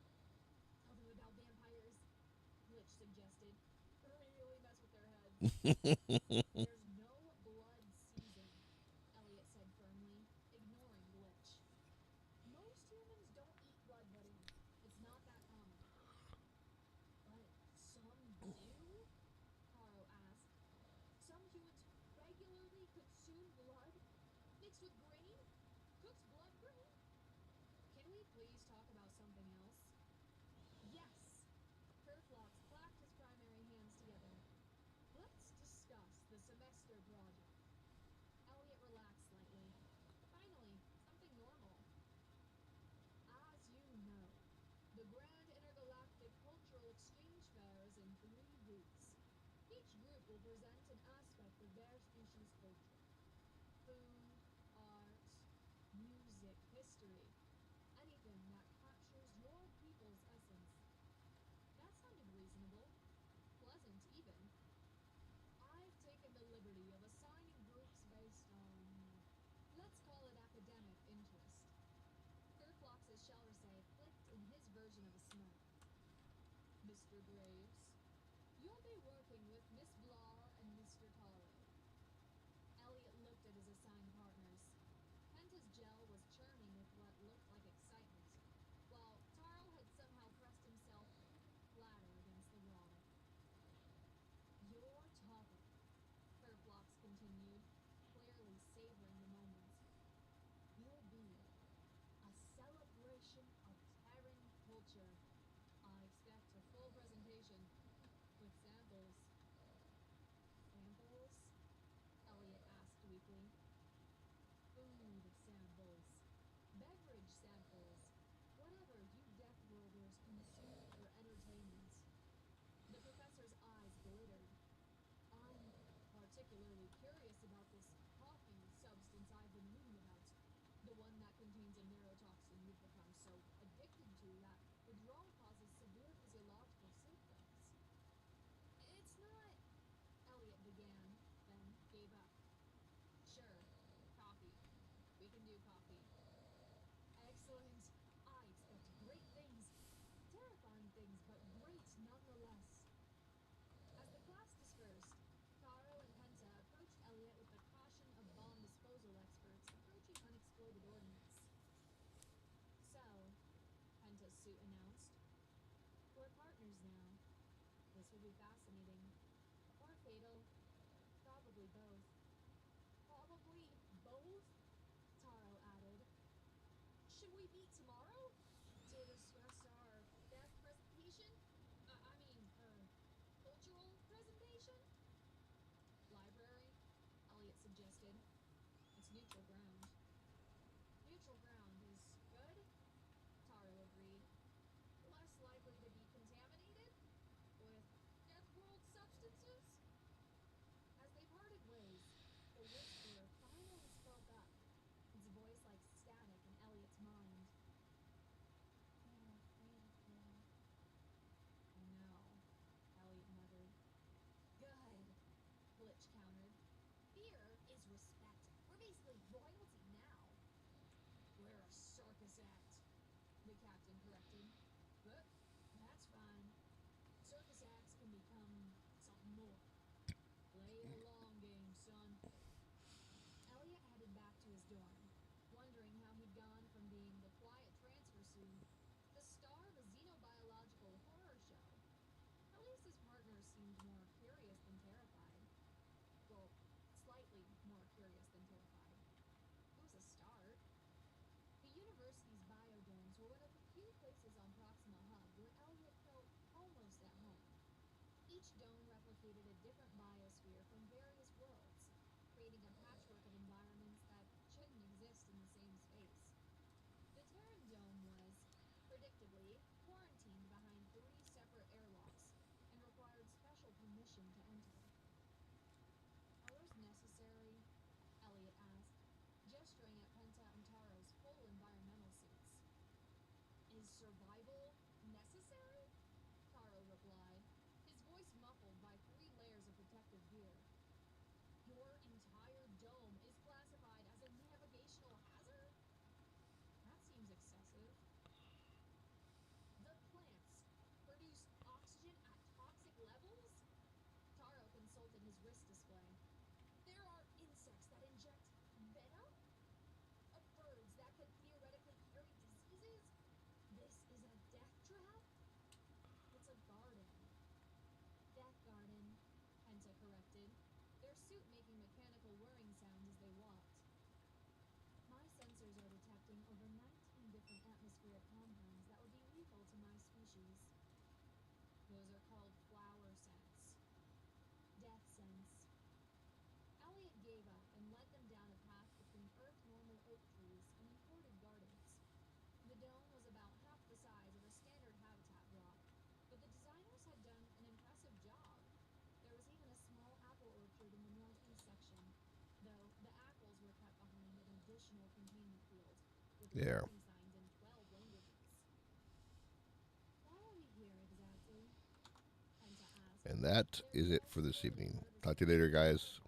Tell them about vampires, Glitch suggested. Really mess with their heads. There's no blood season, Elliot said firmly, ignoring Glitch. Most humans don't eat blood pudding. It's not that common. But some do? Taro asked. Some humans regularly consume blood mixed with grain? Cooked blood grain? Can we please talk about something else? Yes! Kerflox clapped his primary hands together. Let's discuss the semester project. Elliot relaxed slightly. Finally, something normal. As you know, the Grand Intergalactic Cultural Exchange Fair is in 3 weeks. Each group will present an aspect of their species' culture. Food, art, music, history, anything that captures your people's essence. That sounded reasonable. Pleasant, even. I've taken the liberty of assigning groups based on, let's call it academic interest. Kerflox's Shelrisay clicked in his version of a smirk. Mr. Graves, you'll be working with Miss Blah and Mr. Taro. Elliot looked at his assigned partners. Penta's gel was churning with what looked like excitement, while Taro had somehow pressed himself flatter against the wall. Your topic, Kerflox continued, clearly savoring the moment, will be a celebration of Terran culture. I expect a full presentation with samples. Samples? Elliot asked weakly. Food samples. Beverage samples. Whatever you Death Worlders consume for entertainment. The professor's eyes glittered. I'm particularly curious about this coffee substance I've been reading about. The one that contains a neurotoxin you've become so addicted to that withdrawal causes severe physiological symptoms. It's not, Elliot began, then gave up. Sure, coffee. We can do coffee. Excellent. I expect great things. Terrifying things, but great nonetheless. As the class dispersed, Taro and Penta approached Elliot with the caution of bomb disposal experts approaching unexploded ordnance. So, Penta's suit announced, we're partners now. This will be fascinating. Or fatal. Probably both. Probably both? Taro added. Should we meet tomorrow? To discuss our death presentation? Cultural presentation? Library? Elliot suggested. It's neutral ground. Neutral ground is good? Taro agreed. Less likely to be contaminated? With Death World substances? As they parted ways, the Whisperer finally spoke up, its voice like static in Elliot's mind. They're afraid of fear. I know, Elliot muttered. Good, Glitch countered. Fear is respect. We're basically royalty now. We're a circus act, the captain corrected. But that's fine. Circus acts can become something more. Play the long game, son. Elliot headed back to his dorm, wondering how he'd gone from being the quiet transfer student to the star of a xenobiological horror show. At least his partner seemed more curious than terrified. Well, slightly more curious than terrified. It was a start. The university's biodomes were one of the few places on Proxima Hub where Elliot felt almost at home. Each dome replicated a different biosphere from various worlds, creating a patchwork of environments that shouldn't exist in the same space. The Terran dome was, predictably, quarantined behind 3 separate airlocks and required special permission to enter. Are those necessary? Elliot asked, gesturing at Penta and Taro's full environmental suits. Is survival necessary? Your entire dome is classified as a navigational hazard? That seems excessive. The plants produce oxygen at toxic levels? Taro consulted his wrist display. There are insects that inject venom? Birds that could theoretically carry diseases? This is a death trap? It's a garden. Death garden, Penta corrected, their suit making mechanical whirring sounds as they walked. My sensors are detecting over 19 different atmospheric compounds that would be lethal to my species. Those are called flower scents. Death scents. Elliot gave up and led them down a path between Earth-normal oak trees and imported gardens. The dome was about half the size of a standard habitat block, but the designers had done an impressive job. There was even a small apple orchard in the northeast section, though the apples were kept behind an additional containment field, with There. warning signs in 12 languages. Why are we here exactly? Penta asked. And that is it for this evening. Talk to you later, guys.